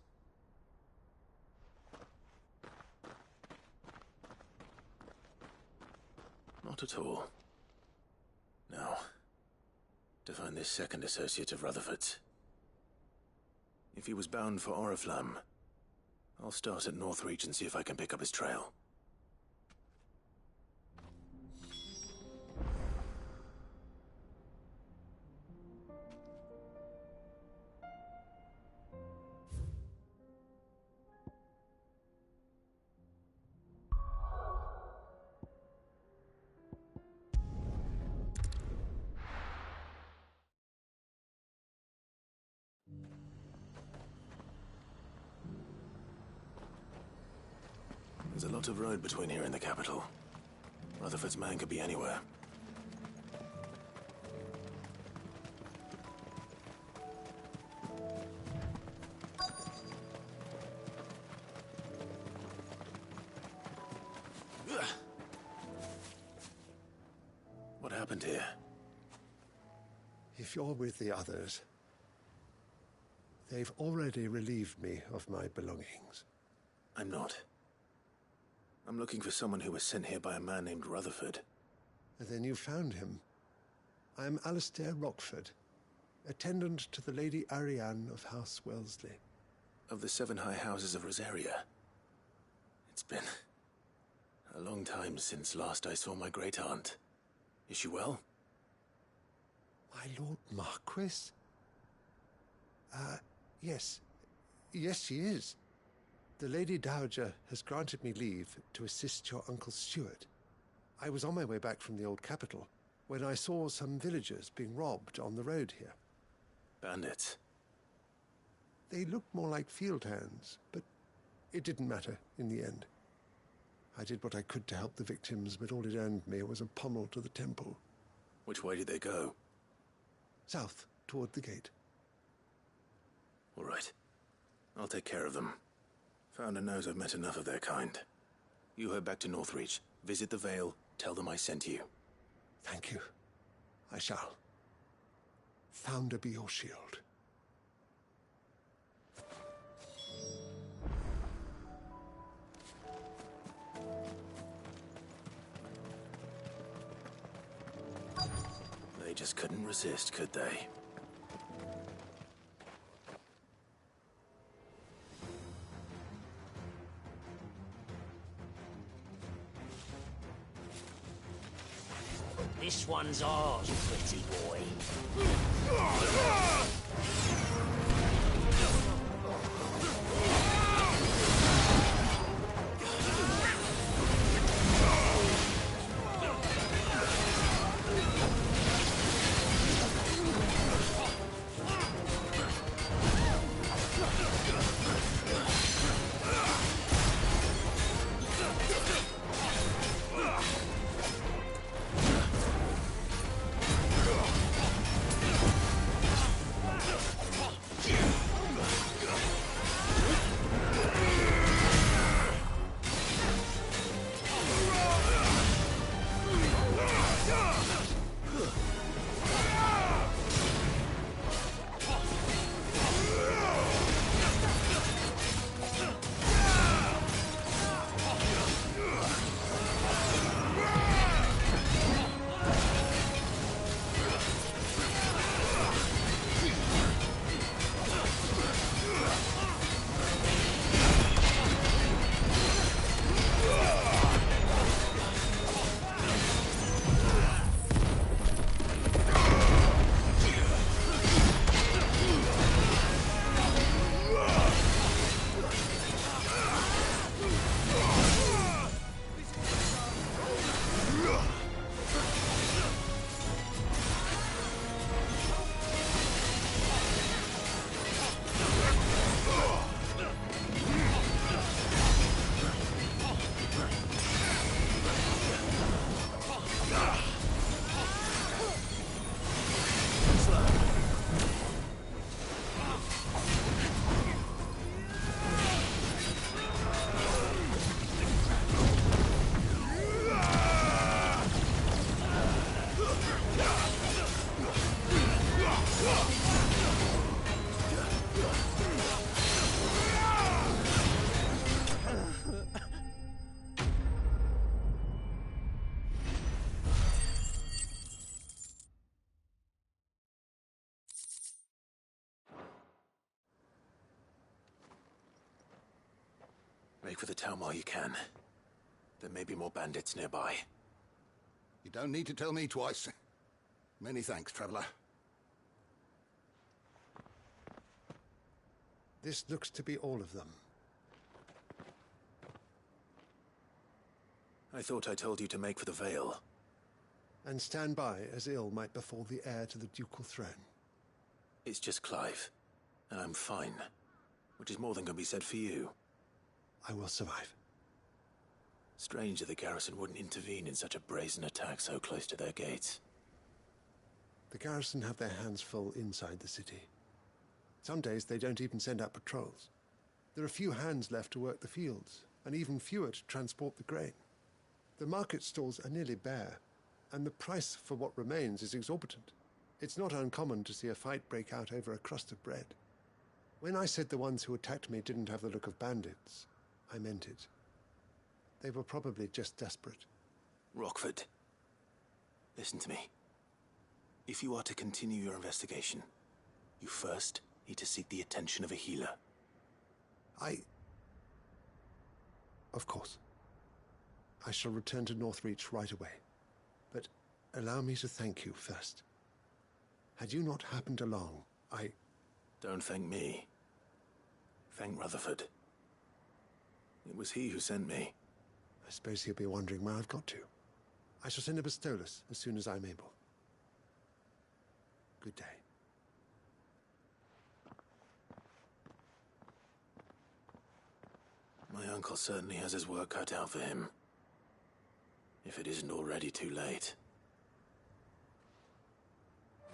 Not at all. Now, to find this second associate of Rutherford's. If he was bound for Oriflamme, I'll start at Northreach and see if I can pick up his trail. There's a lot of road between here and the capital. Rutherford's man could be anywhere. What happened here? If you're with the others, they've already relieved me of my belongings. I'm not. I'm looking for someone who was sent here by a man named Rutherford. And then you found him. I'm Alistair Rockford, attendant to the Lady Ariane of House Wellesley. Of the 7 high houses of Rosaria. It's been a long time since last I saw my great-aunt. Is she well? My Lord Marquis? Yes. Yes, she is. The Lady Dowager has granted me leave to assist your Uncle Stuart. I was on my way back from the old capital when I saw some villagers being robbed on the road here. Bandits? They looked more like field hands, but it didn't matter in the end. I did what I could to help the victims, but all it earned me was a pommel to the temple. Which way did they go? South, toward the gate. All right. I'll take care of them. Founder knows I've met enough of their kind. You head back to Northreach, visit the Vale, tell them I sent you. Thank you. I shall. Founder be your shield. They just couldn't resist, could they? This one's ours, pretty boy. Make for the town while you can. There may be more bandits nearby. You don't need to tell me twice. Many thanks, traveler. This looks to be all of them. I thought I told you to make for the Vale. And stand by as ill might befall the heir to the ducal throne. It's just Clive, and I'm fine. Which is more than can be said for you. I will survive. Strange that the garrison wouldn't intervene in such a brazen attack so close to their gates. The garrison have their hands full inside the city. Some days they don't even send out patrols. There are few hands left to work the fields, and even fewer to transport the grain. The market stalls are nearly bare, and the price for what remains is exorbitant. It's not uncommon to see a fight break out over a crust of bread. When I said the ones who attacked me didn't have the look of bandits, I meant it. They were probably just desperate. Rockford, listen to me. If you are to continue your investigation, you first need to seek the attention of a healer. Of course. I shall return to Northreach right away. But allow me to thank you first. Had you not happened along, Don't thank me. Thank Rutherford. It was he who sent me. I suppose he'll be wondering where I've got to. I shall send a Bastolus as soon as I'm able. Good day. My uncle certainly has his work cut out for him. If it isn't already too late.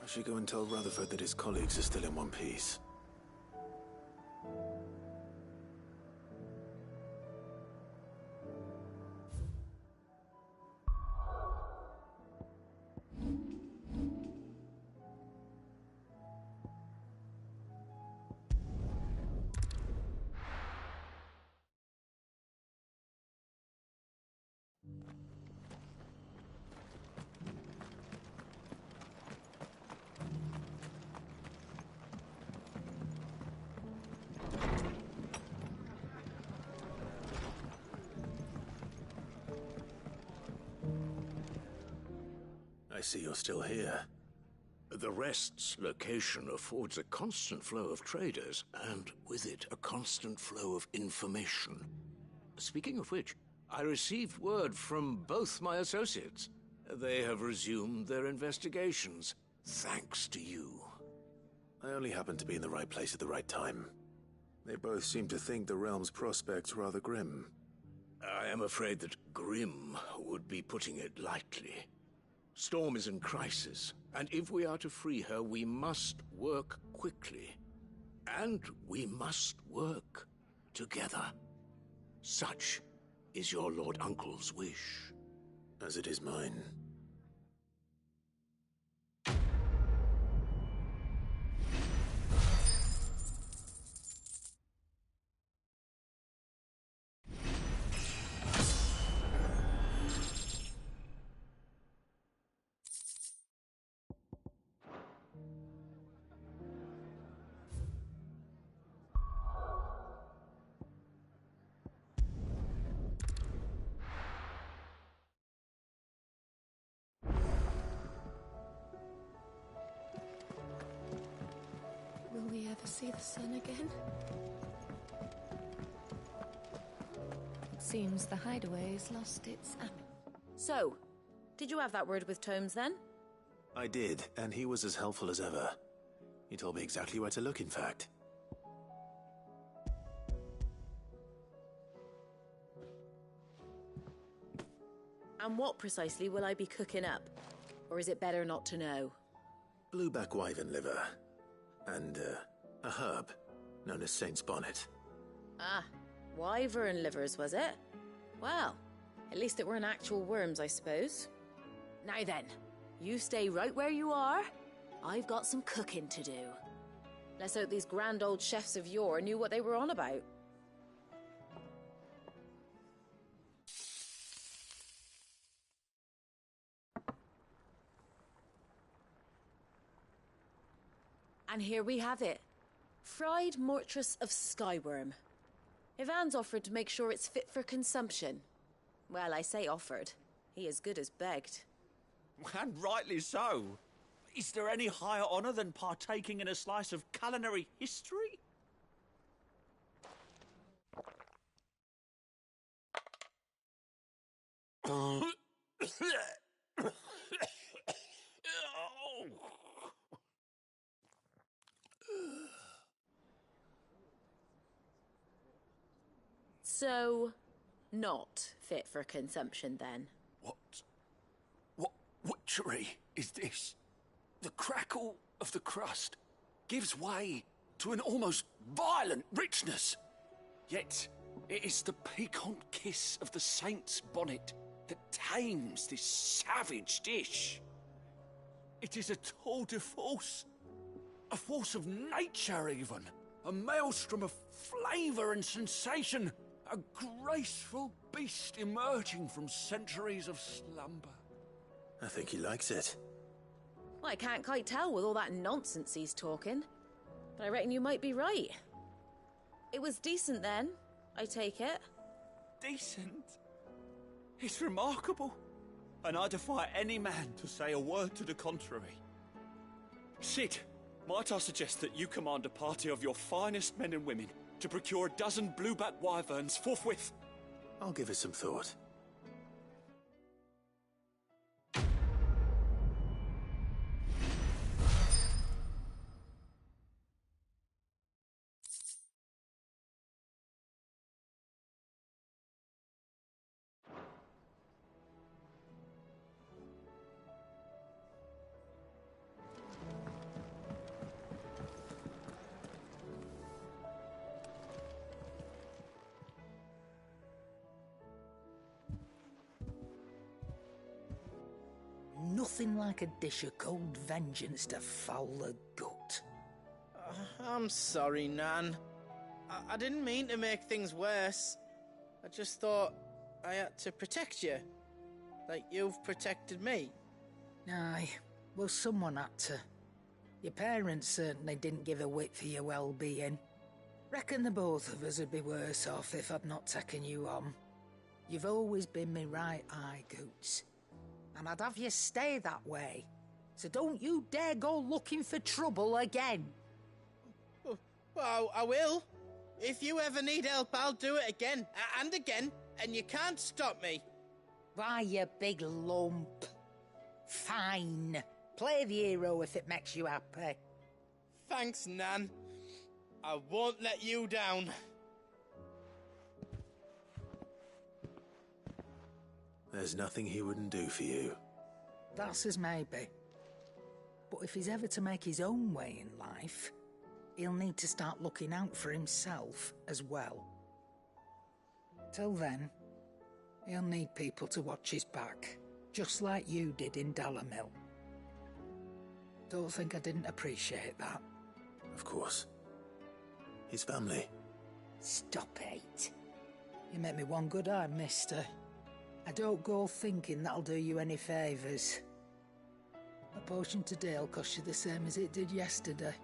I should go and tell Rutherford that his colleagues are still in one piece. I see you're still here. The Rest's location affords a constant flow of traders, and with it, a constant flow of information. Speaking of which, I received word from both my associates. They have resumed their investigations, thanks to you. I only happened to be in the right place at the right time. They both seem to think the realm's prospects rather grim. I am afraid that grim would be putting it lightly. Storm is in crisis, and if we are to free her, we must work quickly. And we must work together. Such is your Lord Uncle's wish. As it is mine. Will we ever see the sun again? It seems the hideaway has lost its So, did you have that word with Tomes then? I did, and he was as helpful as ever. He told me exactly where to look, in fact. And what precisely will I be cooking up? Or is it better not to know? Blueback wyvern liver. And, a herb known as Saint's Bonnet. Ah, wyvern livers, was it? Well, at least it weren't actual worms, I suppose. Now then, you stay right where you are. I've got some cooking to do. Let's hope these grand old chefs of yore knew what they were on about. And here we have it. Fried mortress of skyworm. Ivan's offered to make sure it's fit for consumption. Well, I say offered. He as good as begged. And rightly so. Is there any higher honor than partaking in a slice of culinary history? So, not fit for consumption then? What witchery is this? The crackle of the crust gives way to an almost violent richness. Yet, it is the piquant kiss of the Saint's Bonnet that tames this savage dish. It is a tour de force. A force of nature, even. A maelstrom of flavour and sensation. A graceful beast emerging from centuries of slumber. I think he likes it. Well, I can't quite tell with all that nonsense he's talking. But I reckon you might be right. It was decent then, I take it. Decent? It's remarkable. And I defy any man to say a word to the contrary. Sid, might I suggest that you command a party of your finest men and women to procure a dozen blueback wyverns forthwith? I'll give it some thought. Nothing like a dish of cold vengeance to foul the gut. I'm sorry, Nan. I didn't mean to make things worse. I just thought I had to protect you. Like you've protected me. Aye, well, someone had to. Your parents certainly didn't give a whit for your well-being. Reckon the both of us would be worse off if I'd not taken you on. You've always been me right eye, Goots. and I'd have you stay that way. So don't you dare go looking for trouble again. Well, I will. If you ever need help, I'll do it again and again, and you can't stop me. Why, you big lump. Fine. Play the hero if it makes you happy. Thanks, Nan. I won't let you down. There's nothing he wouldn't do for you. That's as maybe. But if he's ever to make his own way in life, he'll need to start looking out for himself as well. Till then, he'll need people to watch his back, just like you did in Dalamil. Don't think I didn't appreciate that. Of course. His family. Stop it. You make me one good eye, mister. I don't go thinking that'll do you any favours. A potion today'll cost you the same as it did yesterday.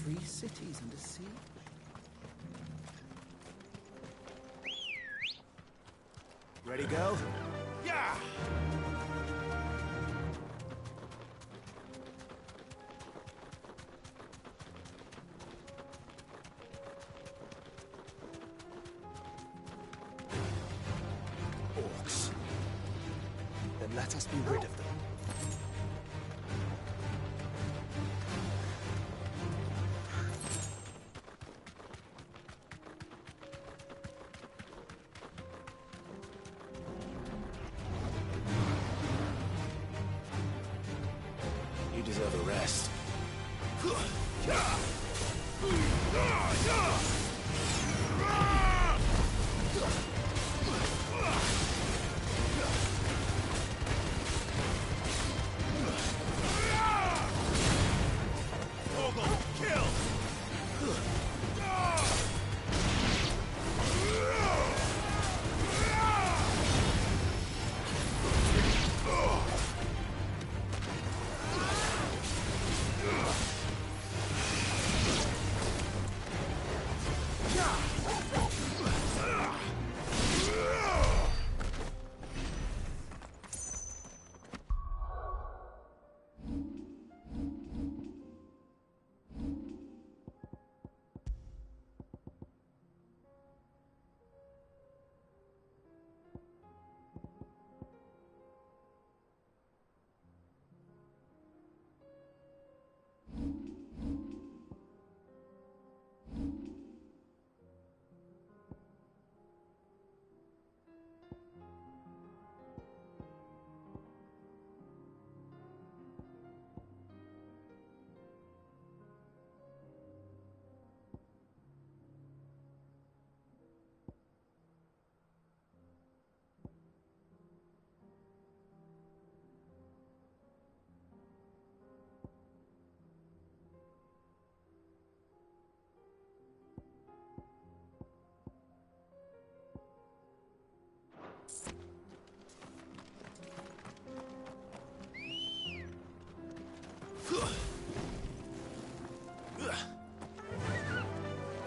Free cities under siege. Ready, go? Yeah! Orcs. Then let us be rid of them. You deserve a rest.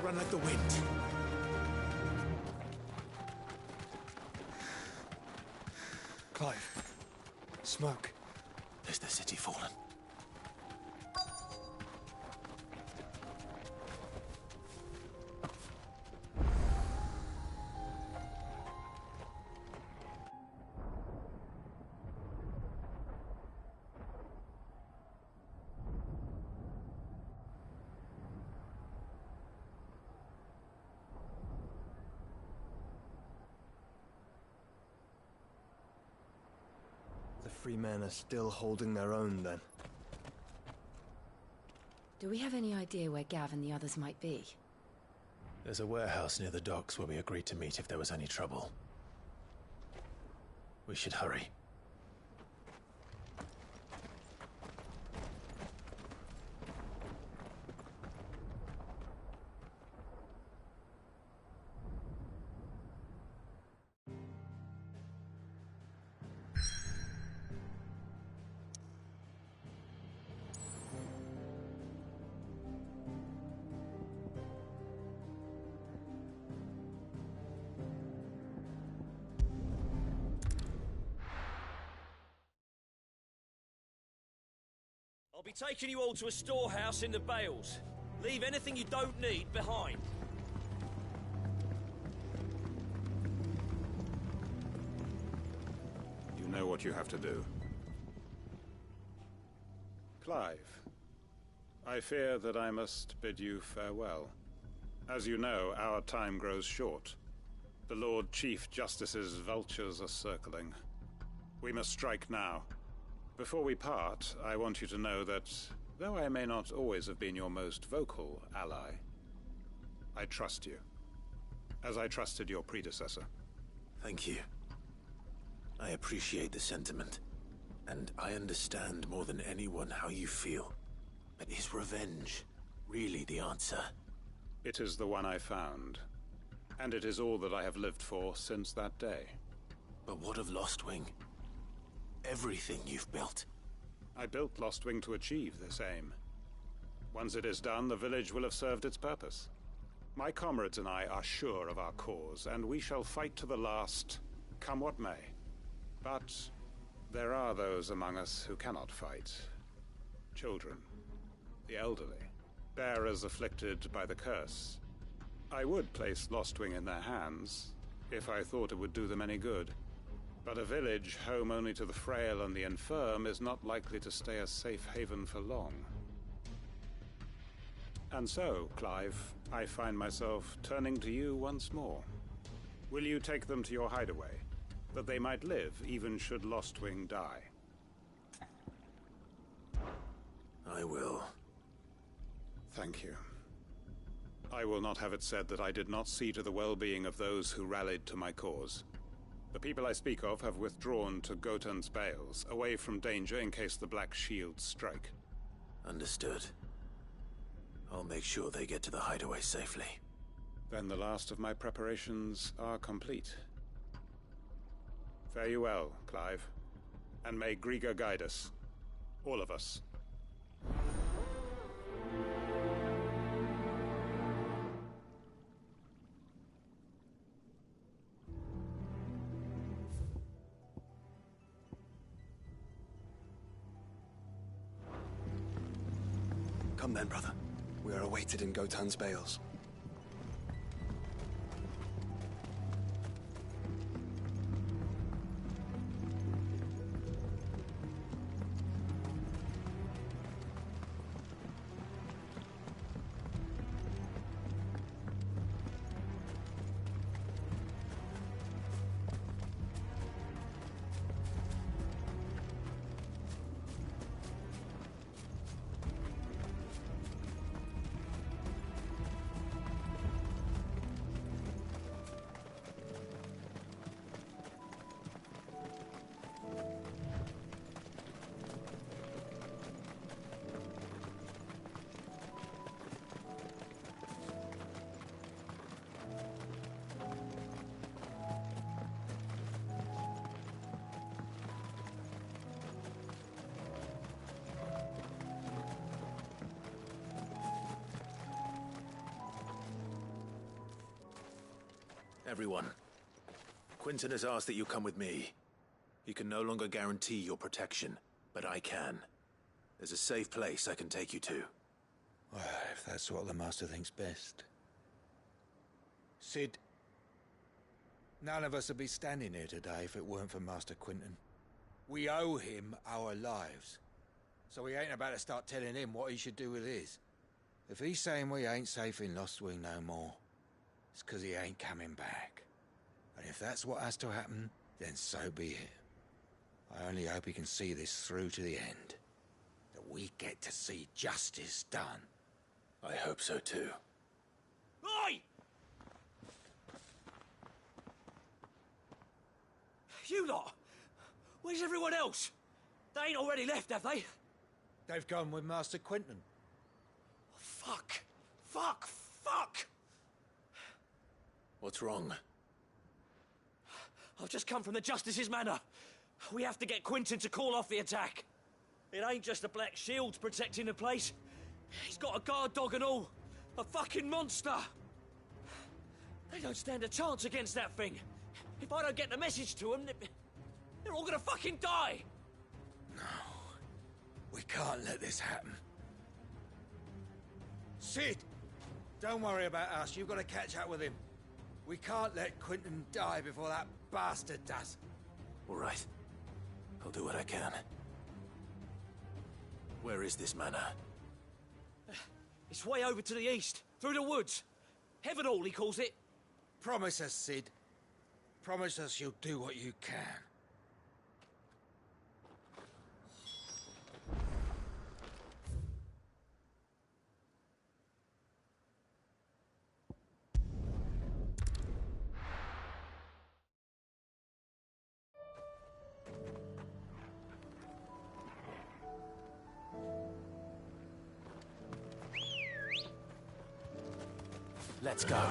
Run like the wind. Clive. Smoke. Is the city fallen? free men are still holding their own, then. Do we have any idea where Gav and the others might be? There's a warehouse near the docks where we agreed to meet if there was any trouble. We should hurry. I'll be taking you all to a storehouse in the Bales. Leave anything you don't need behind. You know what you have to do. Clive, I fear that I must bid you farewell. As you know, our time grows short. The Lord Chief Justice's vultures are circling. We must strike now. Before we part, I want you to know that, though I may not always have been your most vocal ally, I trust you, as I trusted your predecessor. Thank you. I appreciate the sentiment, and I understand more than anyone how you feel. But is revenge really the answer? It is the one I found, and it is all that I have lived for since that day. But what of Lostwing? Everything you've built. I built Lostwing to achieve this aim. Once it is done, the village will have served its purpose. My comrades and I are sure of our cause, and we shall fight to the last, come what may. But there are those among us who cannot fight. Children, the elderly, bearers afflicted by the curse. I would place Lostwing in their hands, if I thought it would do them any good. But a village home only to the frail and the infirm is not likely to stay a safe haven for long. And so, Clive, I find myself turning to you once more. Will you take them to your hideaway, that they might live even should Lostwing die? I will. Thank you. I will not have it said that I did not see to the well-being of those who rallied to my cause. The people I speak of have withdrawn to Gotan's Bales, away from danger in case the Black Shields strike. Understood. I'll make sure they get to the hideaway safely. Then the last of my preparations are complete. Fare you well, Clive. And may Griga guide us. All of us. Come then, brother. We are awaited in Gotan's Bales. Everyone, Quinton has asked that you come with me. He can no longer guarantee your protection, but I can. There's a safe place I can take you to. Well, if that's what the Master thinks best. Sid, none of us would be standing here today if it weren't for Master Quinton. We owe him our lives. So we ain't about to start telling him what he should do with his. If he's saying we ain't safe in Lostwing no more, it's 'cause he ain't coming back. And if that's what has to happen, then so be it. I only hope he can see this through to the end. That we get to see justice done. I hope so too. Oi! You lot! Where's everyone else? They ain't already left, have they? They've gone with Master Quinton. Fuck! Fuck! Fuck! What's wrong? I've just come from the Justice's manor. We have to get Quinton to call off the attack. It ain't just the Black Shields protecting the place. He's got a guard dog and all. A fucking monster. They don't stand a chance against that thing. If I don't get the message to them, they're all gonna fucking die. No. We can't let this happen. Cid! Don't worry about us. You've got to catch up with him. We can't let Quinton die before that bastard does. All right. I'll do what I can. Where is this manor? It's way over to the east, through the woods. Heavenhall, he calls it. Promise us, Cid. Promise us you'll do what you can. Let's go.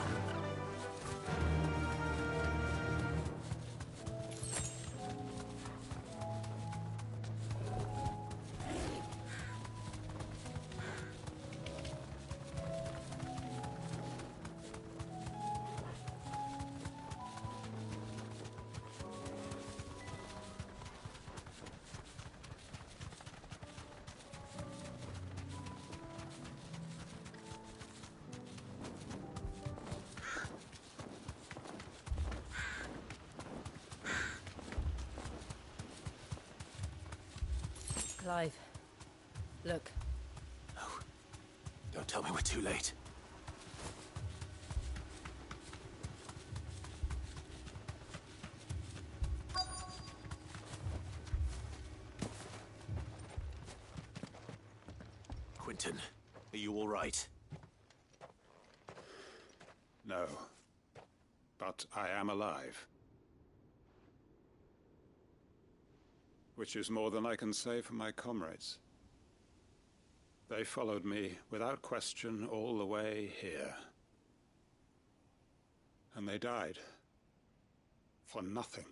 Clive, look. No. Don't tell me we're too late. Quinton, are you all right? No. But I am alive. Which is more than I can say for my comrades. They followed me without question all the way here. And they died. For nothing.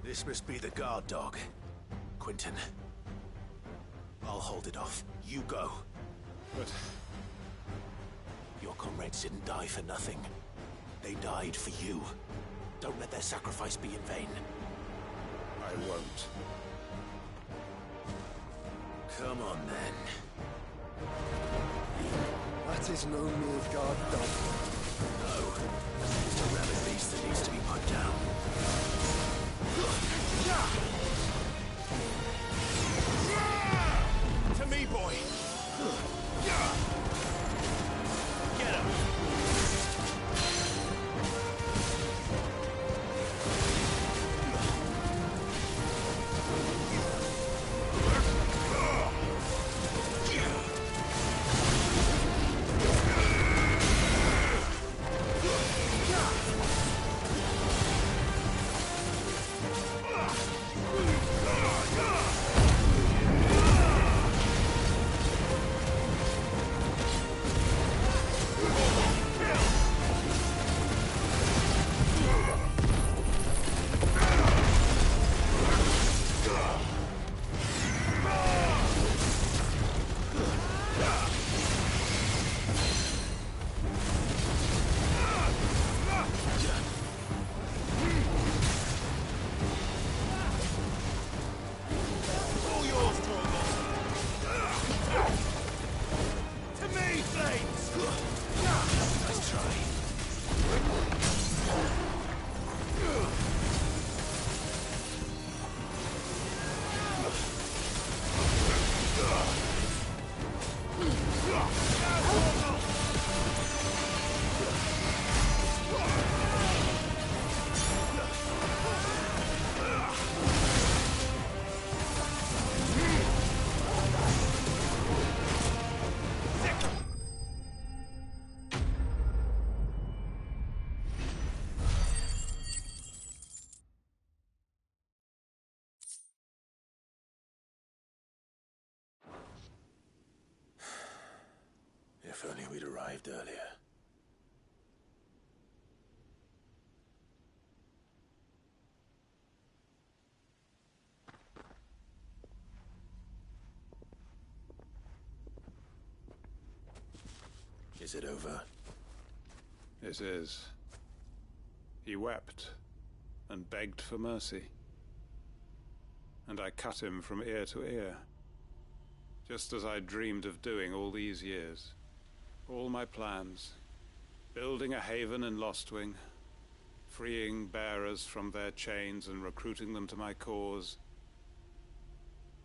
This must be the guard dog. Quinton. I'll hold it off. You go. But... your comrades didn't die for nothing. They died for you. Don't let their sacrifice be in vain. I won't. Come on, then. That is no mere guard dog. No. It's a rabid beast that needs to be put down. To me, boy! Get him! arrived earlier. Is it over? It is. He wept and begged for mercy. And I cut him from ear to ear, just as I dreamed of doing all these years. All my plans, building a haven in Lostwing, freeing bearers from their chains and recruiting them to my cause.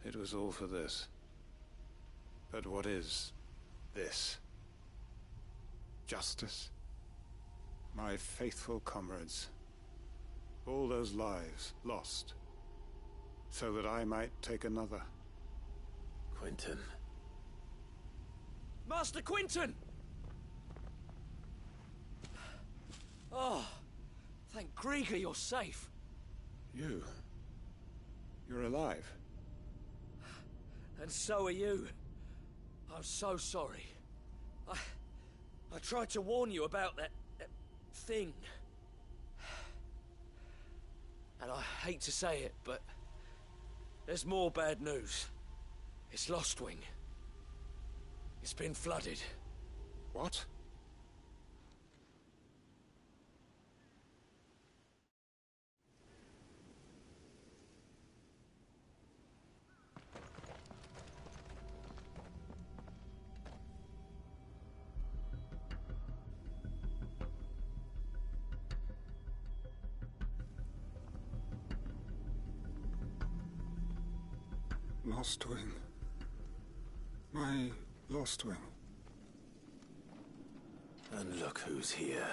It was all for this. But what is this? Justice? My faithful comrades. All those lives lost, so that I might take another. Quinton. Master Quinton! Oh, thank Grieger you're safe. You're alive. And so are you. I'm so sorry. I tried to warn you about that thing. And I hate to say it, but there's more bad news. It's Lostwing. It's been flooded. What? Lostwing. My Lostwing. And look who's here.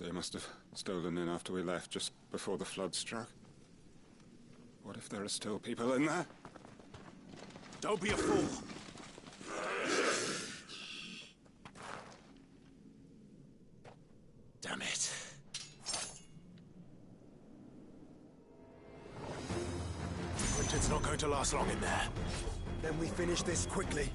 They must have stolen in after we left, just before the flood struck. What if there are still people in there? Don't be a fool! Damn it. Quinton's not going to last long in there. Then we finish this quickly.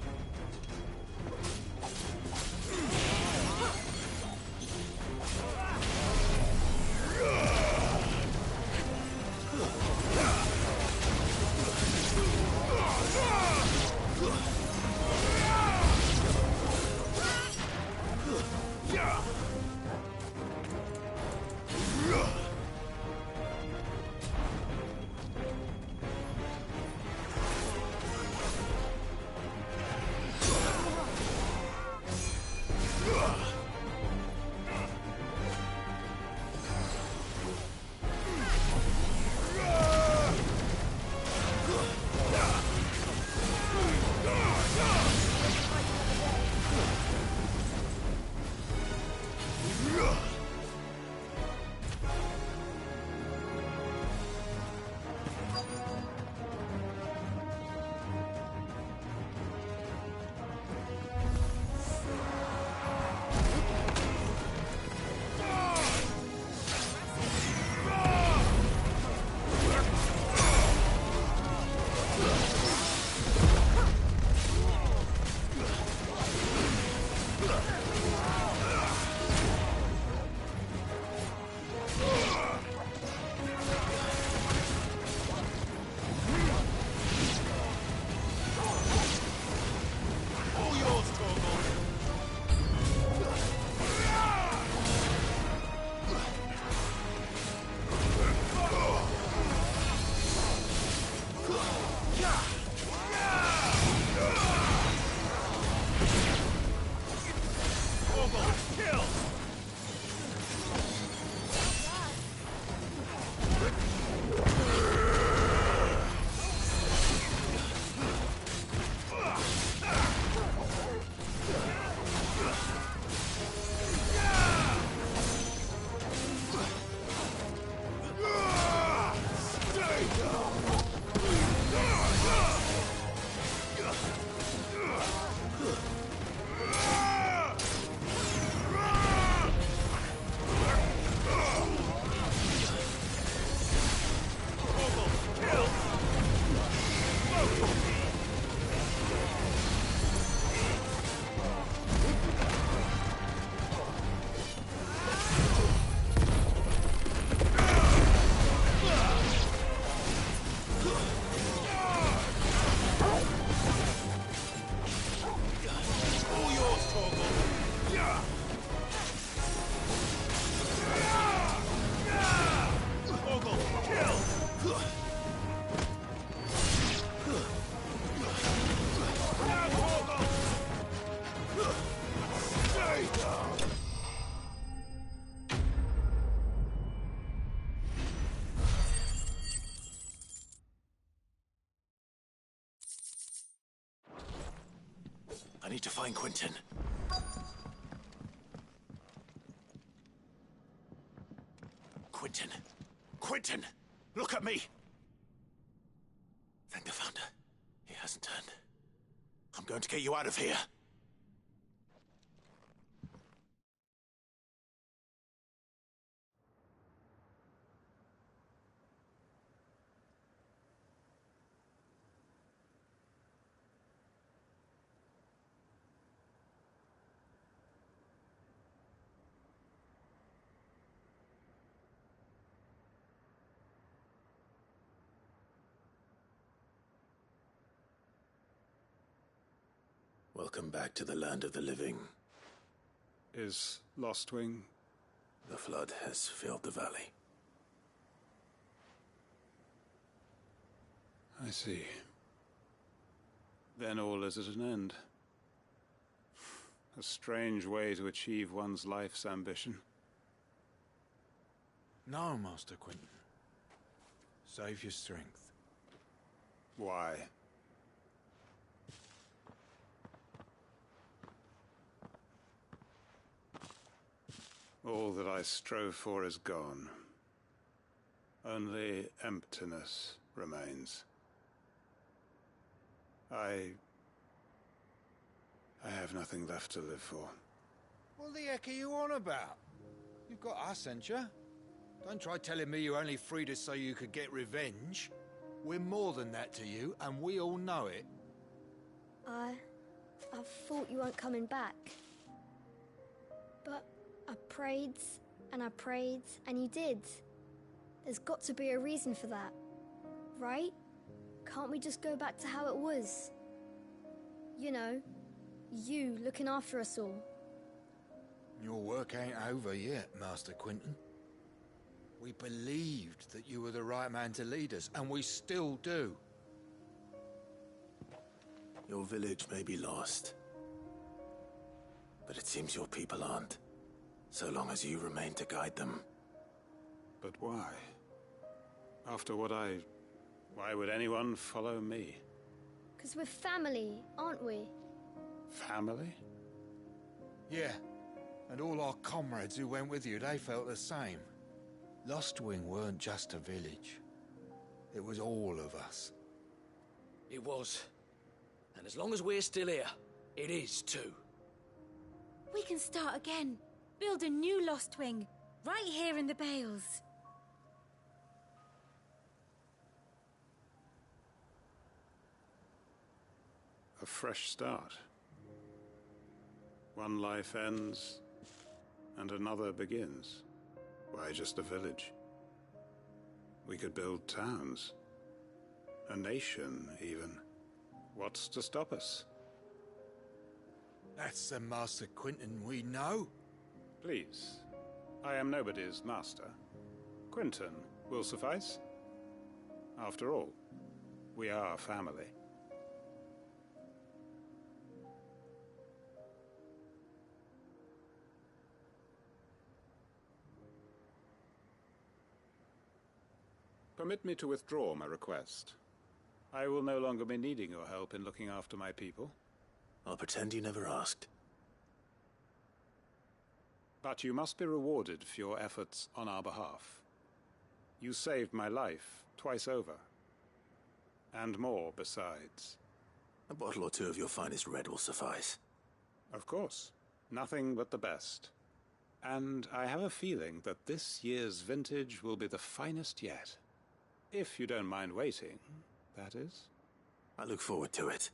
need to find Quentin. Quentin! Quentin! Look at me! Thank the Founder. He hasn't turned. I'm going to get you out of here. Welcome back to the land of the living. Is Lostwing? The flood has filled the valley. I see. Then all is at an end. A strange way to achieve one's life's ambition. No, Master Quentin. Save your strength. Why? All that I strove for is gone. Only emptiness remains. I have nothing left to live for. What the heck are you on about? You've got us, ain't you? Don't try telling me you only freed us so you could get revenge. We're more than that to you, and we all know it. I thought you weren't coming back. But I prayed, and you did. There's got to be a reason for that, right? Can't we just go back to how it was? You know, you looking after us all. Your work ain't over yet, Master Quentin. We believed that you were the right man to lead us, and we still do. Your village may be lost, but it seems your people aren't. So long as you remain to guide them. But why? After what why would anyone follow me? 'Cause we're family, aren't we? Family? Yeah. And all our comrades who went with you, they felt the same. Lostwing weren't just a village. It was all of us. It was. And as long as we're still here, it is too. We can start again. Build a new Lostwing, right here in the Bales. A fresh start. One life ends, and another begins. Why just a village? We could build towns. A nation, even. What's to stop us? That's the Master Quentin we know. Please. I am nobody's master. Quentin will suffice. After all, we are family. Permit me to withdraw my request. I will no longer be needing your help in looking after my people. I'll pretend you never asked. But you must be rewarded for your efforts on our behalf. You saved my life twice over. And more besides. A bottle or two of your finest red will suffice. Of course. Nothing but the best. And I have a feeling that this year's vintage will be the finest yet. If you don't mind waiting, that is. I look forward to it.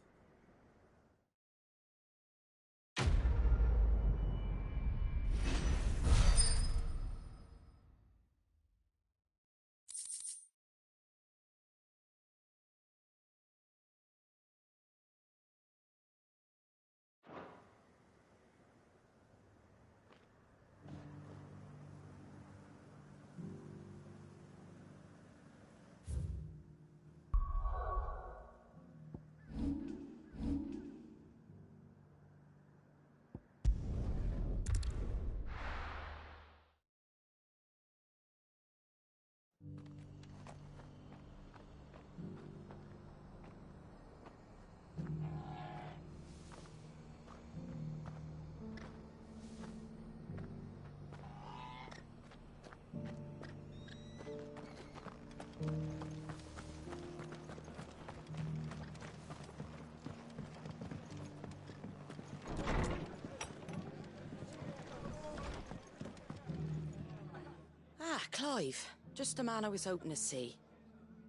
Clive. Just the man I was hoping to see.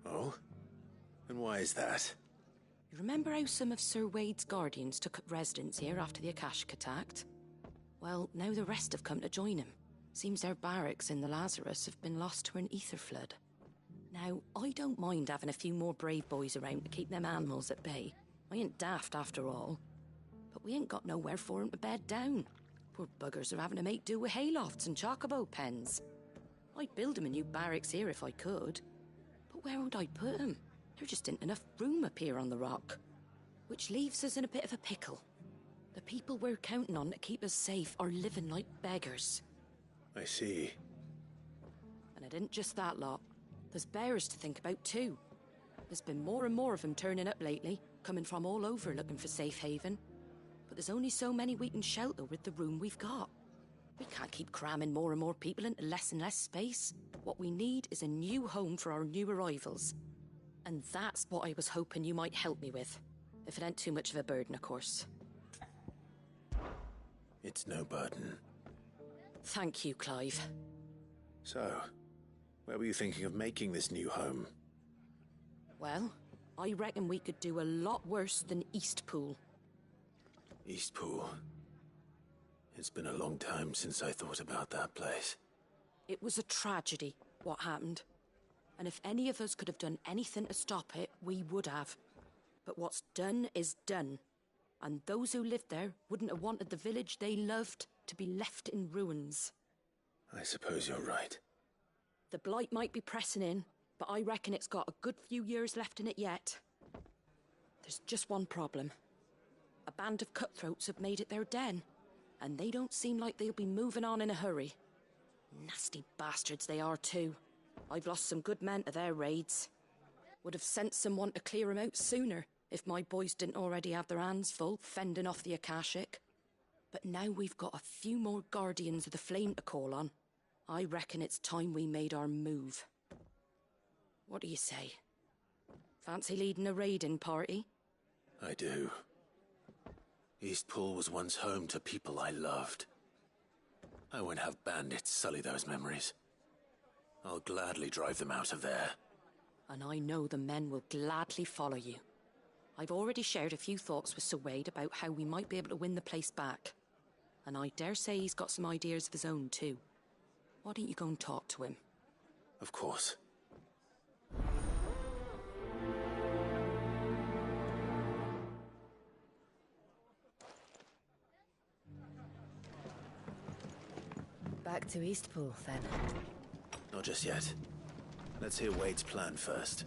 Oh? And why is that? You remember how some of Sir Wade's guardians took up residence here after the Akashic attacked? Well, now the rest have come to join him. Seems their barracks in the Lazarus have been lost to an ether flood. Now, I don't mind having a few more brave boys around to keep them animals at bay. I ain't daft after all. But we ain't got nowhere for 'em to bed down. Poor buggers are having to make do with haylofts and chocobo pens. I'd build 'em a new barracks here if I could. But where would I put 'em? There just ain't enough room up here on the rock. Which leaves us in a bit of a pickle. The people we're counting on to keep us safe are living like beggars. I see. And it isn't just that lot. There's bears to think about too. There's been more and more of them turning up lately, coming from all over looking for safe haven. But there's only so many we can shelter with the room we've got. We can't keep cramming more and more people into less and less space. What we need is a new home for our new arrivals. And that's what I was hoping you might help me with. If it ain't too much of a burden, of course. It's no burden. Thank you, Clive. So, where were you thinking of making this new home? Well, I reckon we could do a lot worse than Eastpool. Eastpool. It's been a long time since I thought about that place. It was a tragedy, what happened. And if any of us could have done anything to stop it, we would have. But what's done is done. And those who lived there wouldn't have wanted the village they loved to be left in ruins. I suppose you're right. The blight might be pressing in, but I reckon it's got a good few years left in it yet. There's just one problem. A band of cutthroats have made it their den, and they don't seem like they'll be moving on in a hurry. Nasty bastards they are too. I've lost some good men to their raids. Would have sent someone to clear 'em out sooner, if my boys didn't already have their hands full fending off the Akashic. But now we've got a few more Guardians of the Flame to call on. I reckon it's time we made our move. What do you say? Fancy leading a raiding party? I do. Eastpool was once home to people I loved. I won't have bandits sully those memories. I'll gladly drive them out of there. And I know the men will gladly follow you. I've already shared a few thoughts with Sir Wade about how we might be able to win the place back. And I dare say he's got some ideas of his own too. Why don't you go and talk to him? Of course. Back to Eastpool, then. Not just yet. Let's hear Wade's plan first.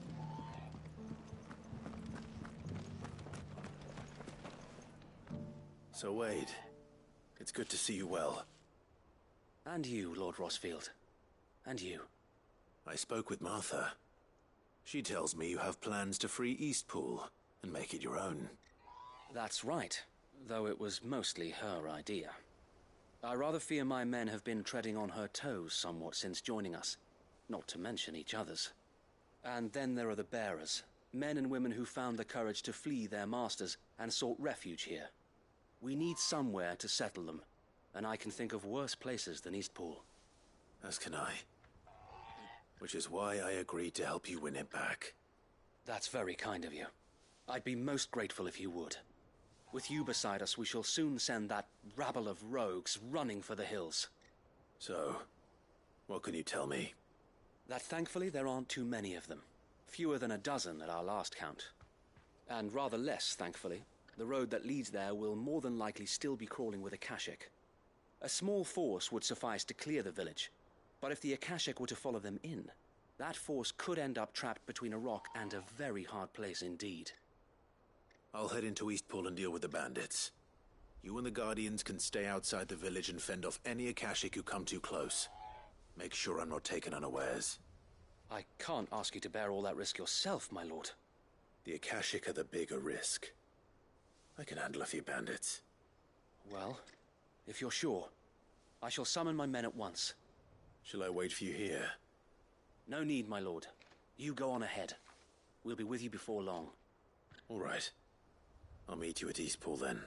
So, Wade, it's good to see you well. And you, Lord Rosfield. And you. I spoke with Martha. She tells me you have plans to free Eastpool and make it your own. That's right, though it was mostly her idea. I rather fear my men have been treading on her toes somewhat since joining us, not to mention each other's. And then there are the bearers, men and women who found the courage to flee their masters and sought refuge here. We need somewhere to settle them, and I can think of worse places than Eastpool. As can I. Which is why I agreed to help you win it back. That's very kind of you. I'd be most grateful if you would. With you beside us, we shall soon send that rabble of rogues running for the hills. So, what can you tell me? That thankfully there aren't too many of them. Fewer than a dozen at our last count. And rather less, thankfully. The road that leads there will more than likely still be crawling with Akashic. A small force would suffice to clear the village, but if the Akashic were to follow them in, that force could end up trapped between a rock and a very hard place indeed. I'll head into Eastpool and deal with the bandits. You and the Guardians can stay outside the village and fend off any Akashic who come too close. Make sure I'm not taken unawares. I can't ask you to bear all that risk yourself, my lord. The Akashic are the bigger risk. I can handle a few bandits. Well, if you're sure, I shall summon my men at once. Shall I wait for you here? No need, my lord. You go on ahead. We'll be with you before long. All right. I'll meet you at Eastpool then.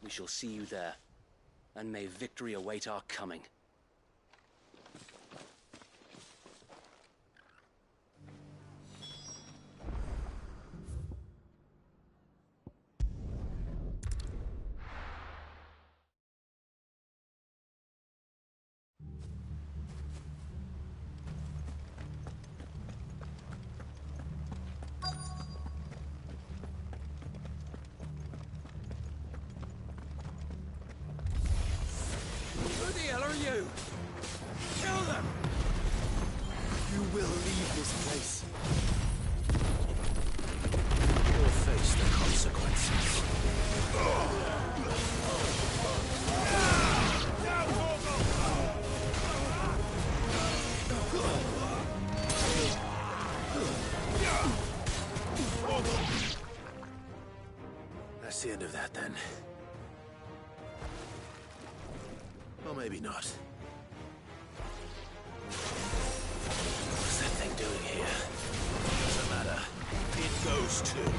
We shall see you there. And may victory await our coming. the end of that, then. Well, maybe not. What's that thing doing here? Doesn't matter. It goes too.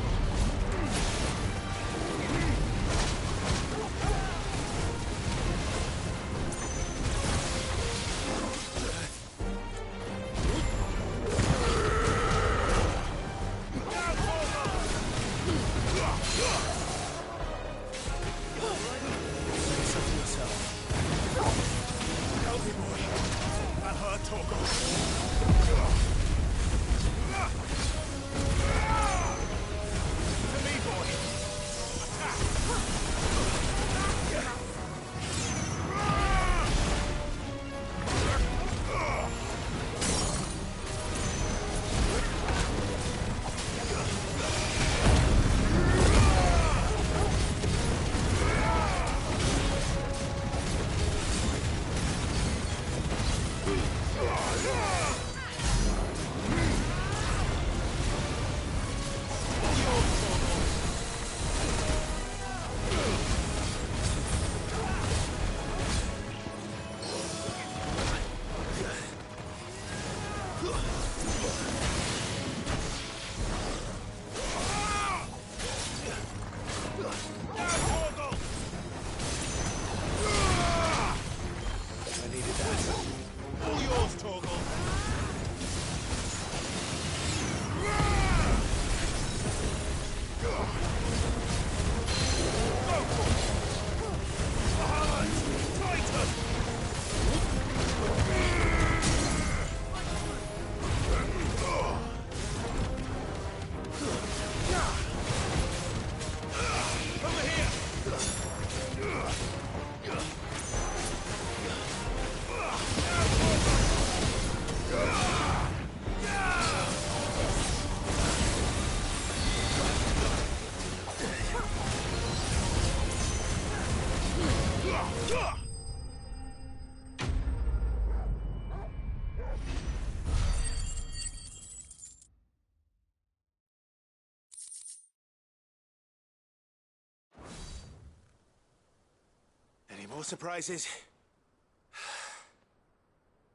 Any more surprises?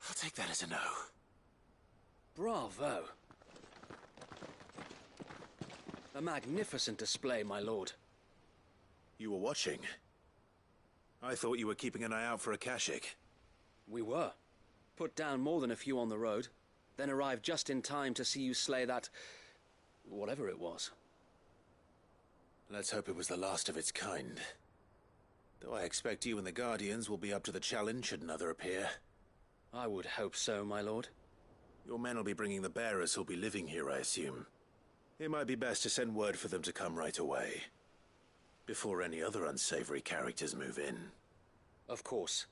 I'll take that as a no. Bravo. A magnificent display, my lord. You were watching? I thought you were keeping an eye out for a Kashik. We were. Put down more than a few on the road, then arrived just in time to see you slay that... whatever it was. Let's hope it was the last of its kind. Though I expect you and the Guardians will be up to the challenge should another appear. I would hope so, my lord. Your men will be bringing the bearers who'll be living here, I assume. It might be best to send word for them to come right away, before any other unsavory characters move in. Of course.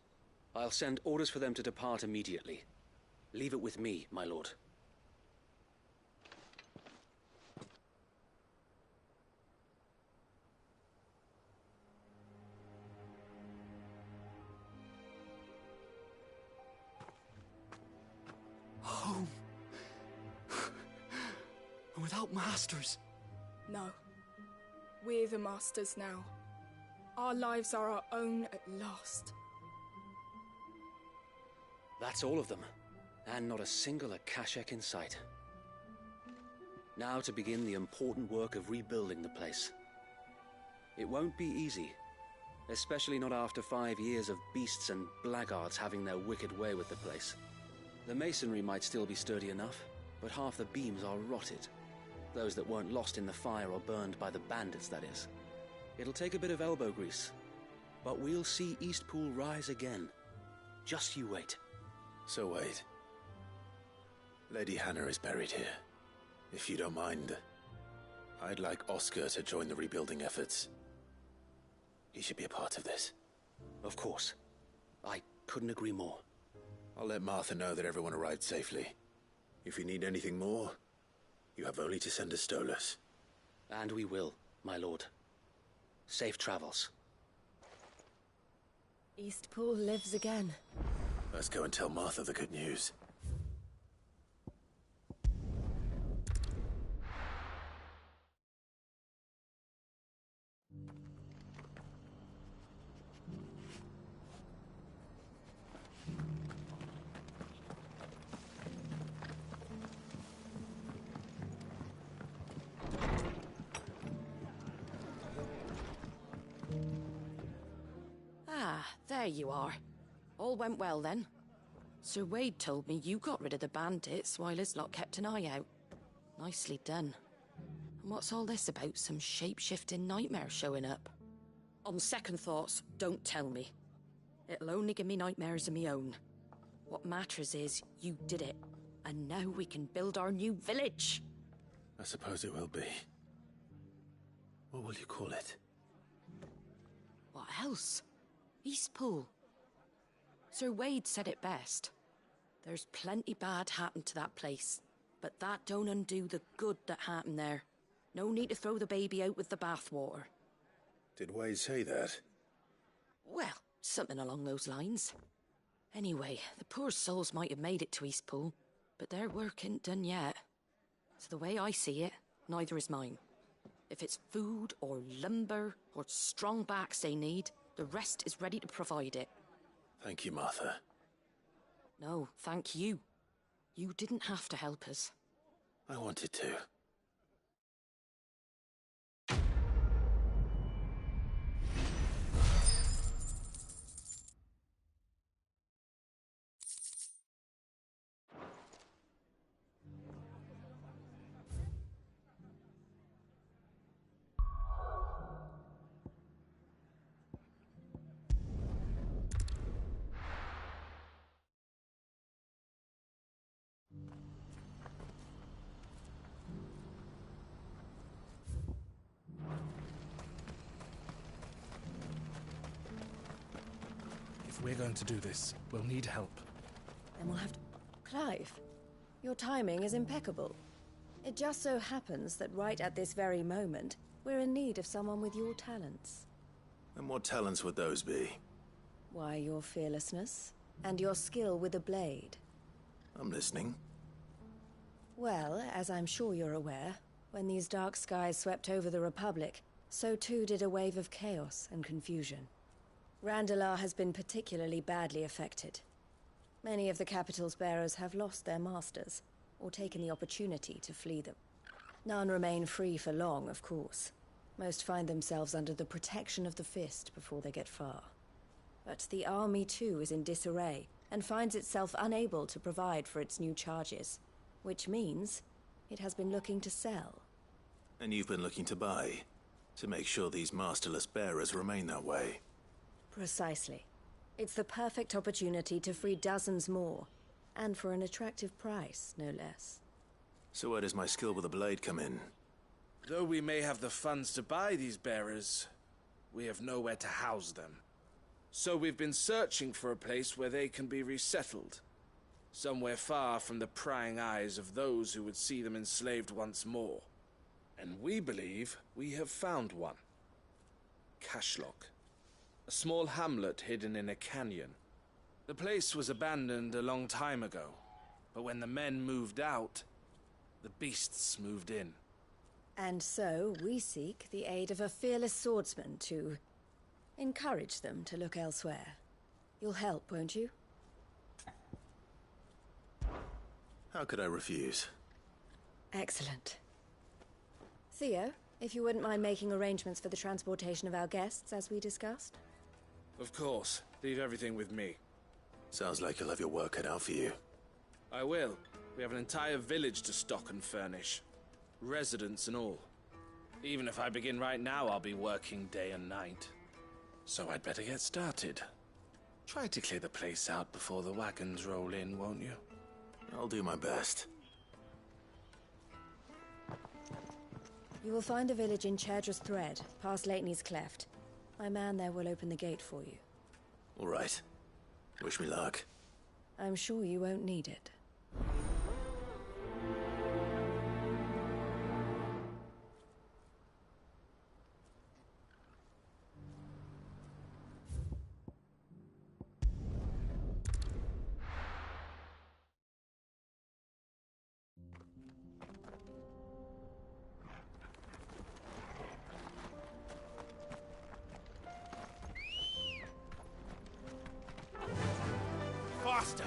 I'll send orders for them to depart immediately. Leave it with me, my lord. Home. Without masters. No. We're the masters now. Our lives are our own at last. That's all of them. And not a single Akashak in sight. Now to begin the important work of rebuilding the place. It won't be easy. Especially not after 5 years of beasts and blackguards having their wicked way with the place. The masonry might still be sturdy enough, but half the beams are rotted. Those that weren't lost in the fire or burned by the bandits, that is. It'll take a bit of elbow grease, but we'll see Eastpool rise again. Just you wait. So wait. Lady Hannah is buried here. If you don't mind, I'd like Oscar to join the rebuilding efforts. He should be a part of this. Of course. I couldn't agree more. I'll let Martha know that everyone arrived safely. If you need anything more, you have only to send a Stolas. And we will, my lord. Safe travels. Eastpool lives again. Let's go and tell Martha the good news. there you are. All went well then. Sir Wade told me you got rid of the bandits while his lot kept an eye out. Nicely done. And what's all this about some shape-shifting nightmare showing up? On second thoughts, don't tell me. It'll only give me nightmares of me own. What matters is you did it, and now we can build our new village. I suppose it will be. What will you call it? What else? Eastpool. Sir Wade said it best. There's plenty bad happened to that place, but that don't undo the good that happened there. No need to throw the baby out with the bathwater. Did Wade say that? Well, something along those lines. Anyway, the poor souls might have made it to Eastpool, but their work ain't done yet. So the way I see it, neither is mine. If it's food or lumber or strong backs they need, the rest is ready to provide it. Thank you, Martha. No, thank you. You didn't have to help us. I wanted to. If we're going to do this, we'll need help. Then we'll have to... Clive, your timing is impeccable. It just so happens that right at this very moment, we're in need of someone with your talents. And what talents would those be? Why, your fearlessness and your skill with a blade. I'm listening. Well, as I'm sure you're aware, when these dark skies swept over the Republic, so too did a wave of chaos and confusion. Randalar has been particularly badly affected. Many of the capital's bearers have lost their masters, or taken the opportunity to flee them. None remain free for long, of course. Most find themselves under the protection of the Fist before they get far. But the army too is in disarray, and finds itself unable to provide for its new charges. Which means it has been looking to sell. And you've been looking to buy, to make sure these masterless bearers remain that way. Precisely. It's the perfect opportunity to free dozens more, and for an attractive price, no less. So where does my skill with a blade come in? Though we may have the funds to buy these bearers, we have nowhere to house them. So we've been searching for a place where they can be resettled. Somewhere far from the prying eyes of those who would see them enslaved once more. And we believe we have found one. Cashlock. A small hamlet hidden in a canyon. The place was abandoned a long time ago, but when the men moved out, the beasts moved in. And so we seek the aid of a fearless swordsman to encourage them to look elsewhere. You'll help, won't you? How could I refuse? Excellent. Theo, if you wouldn't mind making arrangements for the transportation of our guests, as we discussed. Of course. Leave everything with me. Sounds like you'll have your work cut out for you. I will. We have an entire village to stock and furnish. Residents and all. Even if I begin right now, I'll be working day and night. So I'd better get started. Try to clear the place out before the wagons roll in, won't you? I'll do my best. You will find a village in Chadra's Thread, past Lateney's Cleft. My man there will open the gate for you. All right. Wish me luck. I'm sure you won't need it. Faster!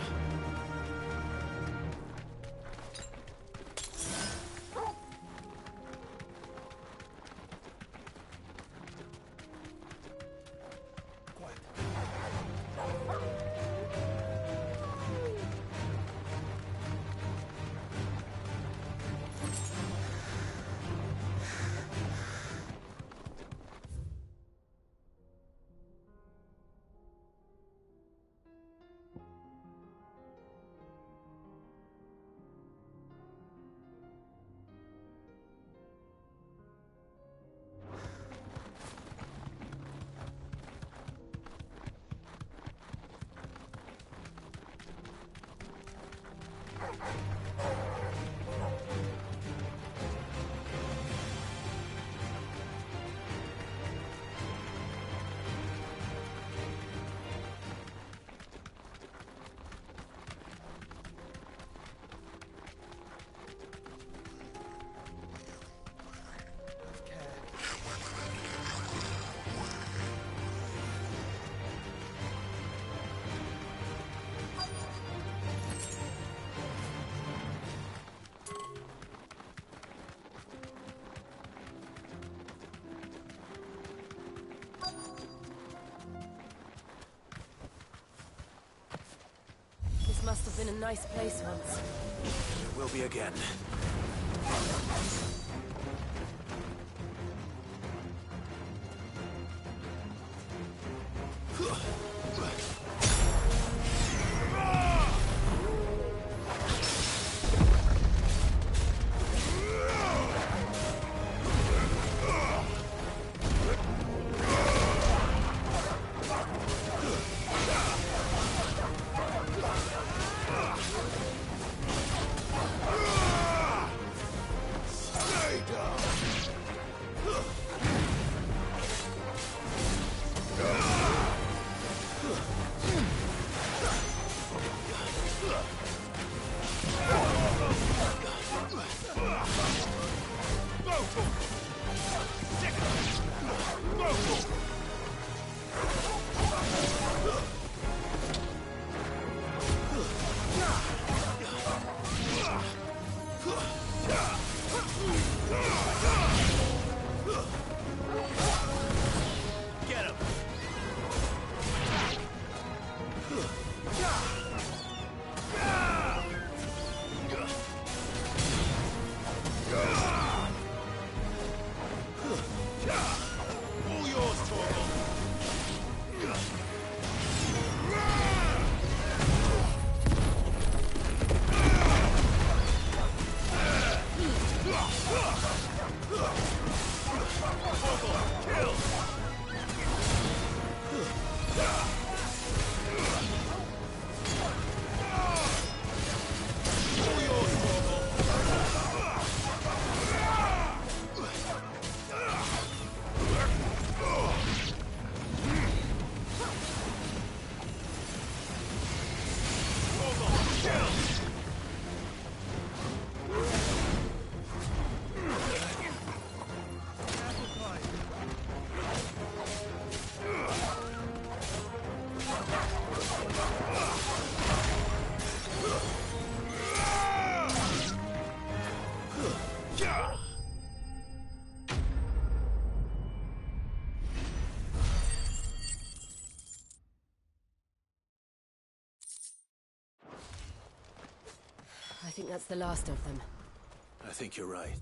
been a nice place once. It will be again. I think that's the last of them. I think you're right.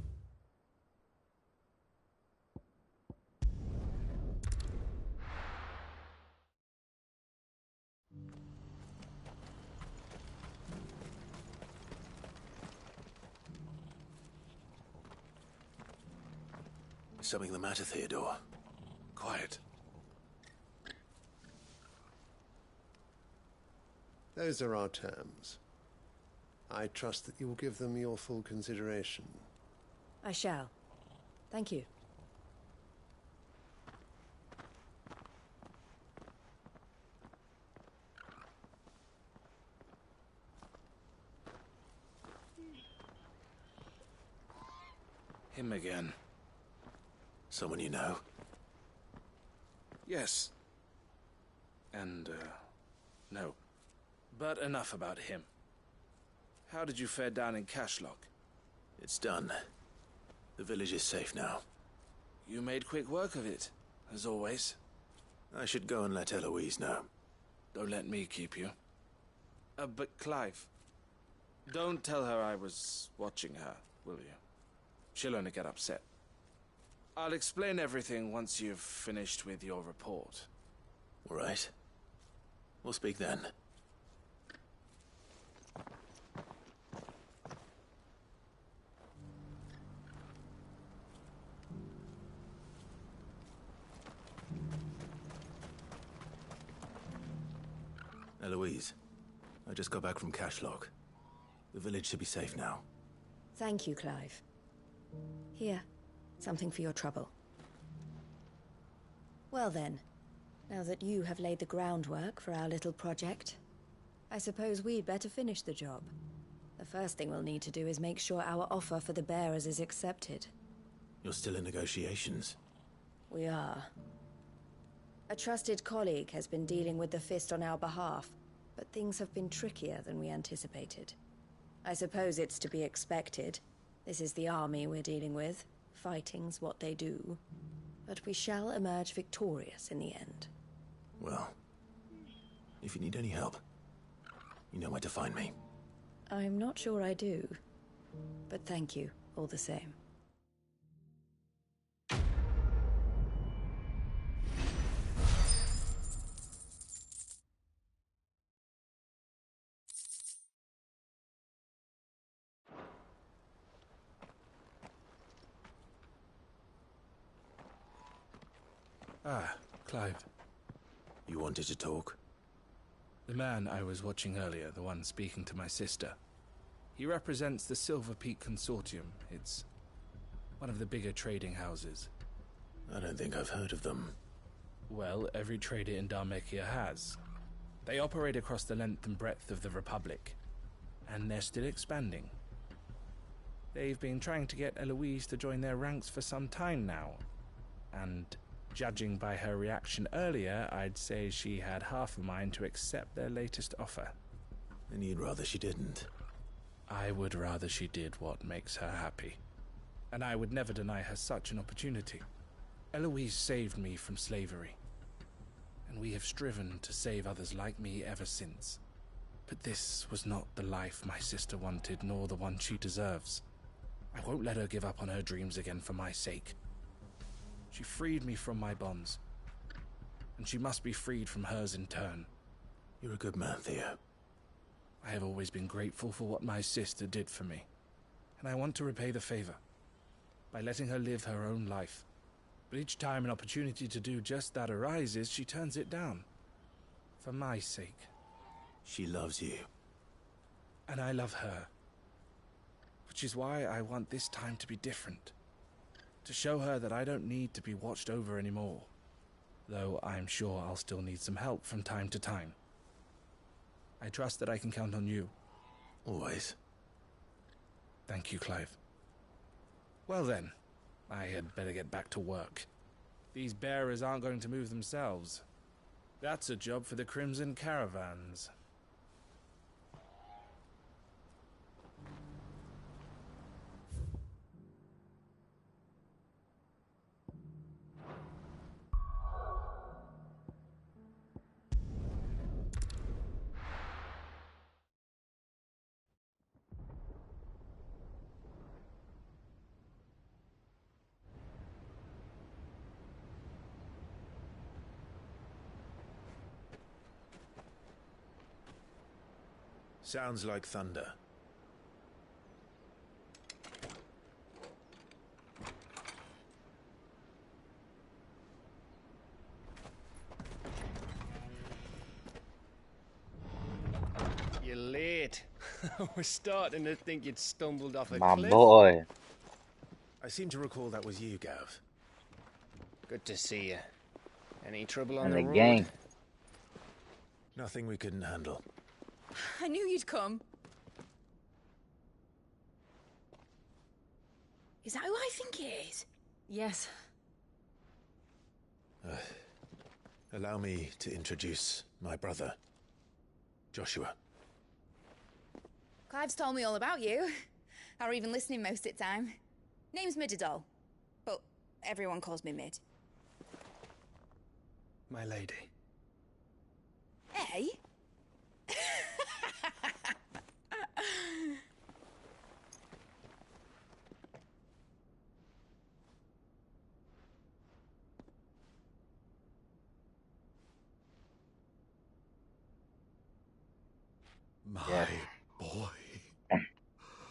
Is something the matter, Theodore? Quiet. Those are our terms. I trust that you will give them your full consideration. I shall. Thank you. Him again. Someone you know? Yes. And, no. But enough about him. How did you fare down in Cashlock? It's done. The village is safe now. You made quick work of it, as always. I should go and let Eloise know. Don't let me keep you. But Clive, don't tell her I was watching her, will you? She'll only get upset. I'll explain everything once you've finished with your report. All right. We'll speak then. Eloise, I just got back from Cashlock. The village should be safe now. Thank you, Clive. Here, something for your trouble. Well then, now that you have laid the groundwork for our little project, I suppose we'd better finish the job. The first thing we'll need to do is make sure our offer for the bearers is accepted. You're still in negotiations? We are. A trusted colleague has been dealing with the Fist on our behalf, but things have been trickier than we anticipated. I suppose it's to be expected. This is the army we're dealing with. Fighting's what they do. But we shall emerge victorious in the end. Well, if you need any help, you know where to find me. I'm not sure I do. But thank you, all the same. Ah, Clive. You wanted to talk? The man I was watching earlier, the one speaking to my sister. He represents the Silver Peak Consortium. It's one of the bigger trading houses. I don't think I've heard of them. Well, every trader in Dhalmekia has. They operate across the length and breadth of the Republic, and they're still expanding. They've been trying to get Eloise to join their ranks for some time now, and judging by her reaction earlier, I'd say she had half a mind to accept their latest offer. And you'd rather she didn't? I would rather she did what makes her happy. And I would never deny her such an opportunity. Eloise saved me from slavery, and we have striven to save others like me ever since. But this was not the life my sister wanted, nor the one she deserves. I won't let her give up on her dreams again for my sake. She freed me from my bonds, and she must be freed from hers in turn. You're a good man, Theo. I have always been grateful for what my sister did for me, and I want to repay the favor by letting her live her own life. But each time an opportunity to do just that arises, she turns it down. For my sake. She loves you. And I love her. Which is why I want this time to be different. To show her that I don't need to be watched over anymore. Though I'm sure I'll still need some help from time to time. I trust that I can count on you. Always. Thank you, Clive. Well then, I had better get back to work. These bearers aren't going to move themselves. That's a job for the Crimson Caravans. Sounds like thunder. You're late. We're starting to think you'd stumbled off a My cliff. boy. I seem to recall that was you, Gav. Good to see you. Any trouble on And the the road? gang. Nothing we couldn't handle. I knew you'd come. Is that who I think it is? Yes. Allow me to introduce my brother, Joshua. Clive's told me all about you. Or even listening most of the time. Name's Mididol, but everyone calls me Mid. My lady. Hey? My boy.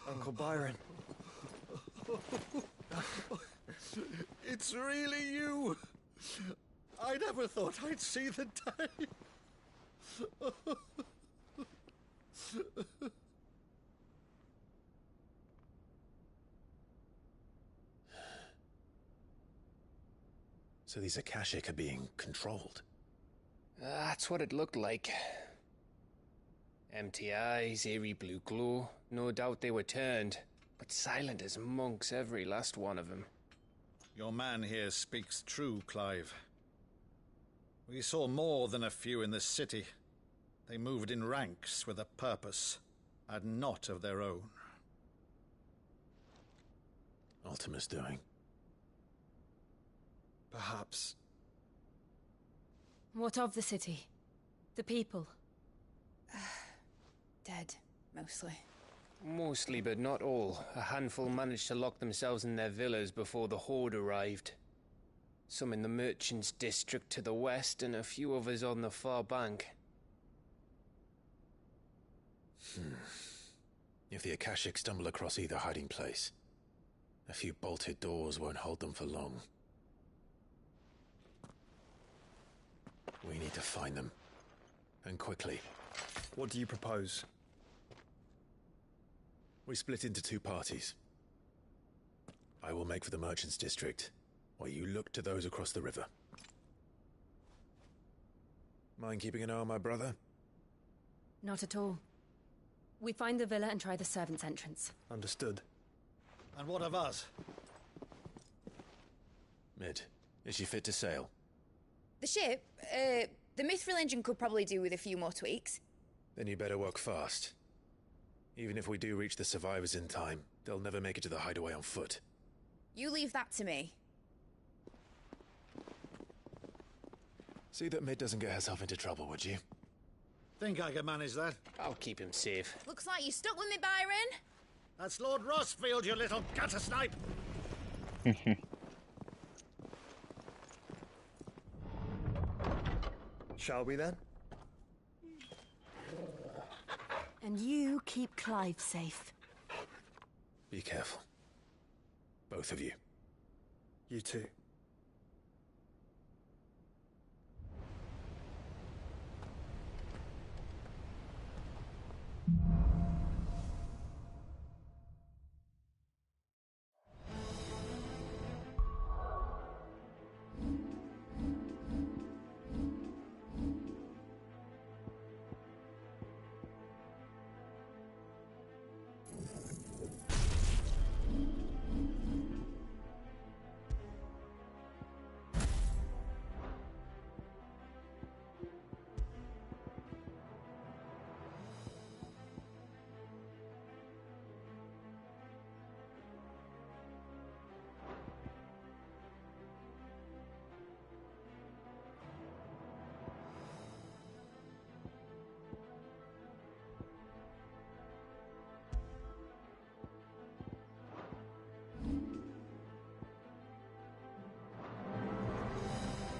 Uncle Byron. It's really you. I never thought I'd see the day. So these Akashic are being controlled? That's what it looked like. Empty eyes, eerie blue glow. No doubt they were turned, but silent as monks, every last one of them. Your man here speaks true, Clive. We saw more than a few in the city. They moved in ranks with a purpose, and not of their own. Ultima's doing. Perhaps. What of the city? The people? Dead, mostly. Mostly, but not all. A handful managed to lock themselves in their villas before the Horde arrived. Some in the Merchants' District to the west, and a few others on the far bank. If the Akashic stumble across either hiding place, a few bolted doors won't hold them for long. We need to find them. And quickly. What do you propose? We split into two parties. I will make for the Merchants' District, while you look to those across the river. Mind keeping an eye on my brother? Not at all. We find the villa and try the servants' entrance. Understood. And what of us? Mid, is she fit to sail? The ship, the Mithril engine could probably do with a few more tweaks. Then you better work fast. Even if we do reach the survivors in time, they'll never make it to the hideaway on foot. You leave that to me. See that Mid doesn't get herself into trouble, would you? Think I can manage that. I'll keep him safe. Looks like you stuck with me, Byron. That's Lord Rossfield, you little gutter snipe! Shall we then? And you keep Clive safe. Be careful. Both of you. You too.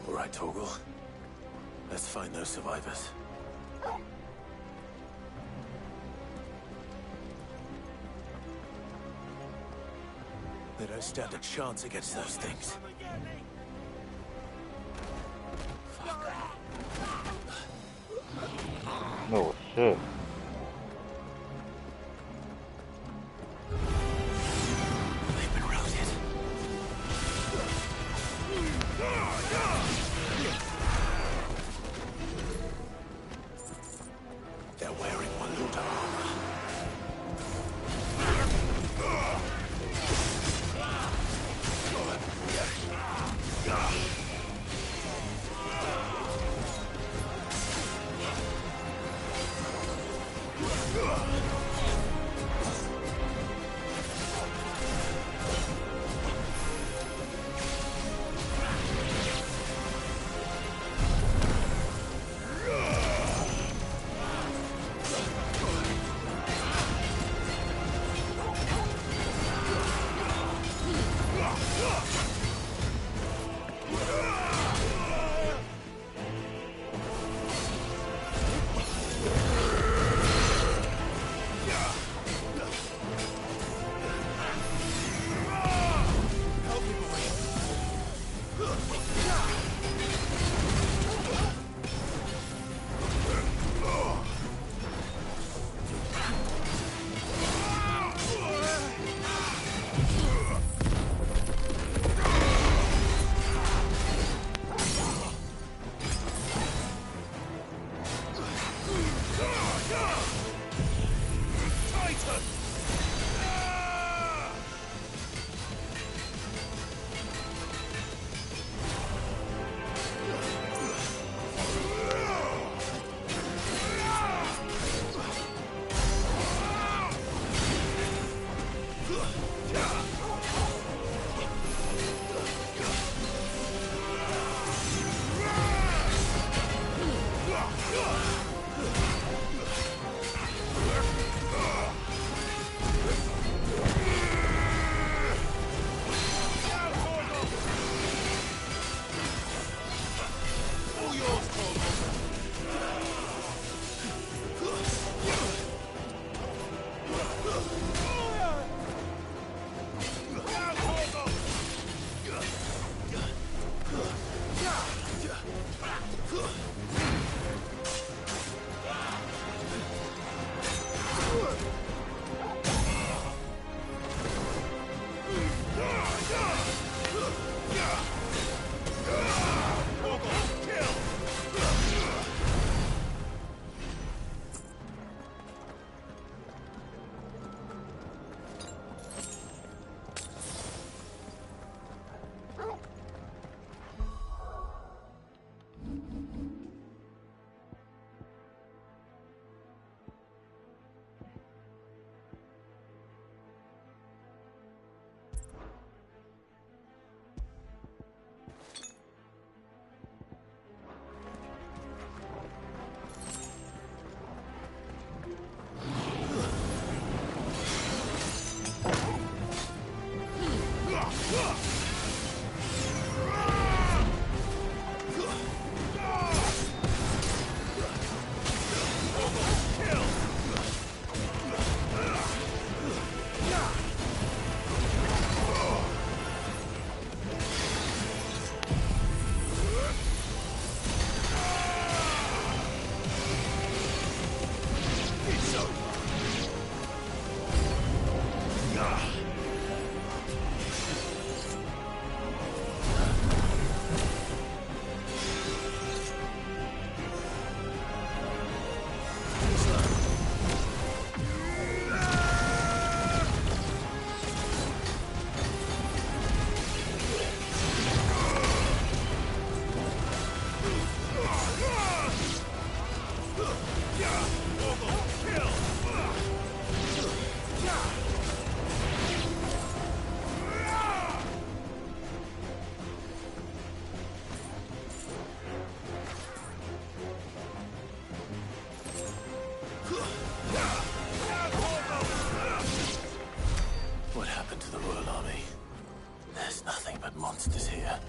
All right, Torgal. Let's find those survivors. They don't stand a chance against those things. Oh shit. They've been routed. They're wearing Waluta armor. What happened to the Royal Army? There's nothing but monsters here.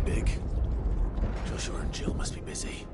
big. Joshua and Jill must be busy.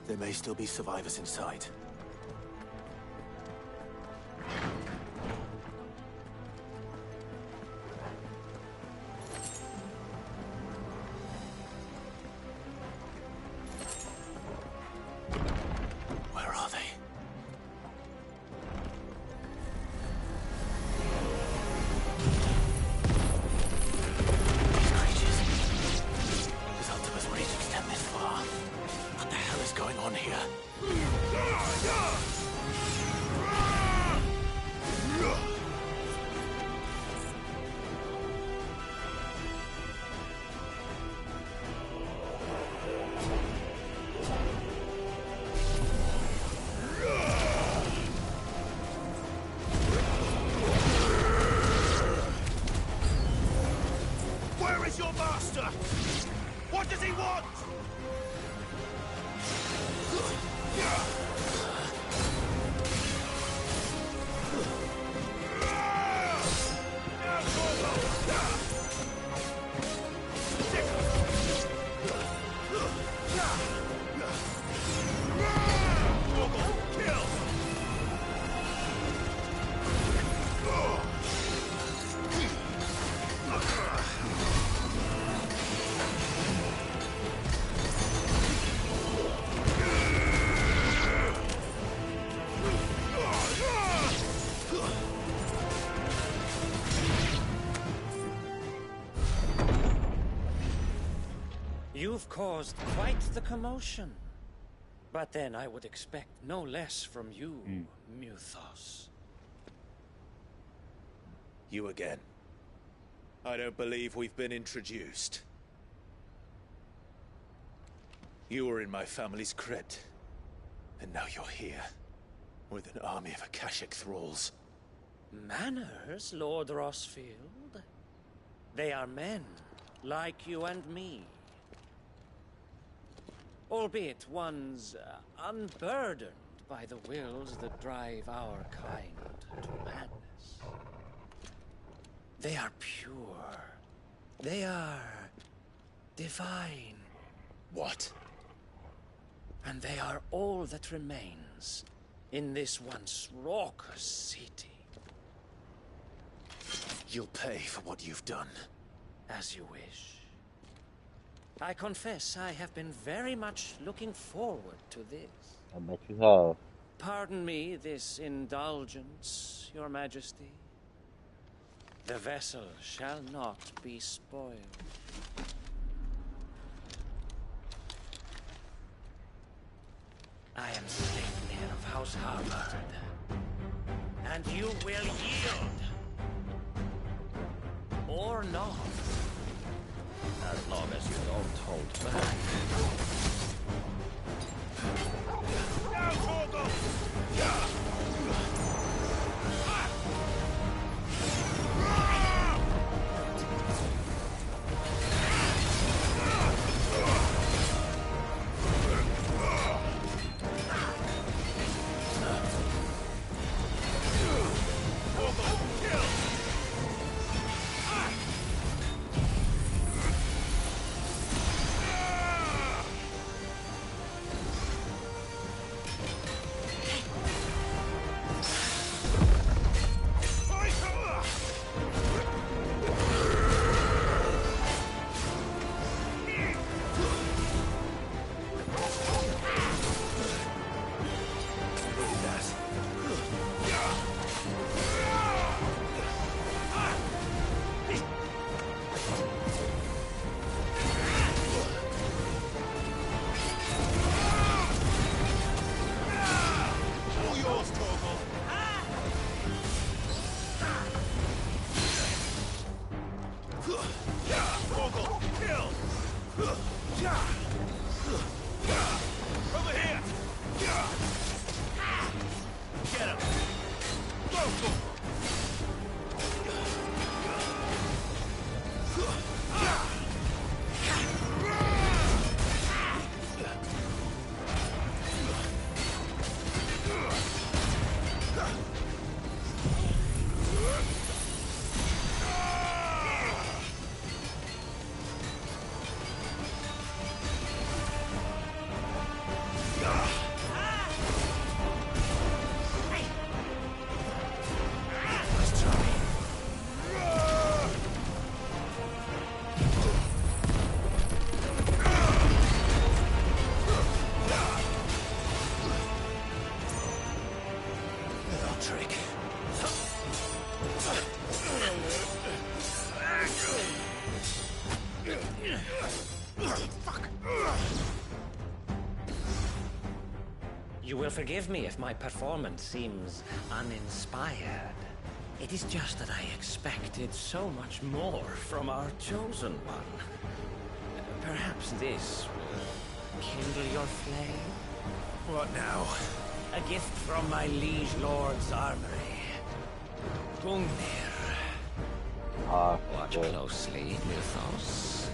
There may still be survivors inside. Where are they? These creatures. Does Ultima's reach extend this far? What the hell is going on here? Where is your master? What does he want? You've caused quite the commotion. But then I would expect no less from you, Muthos. You again. I don't believe we've been introduced. You were in my family's crypt, and now you're here, with an army of Akashic thralls. Manners, Lord Rossfield? They are men, like you and me. Albeit ones unburdened by the wills that drive our kind to madness. They are pure. They are divine. What? And they are all that remains in this once raucous city. You'll pay for what you've done. As you wish. I confess I have been very much looking forward to this. I bet you have. Pardon me this indulgence, Your Majesty. The vessel shall not be spoiled. I am Sleipnir of House Harvard, and you will yield. Or not. As long as you don't hold back. Now, Torgal! You will forgive me if my performance seems uninspired. It is just that I expected so much more from our chosen one. Perhaps this will kindle your flame? What now? A gift from my liege lord's armory. Gungnir. Watch closely, Mythos.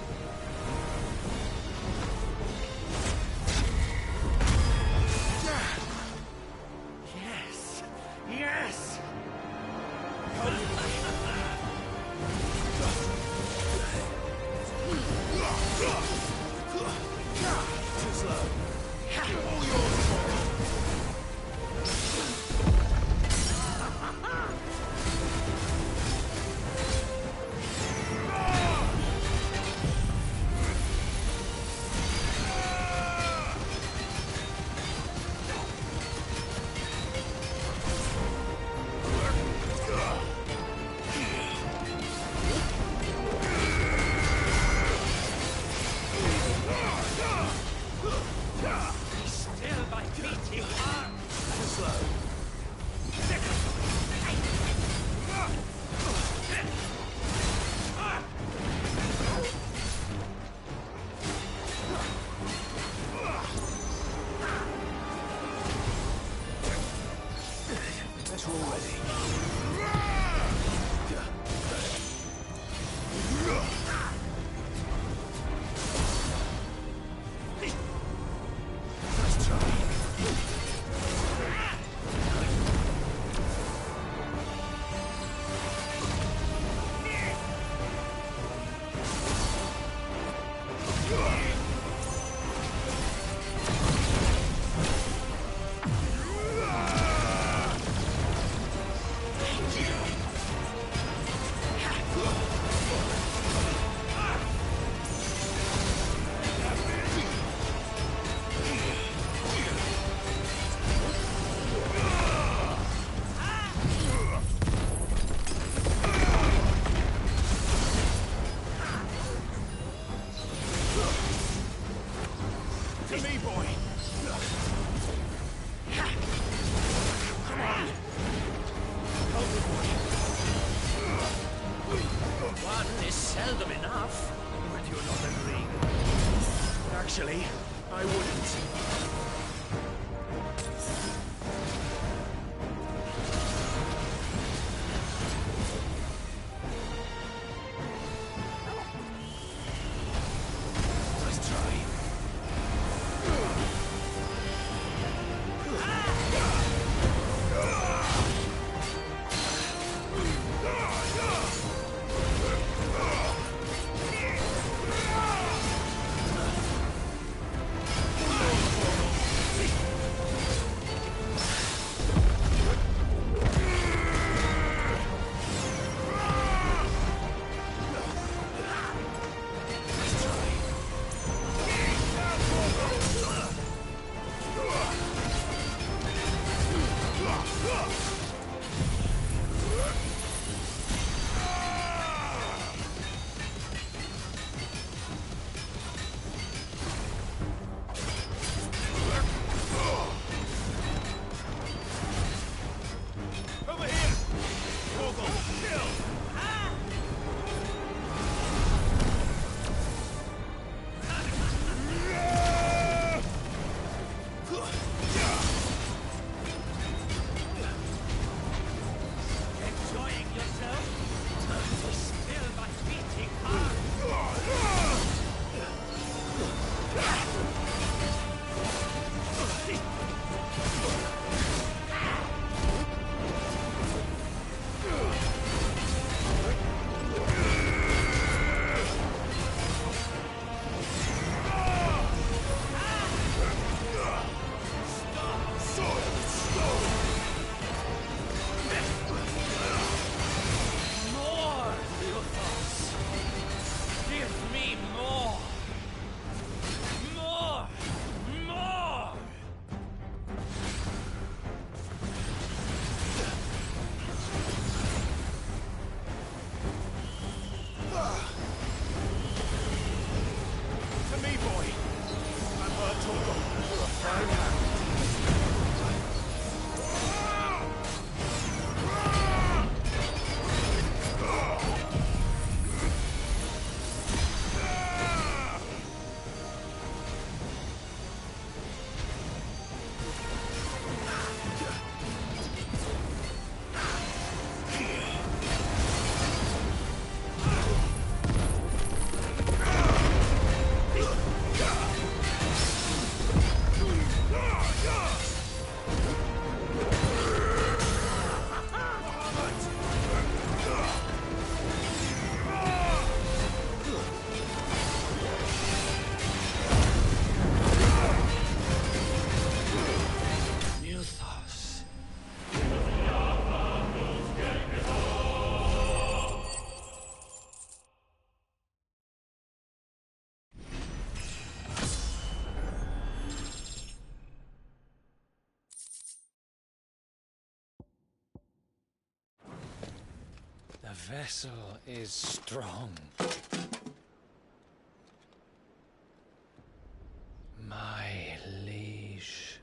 Yes! Yes! Too slow. All yours, To me, boy! Come on! One is seldom enough. Would you not agree? Actually, I wouldn't. Let's try. Over here! Vogel, kill! Enjoying yourself? Still my beating heart. More, Luthos! Give me more! More! More! To me, boy! I'm her Torgal. You're a fine hand. Luthos. The vessel is strong. My liege.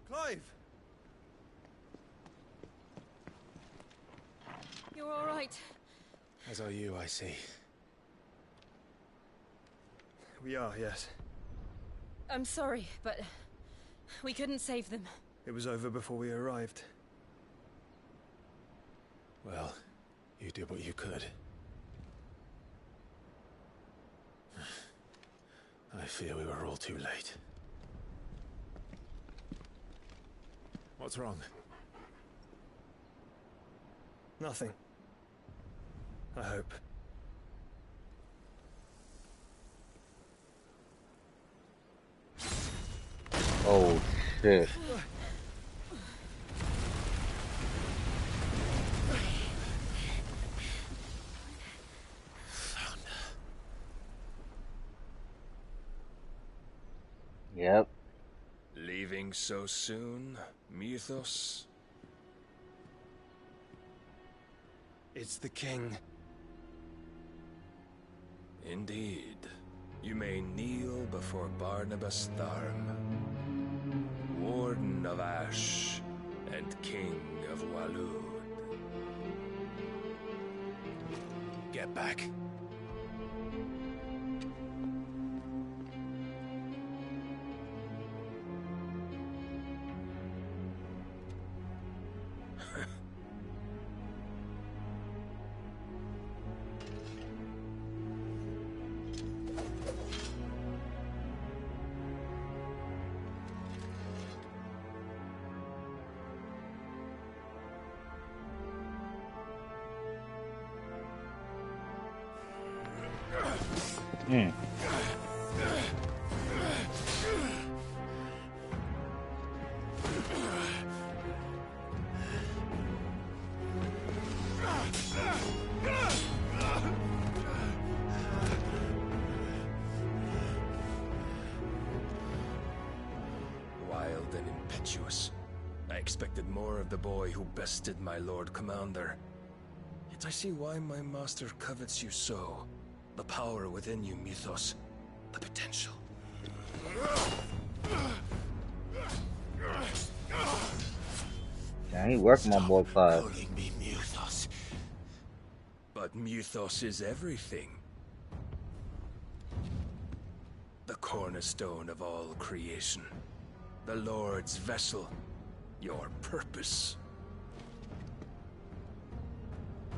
Clive! You're all right. As are you, I see. We are, yes. I'm sorry, but we couldn't save them. It was over before we arrived. Well, you did what you could. I fear we were all too late. What's wrong? Nothing. I hope. Oh, shit. Yep. Leaving Leaving so soon, Mythos? It's the king. Indeed. You may kneel before Barnabas Tharm, Warden of Ash and King of Waloed. Get back. Wild and impetuous. I expected more of the boy who bested my Lord Commander. Yet I see why my master covets you so. The power within you, Mythos. The potential. Damn, he working my boy Clive. Calling me Mythos. But Mythos is everything. The cornerstone of all creation. The Lord's vessel. Your purpose.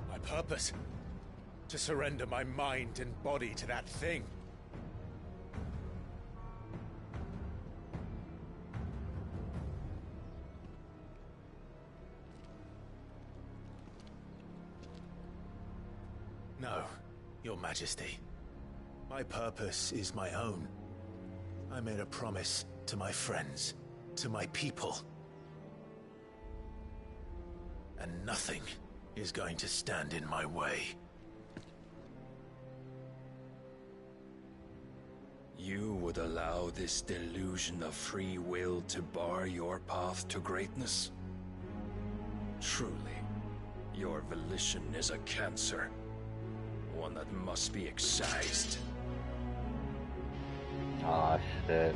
My purpose? To surrender my mind and body to that thing. No, Your Majesty. My purpose is my own. I made a promise to my friends, to my people. And nothing is going to stand in my way. You would allow this delusion of free will to bar your path to greatness? Truly, your volition is a cancer. One that must be excised. Aw, shit.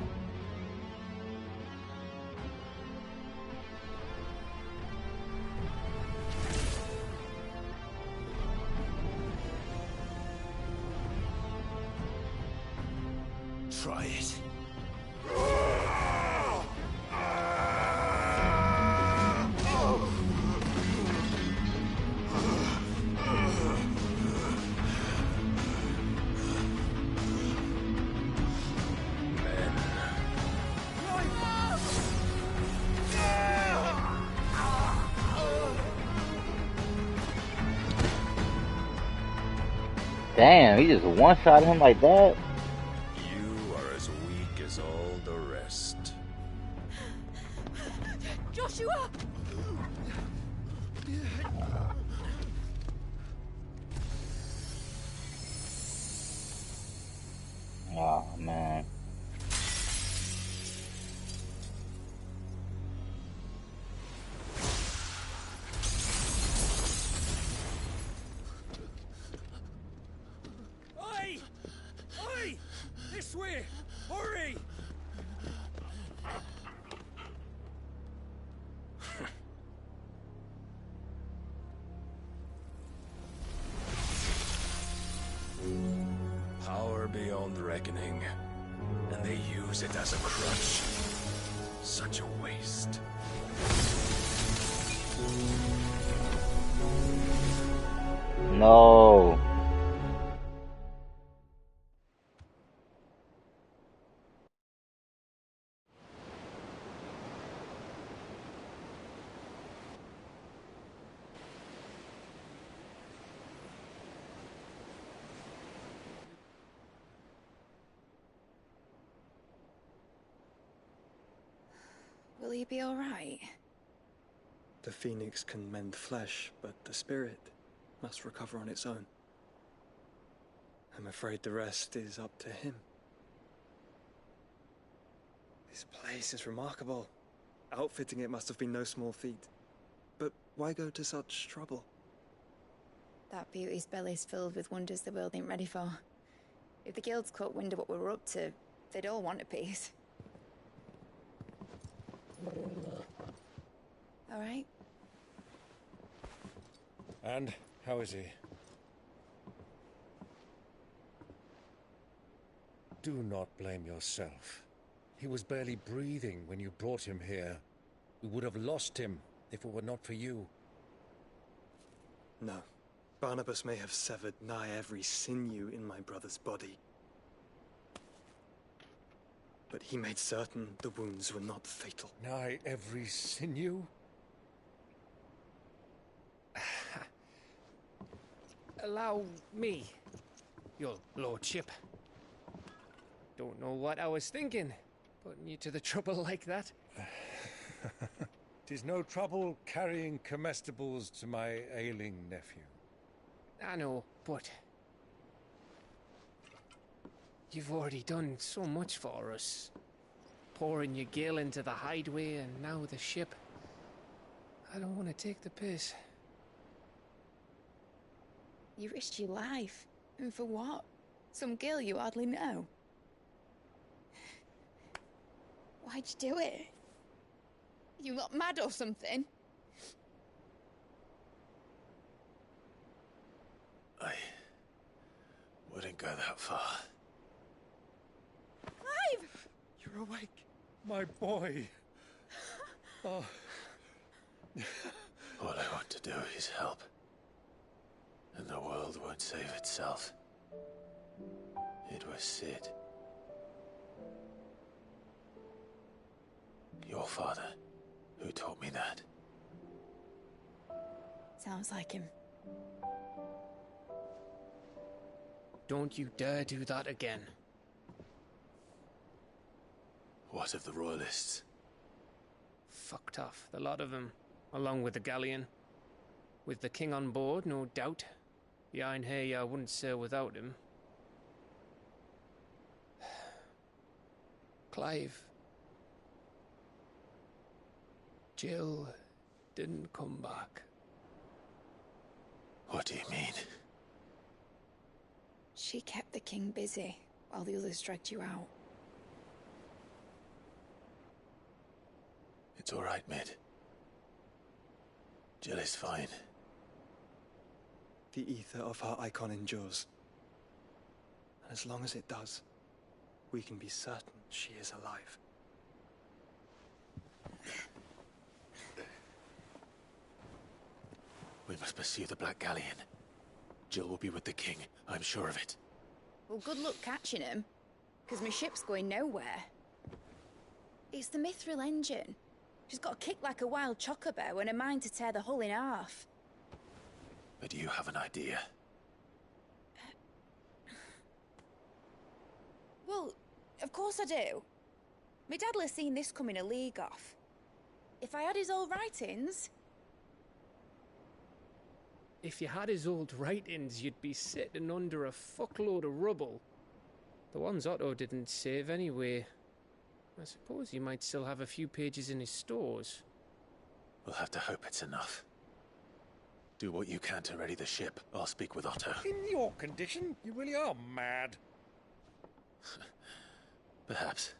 Try it. Damn, he just one-shot him like that? You are as weak as all the rest. Joshua! Oh, man. Oi! Oi! This way! Hurry! Power beyond reckoning, and they use it as a crutch. Such a waste. No. Will he be all right? The phoenix can mend flesh, but the spirit must recover on its own. I'm afraid the rest is up to him. This place is remarkable. Outfitting it must have been no small feat. But why go to such trouble? That beauty's belly's filled with wonders the world ain't ready for. If the guilds caught wind of what we were up to, they'd all want a piece. All right? And how is he? Do not blame yourself. He was barely breathing when you brought him here. We would have lost him if it were not for you. No. Barnabas may have severed nigh every sinew in my brother's body. But he made certain the wounds were not fatal. Nigh every sinew? Allow me, your lordship. Don't know what I was thinking, putting you to the trouble like that. 'Tis no trouble carrying comestibles to my ailing nephew. I know, but you've already done so much for us. Pouring your gil into the hideaway and now the ship. I don't want to take the piss. You risked your life. And for what? Some girl you hardly know. Why'd you do it? You not mad or something? I wouldn't go that far. Clive! You're awake, my boy. Oh. All I want to do is help. And the world won't save itself. It was Sid. Your father, who taught me that. Sounds like him. Don't you dare do that again. What of the Royalists? Fucked off, the lot of them, along with the galleon. With the king on board, no doubt. The Iron Hair wouldn't sail without him. Clive. Jill didn't come back. What do you mean? She kept the king busy while the others dragged you out. It's all right, Mid. Jill is fine. The ether of her icon endures. And as long as it does, we can be certain she is alive. We must pursue the Black Galleon. Jill will be with the king, I'm sure of it. Well, good luck catching him, because my ship's going nowhere. It's the Mithril engine. She's got a kick like a wild chocobo and a mind to tear the hull in half. But do you have an idea? Well, of course I do. My dad'll have seen this coming a league off. If I had his old writings... If you had his old writings, you'd be sitting under a fuckload of rubble. The ones Otto didn't save anyway. I suppose he might still have a few pages in his stores. We'll have to hope it's enough. Do what you can to ready the ship. I'll speak with Otto. In your condition, you really are mad. Perhaps.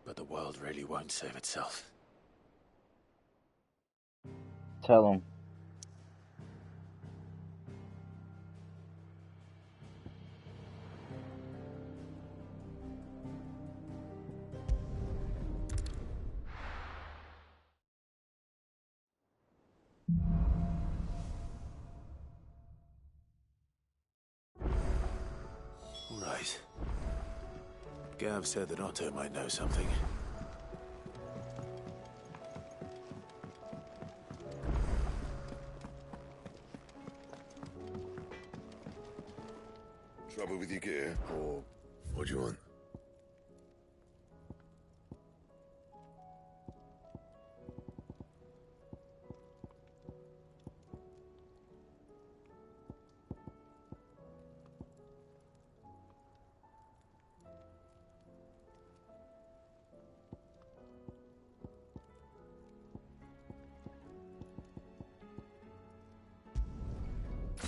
But the world really won't save itself. Tell him. Right. Gav said that Otto might know something. Trouble with your gear, or what do you want?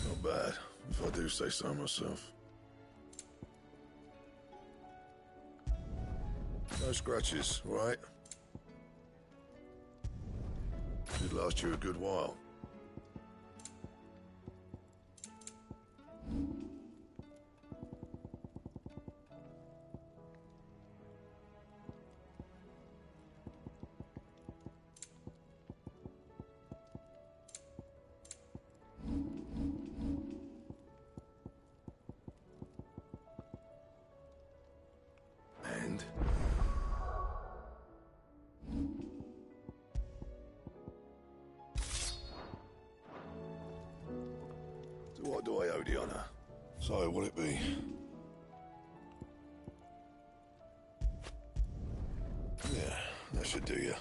Not bad, if I do say so myself. No scratches, all right? Should last you a good while. And? So what do I owe the honor? So, will it be? Yeah, that should do you.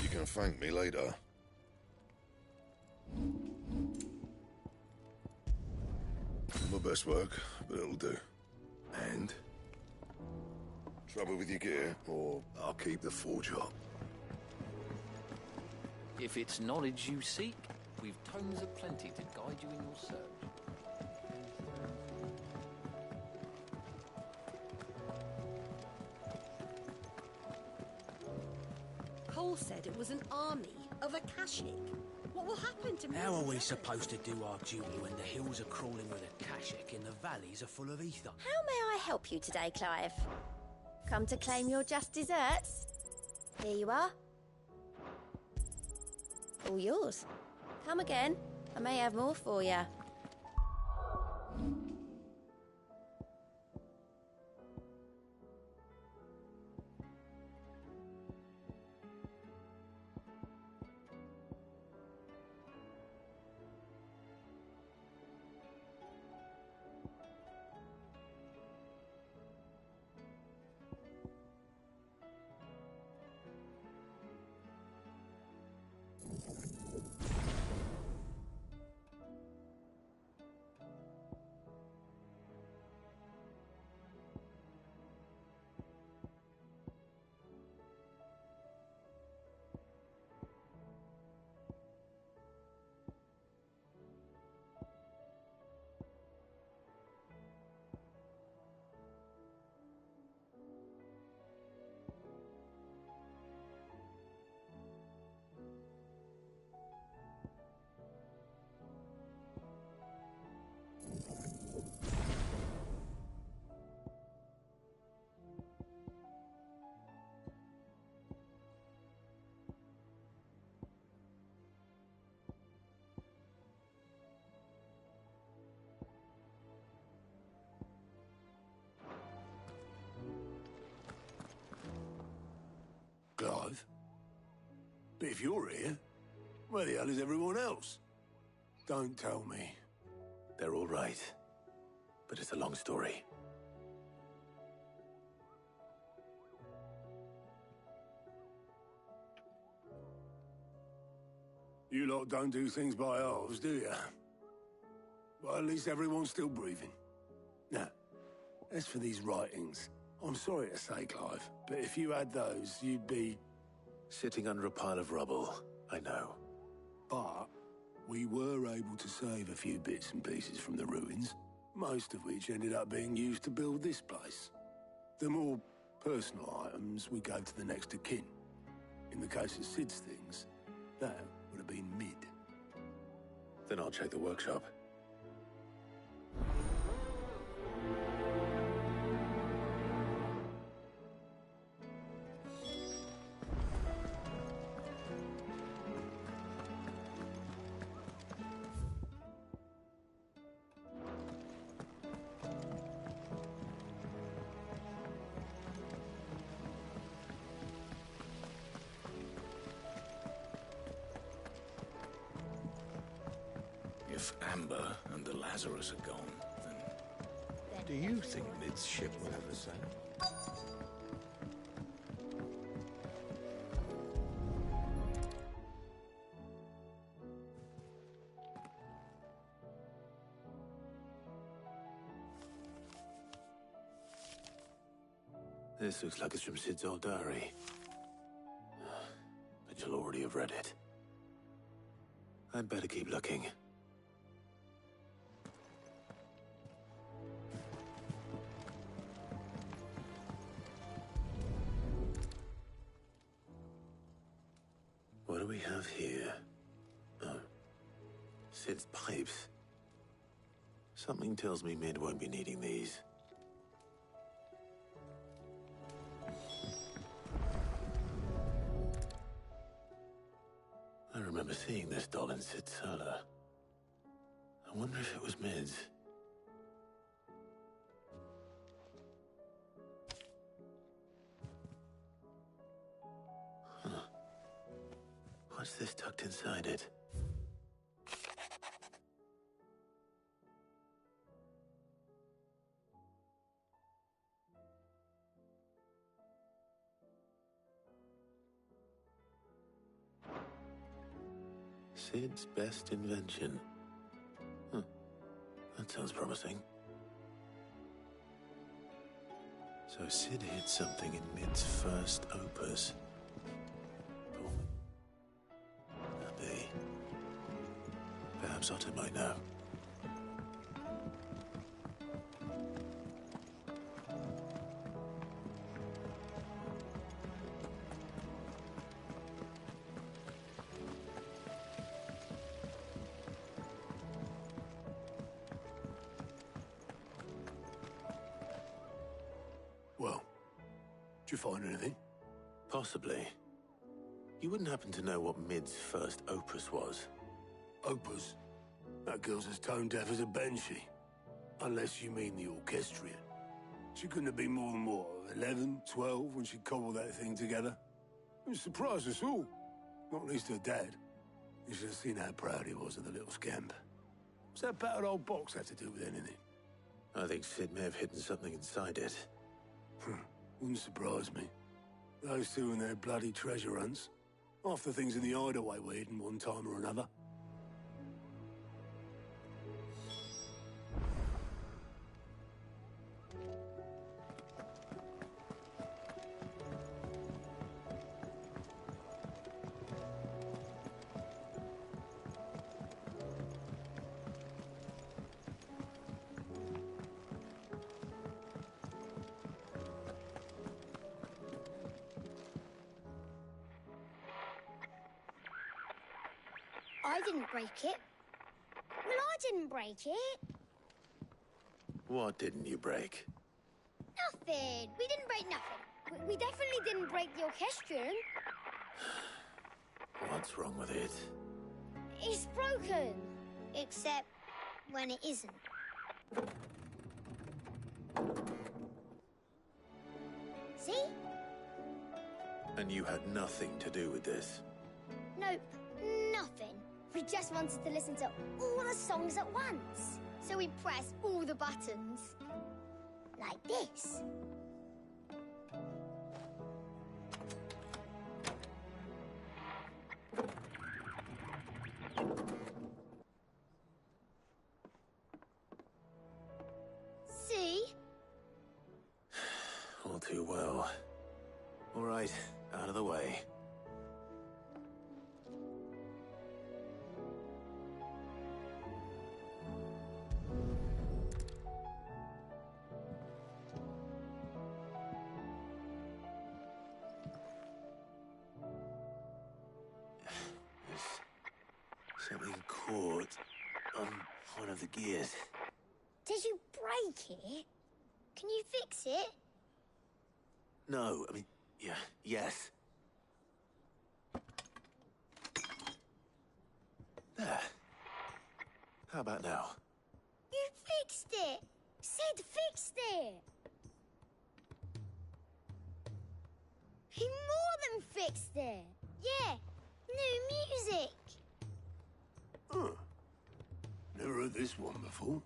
You can thank me later. My best work, but it'll do. And? Trouble with your gear, or I'll keep the forge up. If it's knowledge you seek, we've tomes aplenty to guide you in your search. Cole said it was an army of Akashic. What will happen to me? How are we supposed to do our duty when the hills are crawling with Akashic and the valleys are full of ether? How may I help you today, Clive? Come to claim your just desserts? Here you are. All yours. Come again. I may have more for you. Clive? But if you're here, where the hell is everyone else? Don't tell me. They're all right. But it's a long story. You lot don't do things by halves, do you? Well, at least everyone's still breathing. Now, as for these writings, I'm sorry to say, Clive, but if you had those, you'd be... Sitting under a pile of rubble, I know. But we were able to save a few bits and pieces from the ruins, most of which ended up being used to build this place. The more personal items we gave to the next of kin. In the case of Sid's things, that would have been mid. Then I'll check the workshop. If Amber and the Lazarus are gone, then... Do you think Mid's ship will ever sail? This looks like it's from Sid's old diary. Bet you'll already have read it. I'd better keep looking. What do we have here? Oh. Sid's pipes. Something tells me Mid won't be needing these. I remember seeing this doll in Sid's cellar. I wonder if it was Mid's. Huh. What's this tucked inside it? Sid's best invention. Huh. That sounds promising. So Sid hid something in Mid's first opus. Oh. Could be. Perhaps Otto might know. Well, did you find anything? Possibly. You wouldn't happen to know what Mid's first opus was? Opus? That girl's as tone deaf as a banshee. Unless you mean the orchestrion. She couldn't have been more than, what, 11, 12 when she cobbled that thing together? It surprised us all. Not least her dad. You should have seen how proud he was of the little scamp. What's that battered old box have to do with anything? I think Sid may have hidden something inside it. Wouldn't surprise me. Those two and their bloody treasure hunts. Half the things in the hideaway were hidden one time or another. I didn't break it. Well, I didn't break it. What didn't you break? Nothing. We didn't break nothing. We definitely didn't break the orchestrion. What's wrong with it? It's broken. Except when it isn't. See? And you had nothing to do with this? Nope, nothing. We just wanted to listen to all the songs at once. So we pressed all the buttons. Like this. See? All too well. All right, out of the way. Something caught on one of the gears. Did you break it? Can you fix it? No, I mean, yeah, yes. There. How about now? You fixed it! Sid fixed it! He more than fixed it! Yeah, new music! Huh. Never heard this one before.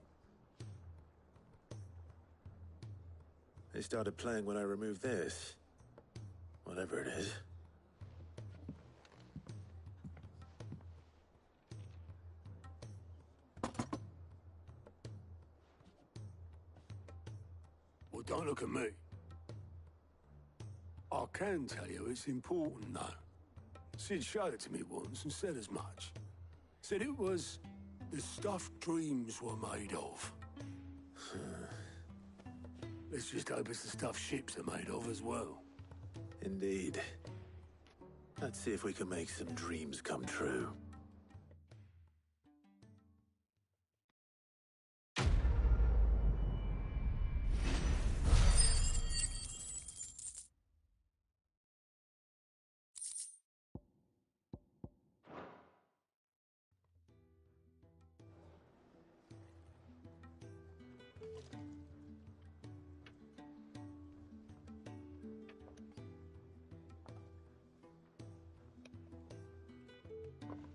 They started playing when I removed this. Whatever it is. Well, don't look at me. I can tell you it's important, though. Sid showed it to me once and said as much. Said it was the stuff dreams were made of. Let's just hope it's the stuff ships are made of as well. Indeed. Let's see if we can make some dreams come true.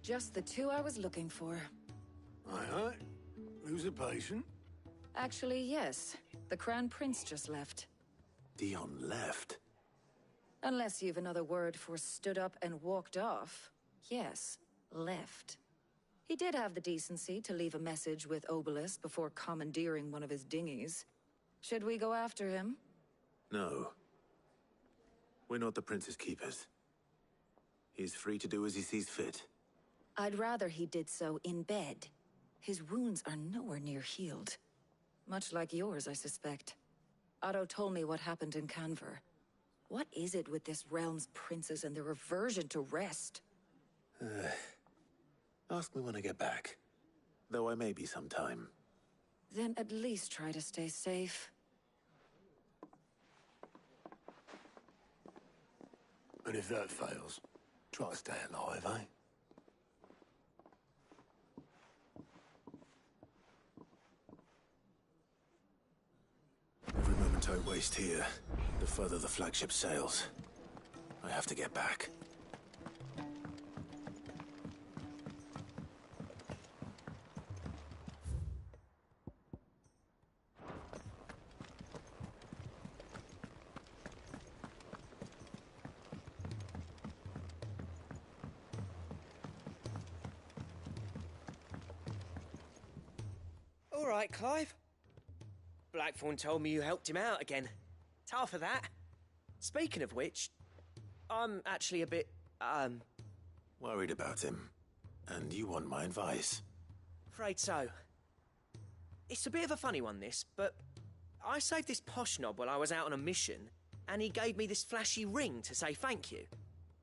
Just the two I was looking for. Aye, aye. Who's a patient? Actually, yes. The Crown Prince just left. Dion left? Unless you've another word for stood up and walked off. Yes, left. He did have the decency to leave a message with Obelisk before commandeering one of his dinghies. Should we go after him? No. We're not the Prince's keepers. He's free to do as he sees fit. I'd rather he did so in bed. His wounds are nowhere near healed. Much like yours, I suspect. Otto told me what happened in Canver. What is it with this realm's princes and their aversion to rest? Ask me when I get back. Though I may be sometime. Then at least try to stay safe. And if that fails, try to stay alive, eh? Every moment I waste here, the further the flagship sails. I have to get back. All right, Clive. Blackthorn told me you helped him out again. Tough for that. Speaking of which, I'm actually a bit, Worried about him. And you want my advice? afraid so. It's a bit of a funny one, this, but I saved this posh knob while I was out on a mission, and he gave me this flashy ring to say thank you.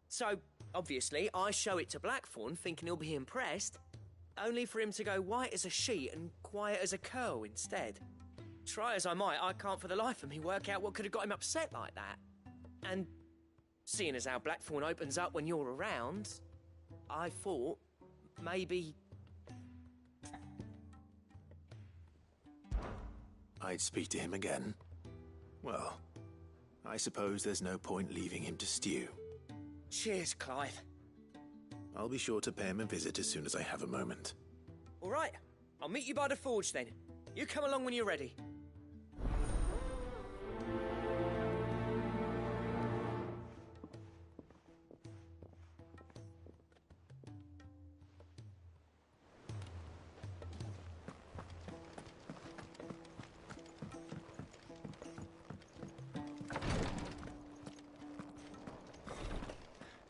So, obviously, I show it to Blackthorn, thinking he'll be impressed, only for him to go white as a sheet and quiet as a curl instead. Try as I might, I can't for the life of me work out what could have got him upset like that. And seeing as how Blackthorn opens up when you're around, I thought maybe... I'd speak to him again. Well, I suppose there's no point leaving him to stew. Cheers, Clive. I'll be sure to pay him a visit as soon as I have a moment. All right, I'll meet you by the forge then. You come along when you're ready.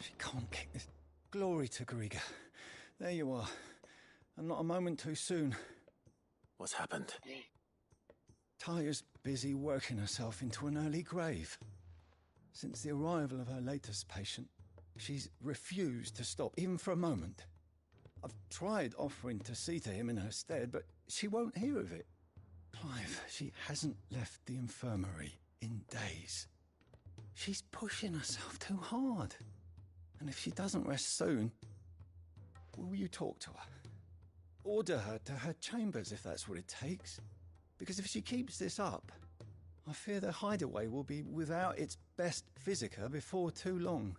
She can't kick this. Glory to Griga. There you are. And not a moment too soon. What's happened? Talia's busy working herself into an early grave. Since the arrival of her latest patient, she's refused to stop, even for a moment. I've tried offering to see to him in her stead, but she won't hear of it. Clive, she hasn't left the infirmary in days. She's pushing herself too hard. And if she doesn't rest soon, will you talk to her? Order her to her chambers if that's what it takes. Because if she keeps this up, I fear the hideaway will be without its best physica before too long.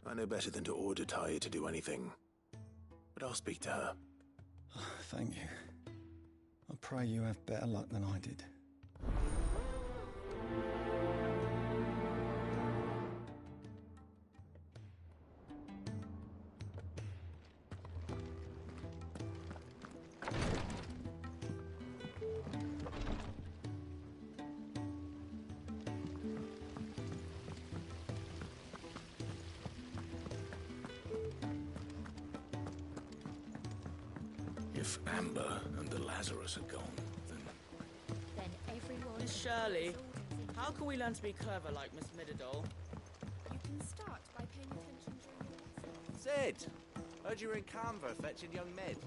I know better than to order Talia to do anything. But I'll speak to her. Thank you. I pray you have better luck than I did. If Amber and the Lazarus are gone, Then everyone... Miss Shirley, how can we learn to be clever like Miss Midadol? You can start by paying attention during the lesson. Sid! Heard you were in Canva fetching young Mid.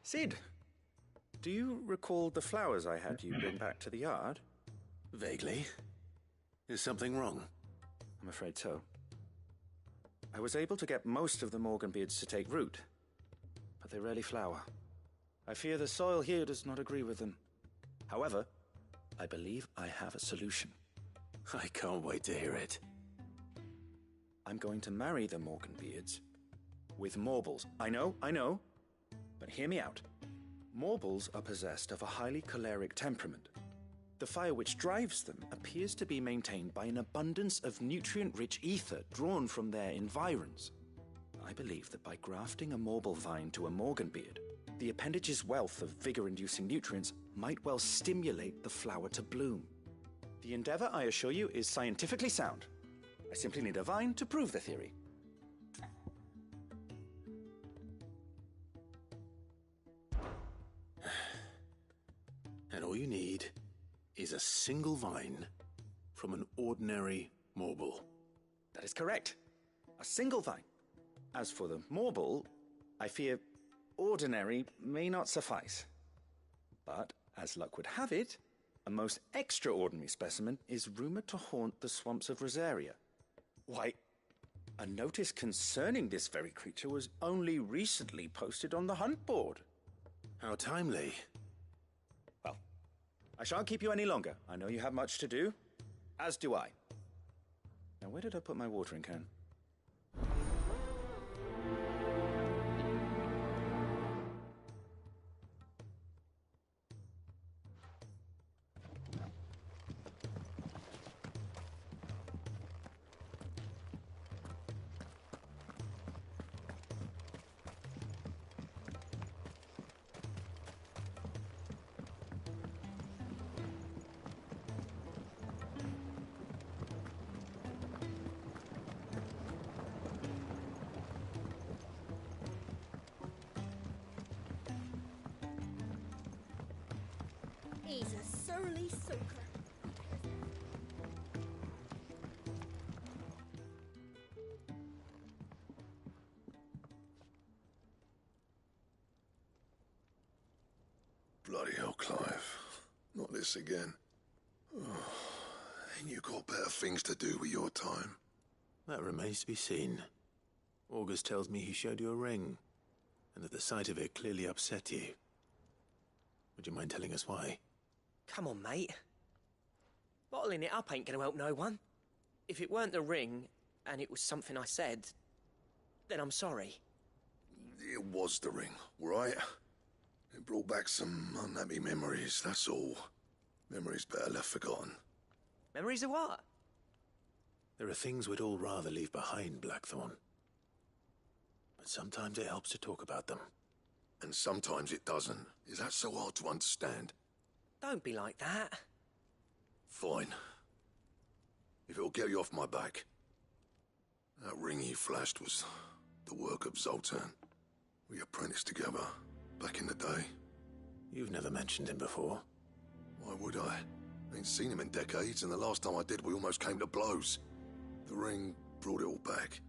Sid, do you recall the flowers I had you bring back to the yard? Vaguely. Is something wrong? I'm afraid so. I was able to get most of the Morganbeards to take root, but they rarely flower. I fear the soil here does not agree with them. However, I believe I have a solution. I can't wait to hear it. I'm going to marry the Morganbeards with Morbles. I know, but hear me out. Morbles are possessed of a highly choleric temperament. The fire which drives them appears to be maintained by an abundance of nutrient-rich ether drawn from their environs. I believe that by grafting a Morble vine to a Morganbeard, the appendage's wealth of vigor-inducing nutrients might well stimulate the flower to bloom. The endeavor, I assure you, is scientifically sound. I simply need a vine to prove the theory. And all you need is a single vine from an ordinary Morble. That is correct. A single vine. As for the Morble, I fear ordinary may not suffice. But, as luck would have it, a most extraordinary specimen is rumored to haunt the swamps of Rosaria. Why, a notice concerning this very creature was only recently posted on the hunt board. How timely. Well, I shan't keep you any longer. I know you have much to do, as do I. Now, where did I put my watering can? He's a surly soaker. Bloody hell, Clive. Not this again. Oh, ain't you got better things to do with your time? That remains to be seen. August tells me he showed you a ring, and that the sight of it clearly upset you. Would you mind telling us why? Come on, mate. Bottling it up ain't gonna help no one. If it weren't the ring, and it was something I said, then I'm sorry. It was the ring, right? It brought back some unhappy memories, that's all. Memories better left forgotten. Memories of what? There are things we'd all rather leave behind, Blackthorn. But sometimes it helps to talk about them. And sometimes it doesn't. Is that so hard to understand? Don't be like that. Fine. If it'll get you off my back. That ring you flashed was the work of Zoltan. We apprenticed together, back in the day. You've never mentioned him before. Why would I? Ain't seen him in decades, and the last time I did, we almost came to blows. The ring brought it all back.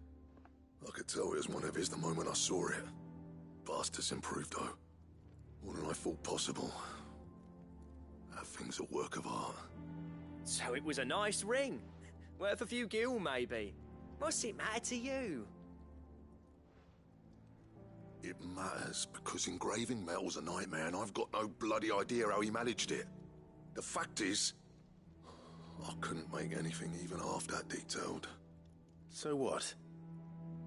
I could tell it was one of his the moment I saw it. Bastard's improved, though. More than I thought possible. That thing's a work of art. So it was a nice ring. Worth a few gil, maybe. What's it matter to you? It matters because engraving metal's a nightmare, and I've got no bloody idea how he managed it. The fact is, I couldn't make anything even half that detailed. So what?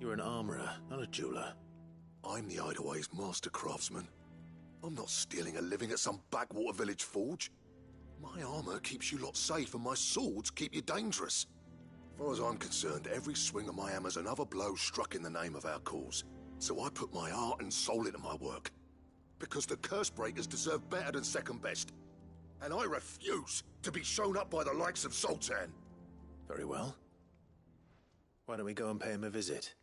You're an armorer, not a jeweler. I'm the Hideaway's master craftsman. I'm not stealing a living at some backwater village forge. My armor keeps you lot safe and my swords keep you dangerous. As far as I'm concerned, every swing of my hammer's another blow struck in the name of our cause. So I put my heart and soul into my work. Because the Cursebreakers deserve better than second best. And I refuse to be shown up by the likes of Zoltan. Very well. Why don't we go and pay him a visit?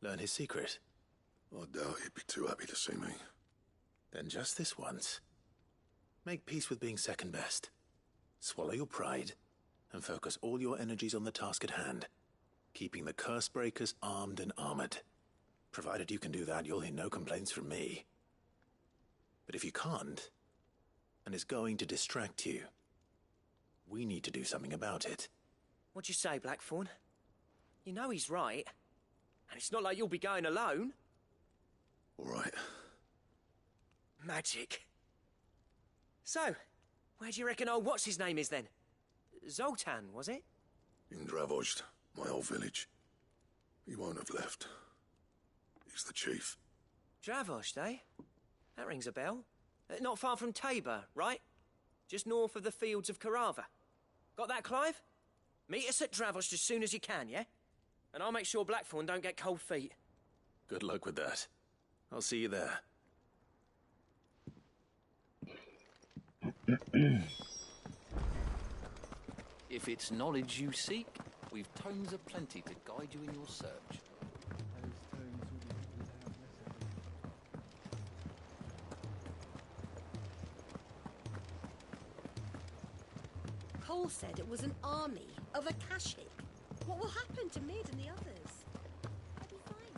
Learn his secret. I doubt he'd be too happy to see me. Then just this once. Make peace with being second best. Swallow your pride, and focus all your energies on the task at hand. Keeping the Cursebreakers armed and armored. Provided you can do that, you'll hear no complaints from me. But if you can't, and it's going to distract you, we need to do something about it. What'd you say, Blackthorn? You know he's right. And it's not like you'll be going alone. All right. Magic. So, where do you reckon old what's-his-name is then? Zoltan, was it? In Dravozd, my old village. He won't have left. He's the chief. Dravozd, eh? That rings a bell. Not far from Tabor, right? Just north of the fields of Carava. Got that, Clive? Meet us at Dravozd as soon as you can, yeah? And I'll make sure Blackthorn don't get cold feet. Good luck with that. I'll see you there. If it's knowledge you seek, we've tomes aplenty to guide you in your search. Cole said it was an army of Akashic. What will happen to Mid and the others? I'll be fine.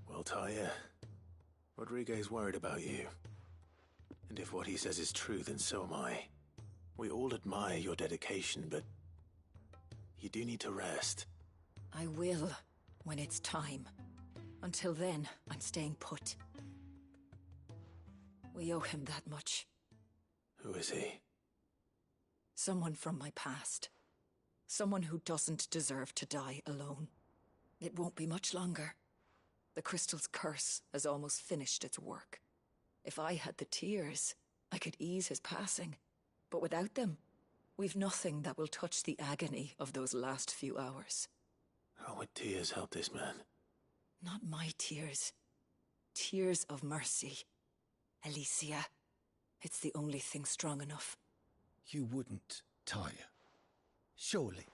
Well, Talia, Rodriguez worried about you. And if what he says is true, then so am I. We all admire your dedication, but you do need to rest. I will, when it's time. Until then, I'm staying put. We owe him that much. Who is he? Someone from my past. Someone who doesn't deserve to die alone. It won't be much longer. The crystal's curse has almost finished its work. If I had the tears, I could ease his passing. But without them, we've nothing that will touch the agony of those last few hours. How would tears help this man? Not my tears. Tears of mercy. Alicia. It's the only thing strong enough. You wouldn't, Talia. Surely.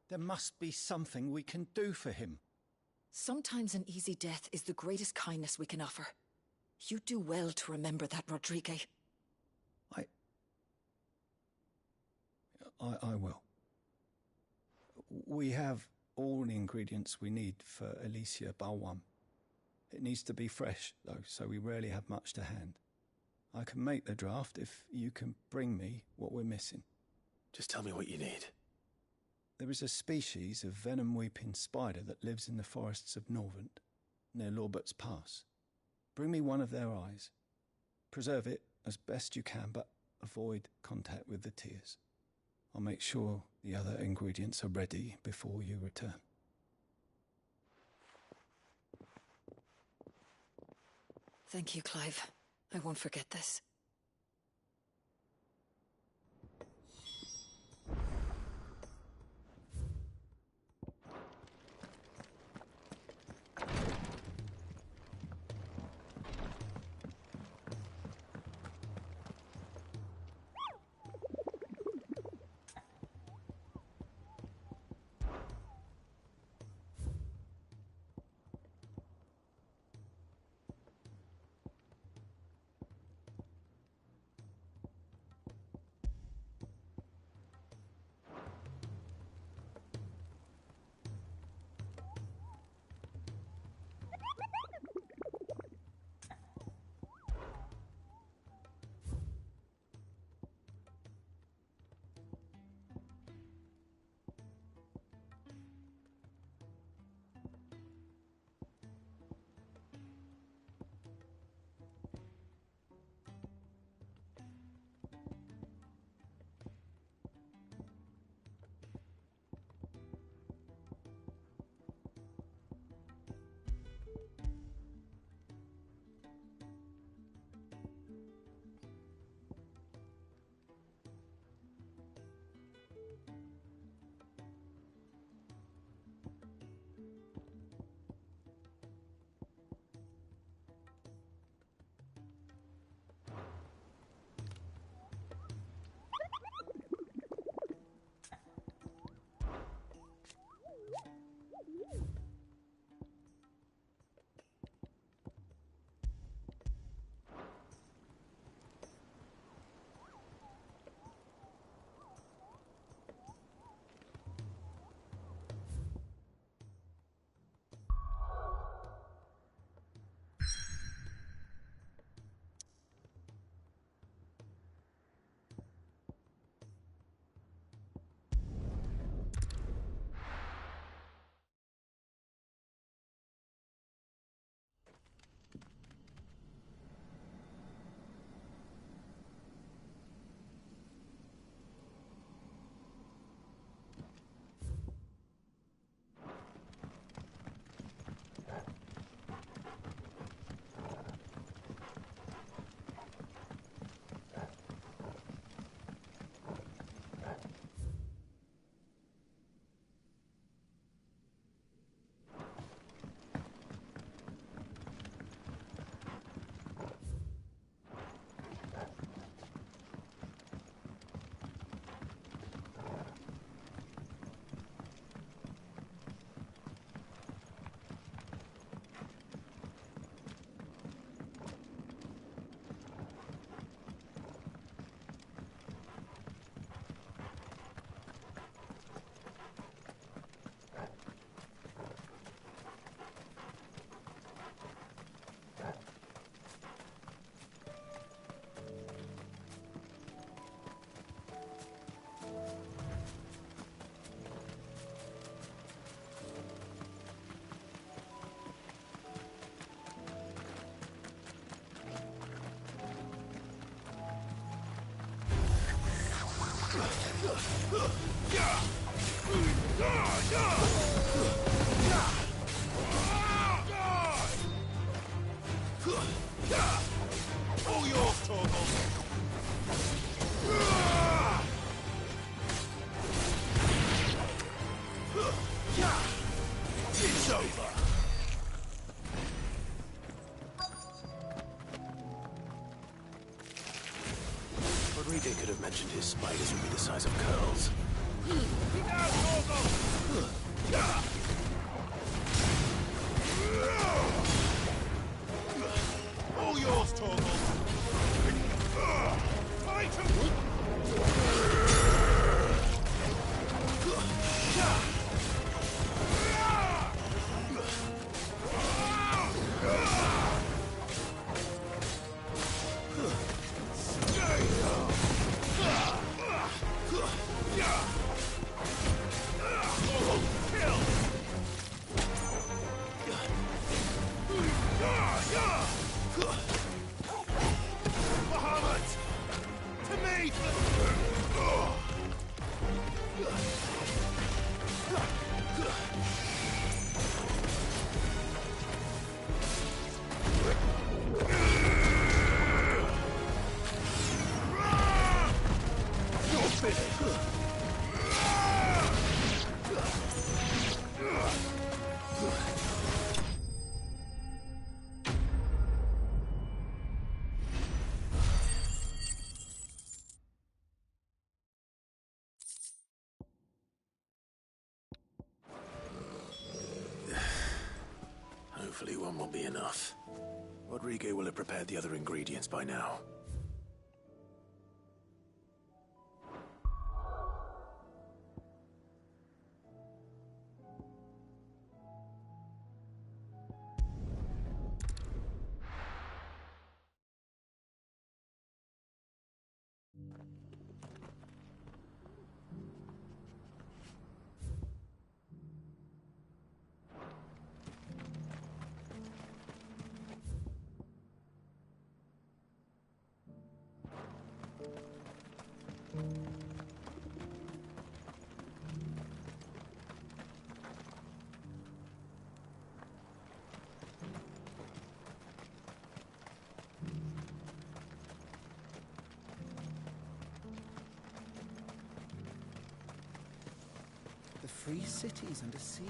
There must be something we can do for him. Sometimes an easy death is the greatest kindness we can offer. You do well to remember that, Rodrigue. I will. We have all the ingredients we need for Alicia Balwam. It needs to be fresh, though, so we rarely have much to hand. I can make the draft if you can bring me what we're missing. Just tell me what you need. There is a species of venom-weeping spider that lives in the forests of Norvent, near Lorbert's Pass. Bring me one of their eyes. Preserve it as best you can, but avoid contact with the tears. I'll make sure the other ingredients are ready before you return. Thank you, Clive. I won't forget this. All yours, Torgal. It's over. Rodriguez could have mentioned his spiders would be the size of curls. All yours, Torgal. Fight him! Hopefully one will be enough. Rodriguez will have prepared the other ingredients by now. The free cities under siege?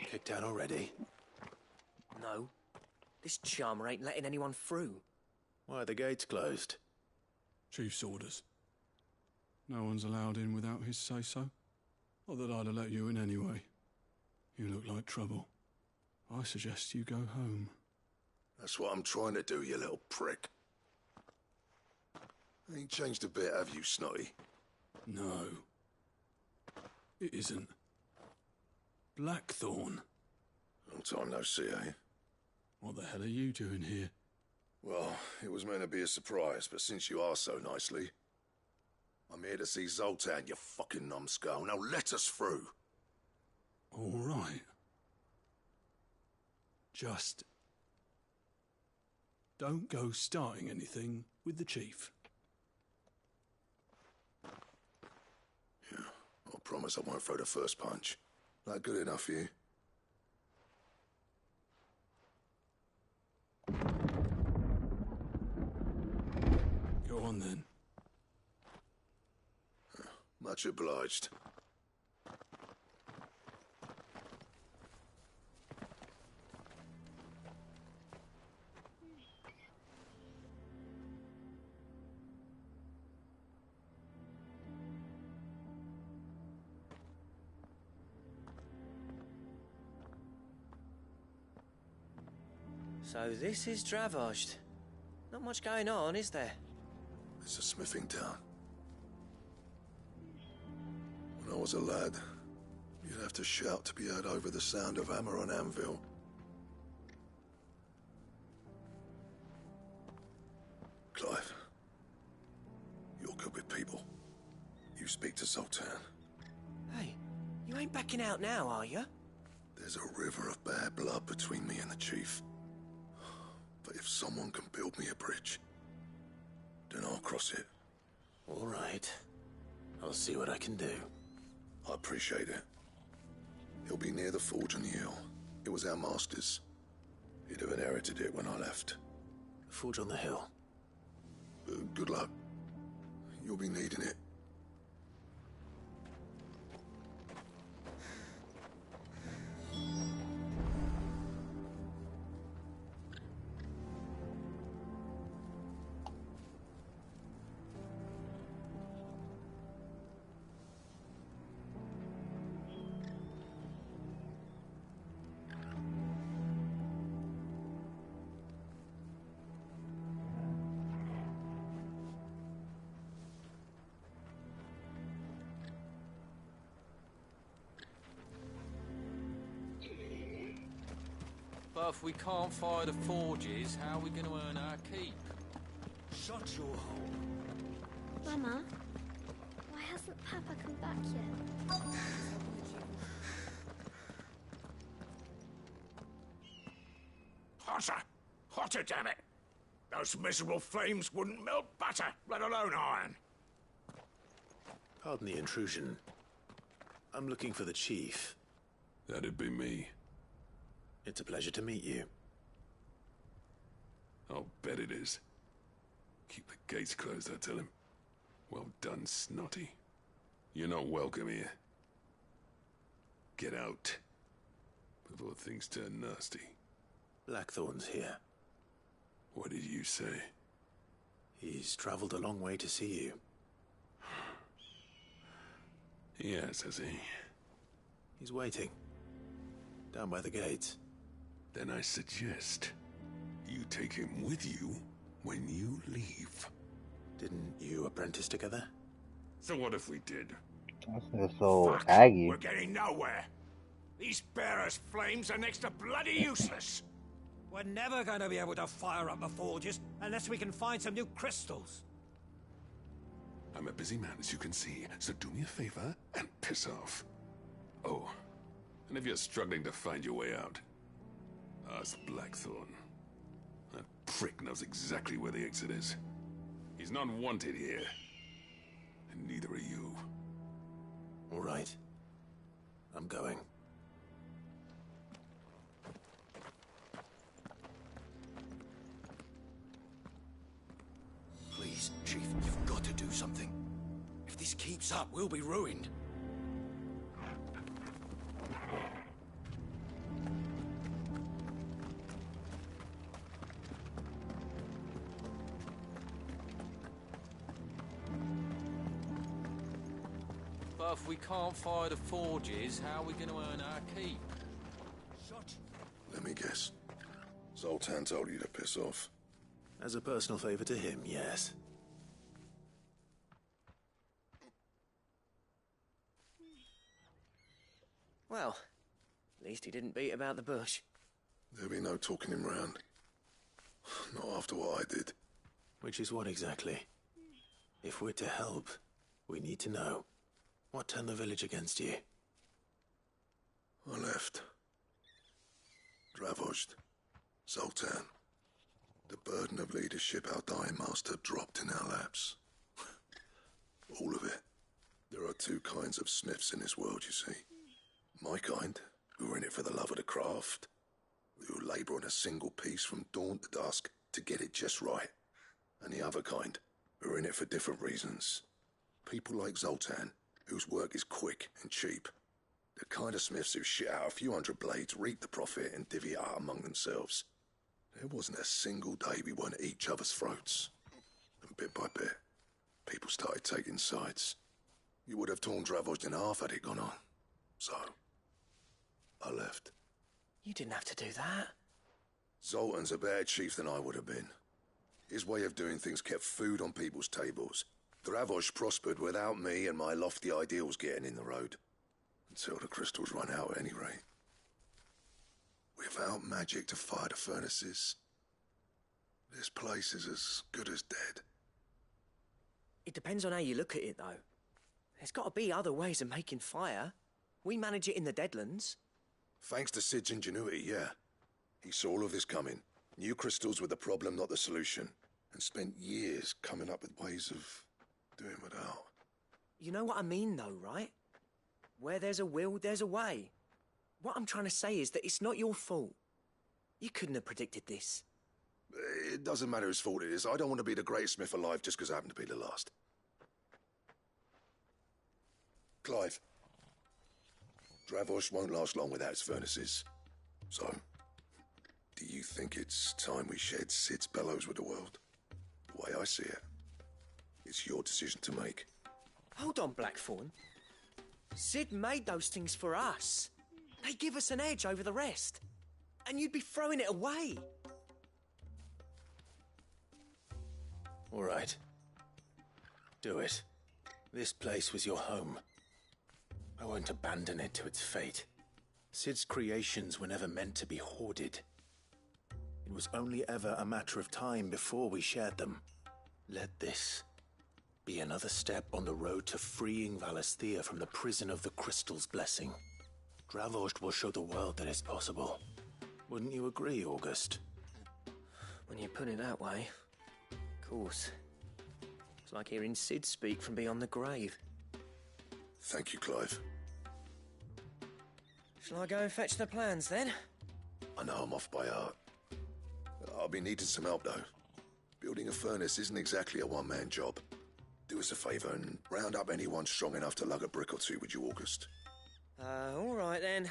Kicked out already? No. This charmer ain't letting anyone through. Why are the gates closed? Chief's orders. No one's allowed in without his say-so. Not that I'd have let you in anyway. You look like trouble. I suggest you go home. That's what I'm trying to do, you little prick. Ain't changed a bit, have you, Snotty? No. It isn't. Blackthorn. Long time no see, eh? What the hell are you doing here? Well, it was meant to be a surprise, but since you asked so nicely, I'm here to see Zoltan, you fucking numbskull. Now let us through. All right. Just don't go starting anything with the chief. Yeah, I promise I won't throw the first punch. That good enough for you? Go on then. Much obliged. So this is Dravozd. Not much going on, is there? It's a smithing town. When I was a lad, you'd have to shout to be heard over the sound of hammer on anvil. Clive, you're good with people. You speak to Zoltan. Hey, you ain't backing out now, are you? There's a river of bad blood between me and the chief. But if someone can build me a bridge, then I'll cross it. All right. I'll see what I can do. I appreciate it. He'll be near the forge on the hill. It was our master's. He'd have inherited it when I left. The forge on the hill? Good luck. You'll be needing it. But if we can't fire the forges, how are we going to earn our keep? Shut your hole. Mama, why hasn't Papa come back yet? Hotter! Hotter, damn it! Those miserable flames wouldn't melt butter, let alone iron. Pardon the intrusion. I'm looking for the chief. That'd be me. It's a pleasure to meet you. I'll bet it is. Keep the gates closed, I tell him. Well done, Snotty. You're not welcome here. Get out. Before things turn nasty. Blackthorn's here. What did you say? He's traveled a long way to see you. Yes, has he? He's waiting. Down by the gates. Then I suggest you take him with you when you leave. Didn't you apprentice together? So what if we did? That's so Fuck, aggy. we're getting nowhere. These bearers' flames are next to bloody useless. We're never going to be able to fire up the forges unless we can find some new crystals. I'm a busy man, as you can see, so do me a favor and piss off. Oh, and if you're struggling to find your way out, ask Blackthorn. That prick knows exactly where the exit is. He's not wanted here. And neither are you. All right. I'm going. Please, Chief, you've got to do something. If this keeps up, we'll be ruined. Although if we can't fire the forges, how are we going to earn our keep? Let me guess. Zoltan told you to piss off. As a personal favor to him, yes. Well, at least he didn't beat about the bush. There'll be no talking him round. Not after what I did. Which is what exactly? If we're to help, we need to know. What turned the village against you? I left. Dravozd. Zoltan. The burden of leadership our dying master dropped in our laps. All of it. There are two kinds of smiths in this world, you see. My kind, who are in it for the love of the craft, who labour on a single piece from dawn to dusk to get it just right. And the other kind, who are in it for different reasons. People like Zoltan, whose work is quick and cheap. The kind of smiths who shit out a few hundred blades, reap the profit, and divvy it out among themselves. There wasn't a single day we weren't at each other's throats. And bit by bit, people started taking sides. You would have torn Dravozd in half had it gone on. So, I left. You didn't have to do that. Zoltan's a better chief than I would have been. His way of doing things kept food on people's tables. Dravozd prospered without me and my lofty ideals getting in the road. Until the crystals run out at any rate. Without magic to fire the furnaces, this place is as good as dead. It depends on how you look at it, though. There's got to be other ways of making fire. We manage it in the Deadlands. Thanks to Sid's ingenuity, yeah. He saw all of this coming, knew crystals were the problem, not the solution, and spent years coming up with ways of doing without. You know what I mean, though, right? Where there's a will, there's a way. What I'm trying to say is that it's not your fault. You couldn't have predicted this. It doesn't matter whose fault it is. I don't want to be the greatest smith alive just because I happen to be the last. Clive. Dravozd won't last long without its furnaces. So, do you think it's time we shed Sid's bellows with the world? The way I see it, it's your decision to make. Hold on, Blackthorn. Sid made those things for us. They give us an edge over the rest. And you'd be throwing it away. All right. Do it. This place was your home. I won't abandon it to its fate. Sid's creations were never meant to be hoarded. It was only ever a matter of time before we shared them. Let this be another step on the road to freeing Valisthea from the prison of the Crystal's blessing. Dravozd will show the world that it's possible. Wouldn't you agree, August? When you put it that way, of course. It's like hearing Sid speak from beyond the grave. Thank you, Clive. Shall I go and fetch the plans, then? I know I'm off by heart. I'll be needing some help, though. Building a furnace isn't exactly a one-man job. Do us a favour and round up anyone strong enough to lug a brick or two, would you, August? All right, then.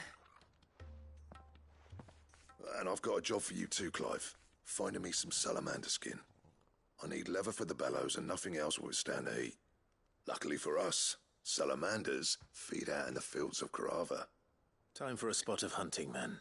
And I've got a job for you too, Clive. Finding me some salamander skin. I need leather for the bellows and nothing else will withstand the heat. Luckily for us, salamanders feed out in the fields of Carava. Time for a spot of hunting, men.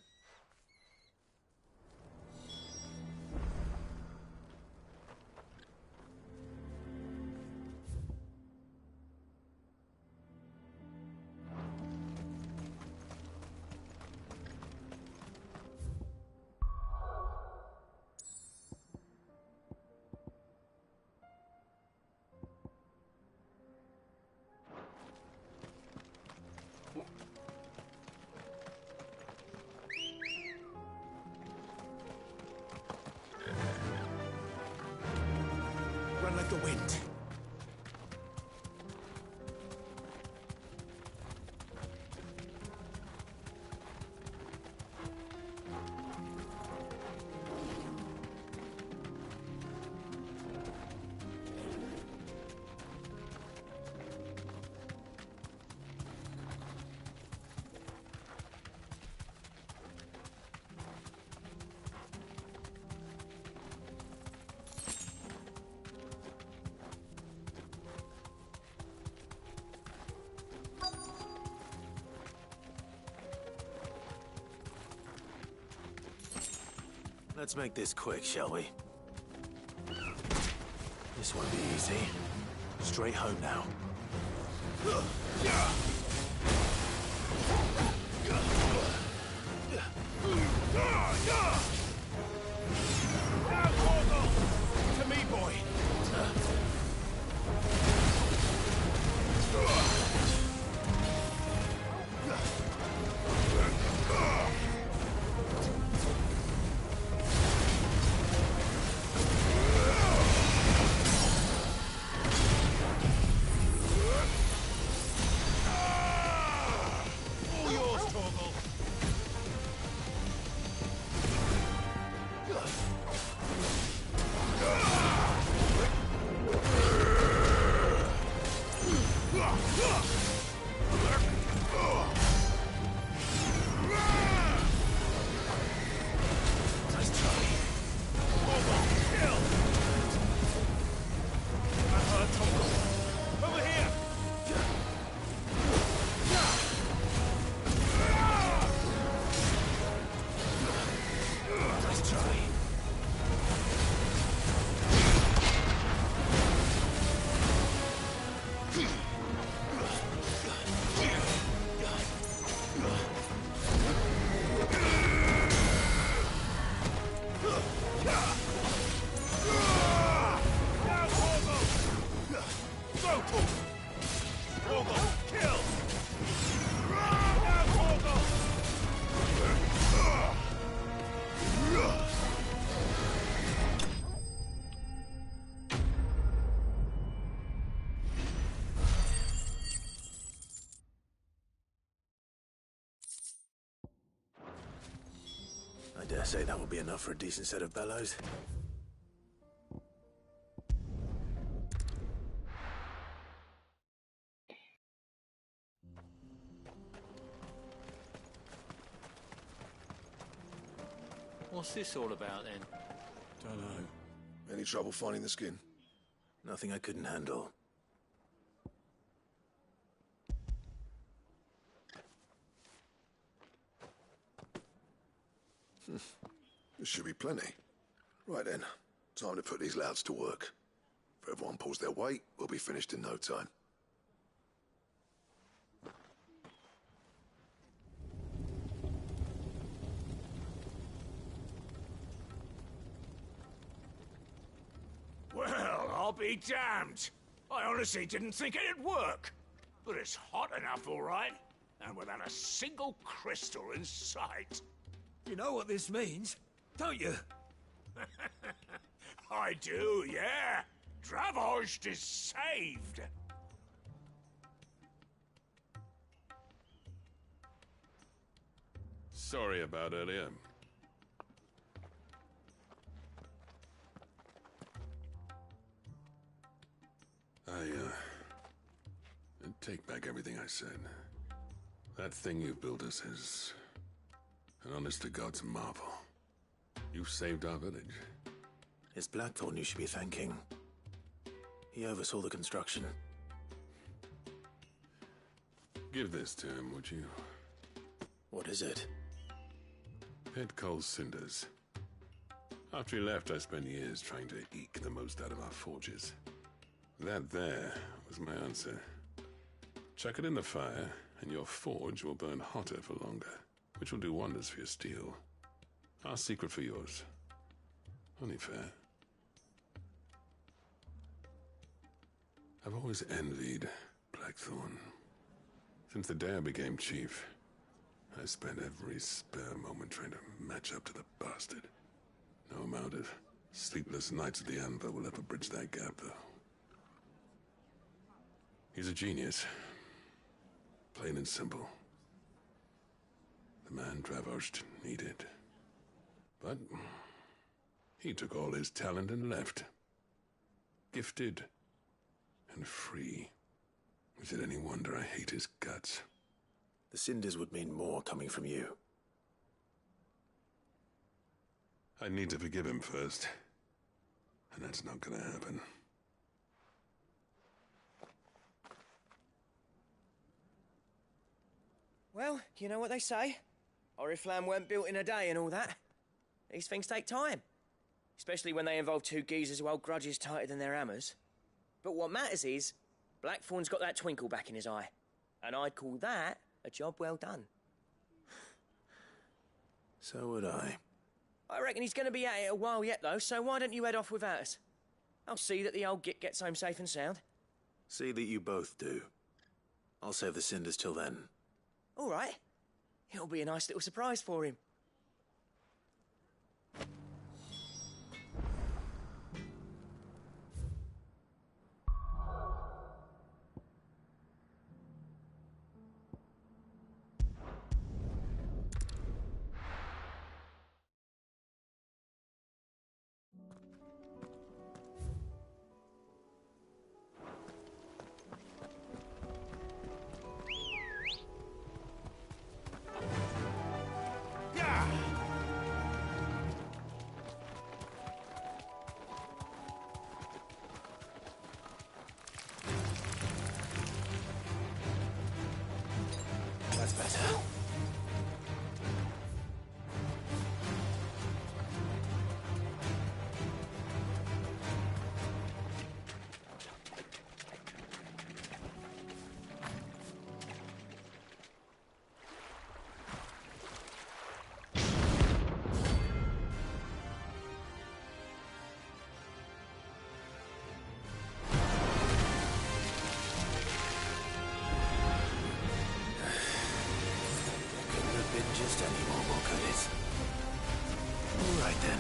Run like the wind. Let's make this quick, shall we? This won't be easy. Straight home now. To me, boy! All yours, Torgal! Nice try. Kill! I heard Torgal. Over here! Nice try. Now, Torgal! Go, Torgal! Torgal, kill! Now, Torgal! I dare say that will be enough for a decent set of bellows. What's this all about then? Don't know. Any trouble finding the skin? Nothing I couldn't handle. There should be plenty. Right then, time to put these louds to work. If everyone pulls their weight, we'll be finished in no time. Well, I'll be damned. I honestly didn't think it'd work. But it's hot enough, all right. And without a single crystal in sight. You know what this means, don't you? I do, yeah. Dravost is saved. Sorry about earlier. I take back everything I said. That thing you built us is an honest-to-God's marvel. You saved our village. It's Blackthorn you should be thanking. He oversaw the construction. Give this to him, would you? What is it? Pet Cole's cinders. After he left, I spent years trying to eke the most out of our forges. That there was my answer. Chuck it in the fire, and your forge will burn hotter for longer, which will do wonders for your steel. Our secret for yours. Only fair. I've always envied Blackthorn. Since the day I became chief, I spent every spare moment trying to match up to the bastard. No amount of sleepless nights at the Anvil will ever bridge that gap, though. He's a genius. Plain and simple. The man Dravost needed. But he took all his talent and left. Gifted and free. Is it any wonder I hate his guts? The cinders would mean more coming from you. I need to forgive him first. And that's not gonna happen. Well, you know what they say. Oriflamme weren't built in a day and all that. These things take time. Especially when they involve two geezers who hold grudges tighter than their hammers. But what matters is, Blackthorn's got that twinkle back in his eye. And I'd call that a job well done. So would I. I reckon he's going to be at it a while yet, though, so why don't you head off without us? I'll see that the old git gets home safe and sound. See that you both do. I'll save the cinders till then. All right. It'll be a nice little surprise for him. That's better. Just any more, could it? All right then.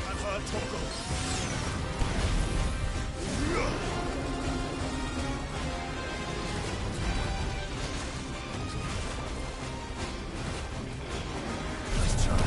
I've heard Torgal. Let's try.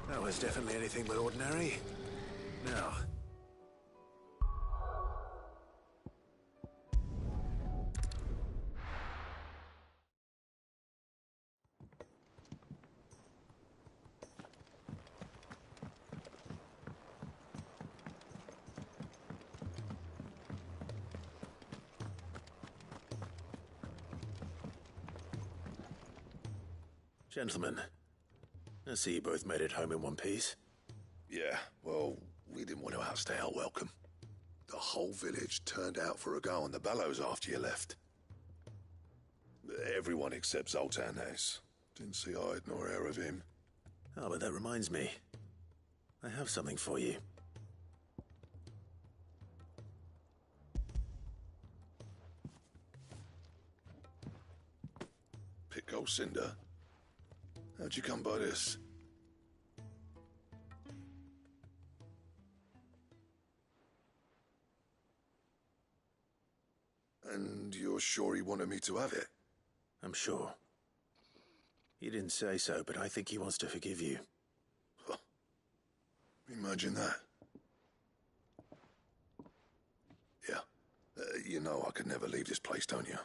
That was definitely anything but ordinary. Now. Gentlemen, I see you both made it home in one piece. Yeah, well, we didn't want to outstay our welcome. The whole village turned out for a go on the bellows after you left. Everyone except Zoltan has. Didn't see hide nor hair of him. Oh, but that reminds me. I have something for you. Pico Cinder? How'd you come by this? And you're sure he wanted me to have it? I'm sure. He didn't say so, but I think he wants to forgive you. Huh. Imagine that. Yeah. You know I could never leave this place, don't you?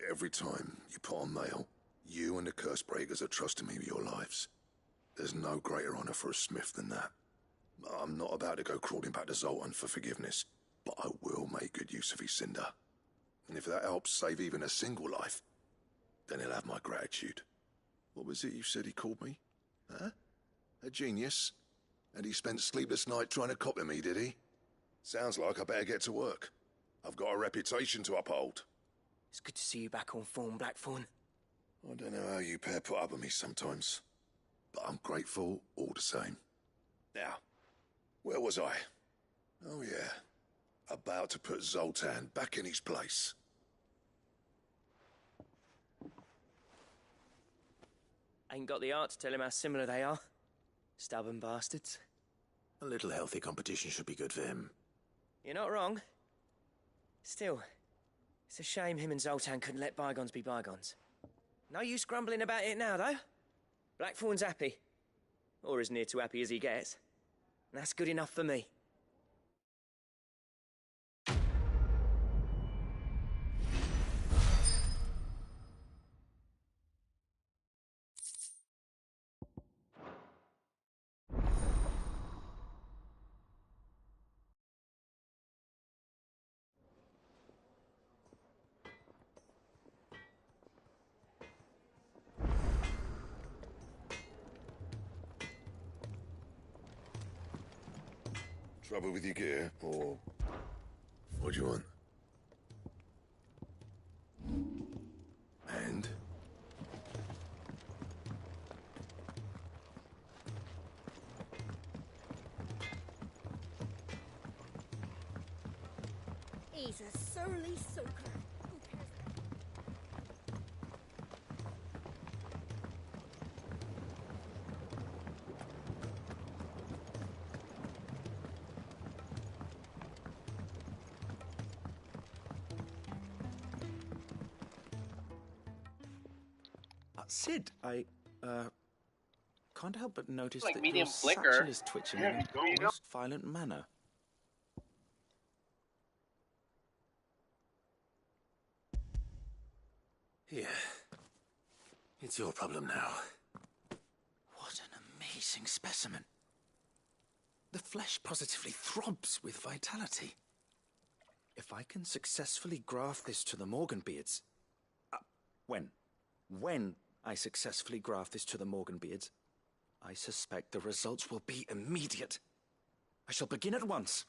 Every time you put on mail, you and the Cursebreakers are trusting me with your lives. There's no greater honor for a smith than that. I'm not about to go crawling back to Zoltan for forgiveness, but I will make good use of his cinder. And if that helps save even a single life, then he'll have my gratitude. What was it you said he called me? Huh? A genius? And he spent sleepless night trying to copy me, did he? Sounds like I better get to work. I've got a reputation to uphold. It's good to see you back on form, Blackthorn. I don't know how you pair put up with me sometimes, but I'm grateful all the same. Now, where was I? Oh yeah, about to put Zoltan back in his place. Ain't got the art to tell him how similar they are. Stubborn bastards. A little healthy competition should be good for him. You're not wrong. Still, it's a shame him and Zoltan couldn't let bygones be bygones. No use grumbling about it now, though. Blackthorn's happy. Or as near to happy as he gets. And that's good enough for me. Trouble with your gear, or what do you want? And? He's a surly soaker. Sid, I can't help but notice like that medium your flicker. satchel is twitching in an There you go. almost violent manner. Here. It's your problem now. What an amazing specimen. The flesh positively throbs with vitality. If I can successfully graft this to the Morganbeards... When I successfully graft this to the Morganbeards, I suspect the results will be immediate. I shall begin at once.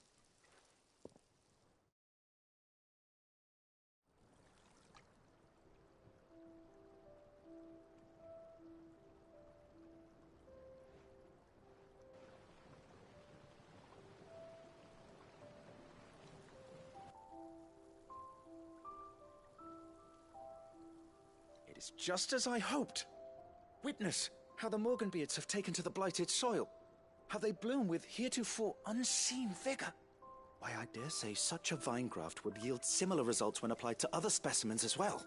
It's just as I hoped. Witness how the Morganbeards have taken to the blighted soil. How they bloom with heretofore unseen vigor. Why, I dare say such a vine graft would yield similar results when applied to other specimens as well.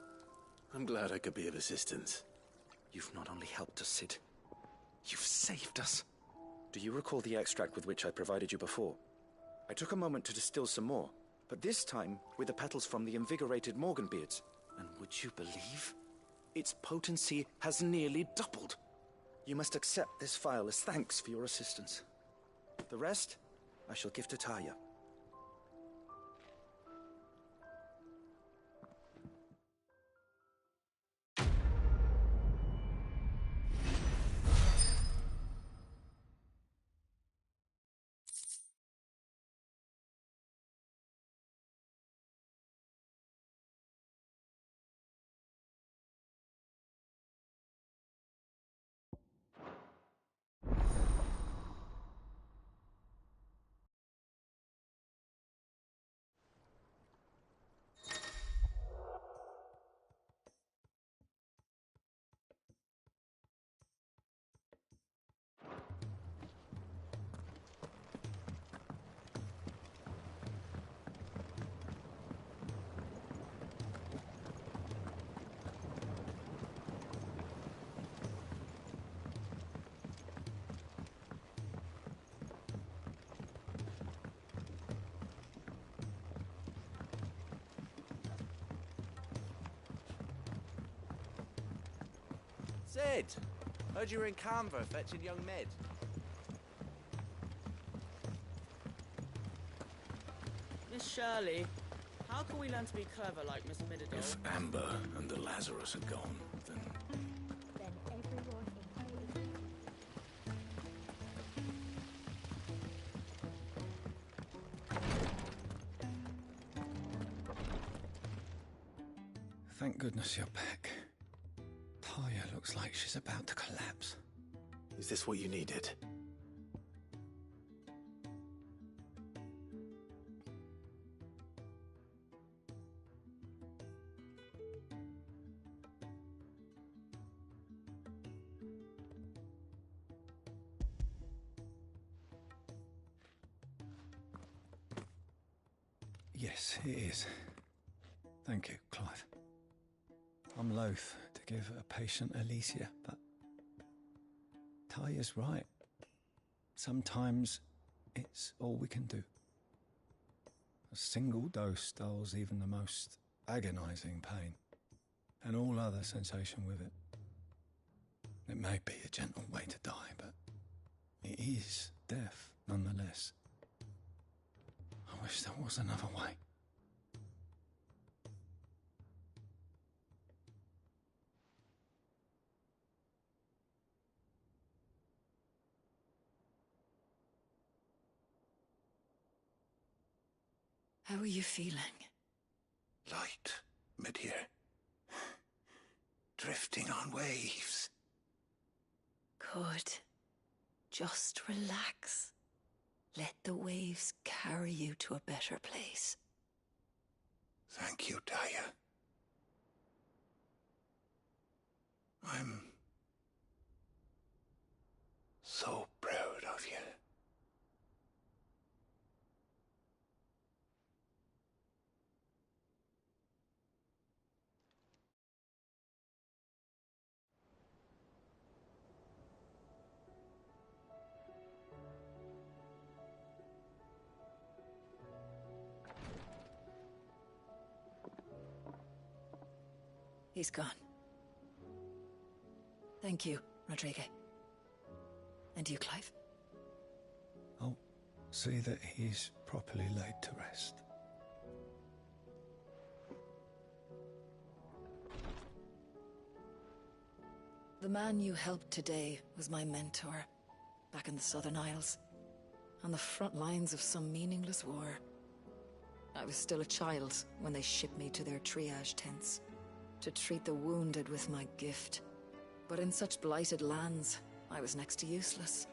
I'm glad I could be of assistance. You've not only helped us, Cid, you've saved us. Do you recall the extract with which I provided you before? I took a moment to distill some more, but this time with the petals from the invigorated Morganbeards. And would you believe? Its potency has nearly doubled. You must accept this phial as thanks for your assistance. The rest, I shall give to Taya. Cid! Heard you were in Canva fetching young Med. Miss Shirley, how can we learn to be clever like Miss Midador? If Amber and the Lazarus are gone, then... Then everyone in Thank goodness you're back. Taya looks like she's about to collapse. Is this what you needed? Yes, it is. Thank you, Clive. I'm loath to give a patient Alicia, but Taya's right. Sometimes it's all we can do. A single dose dulls even the most agonizing pain, and all other sensation with it. It may be a gentle way to die, but it is death nonetheless. I wish there was another way. How are you feeling? Light, mid-here. Drifting on waves. Good. Just relax. Let the waves carry you to a better place. Thank you, Taya. I'm so proud of you. He's gone. Thank you, Rodrigo. And you, Clive? I'll see that he's properly laid to rest. The man you helped today was my mentor, back in the Southern Isles, on the front lines of some meaningless war. I was still a child when they shipped me to their triage tents, to treat the wounded with my gift. But in such blighted lands, I was next to useless.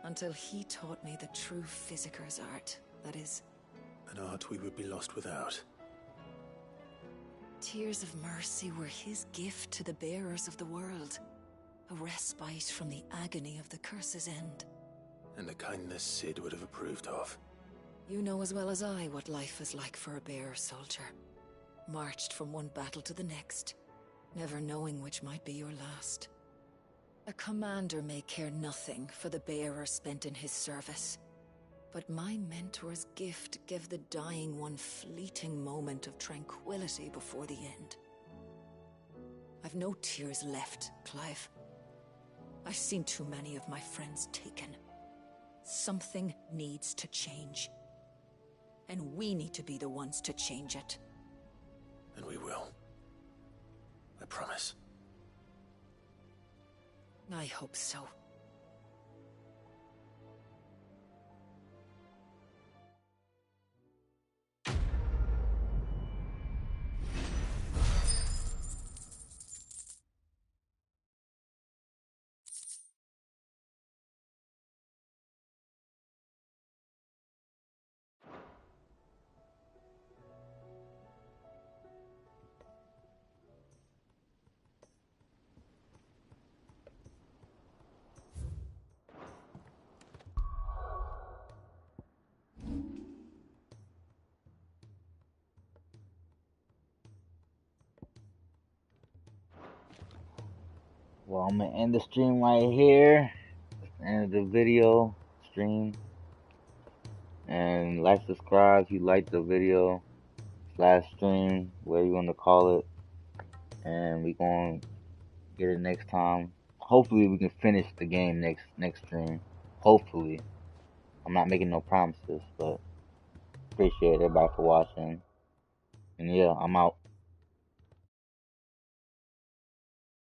Until he taught me the true physicker's art, that is. An art we would be lost without. Tears of mercy were his gift to the bearers of the world. A respite from the agony of the curse's end. And a kindness Sid would have approved of. You know as well as I what life is like for a bearer soldier. Marched from one battle to the next, never knowing which might be your last. A commander may care nothing for the bearer spent in his service. But my mentor's gift gave the dying one fleeting moment of tranquility before the end. I've no tears left, Clive. I've seen too many of my friends taken. Something needs to change. And we need to be the ones to change it. And we will. I promise. I hope so. Well, I'm gonna end the stream right here. End the video stream. And like, subscribe if you like the video / stream, whatever you want to call it. And we gonna get it next time. Hopefully we can finish the game next stream. Hopefully. I'm not making no promises, but appreciate everybody for watching. And yeah, I'm out.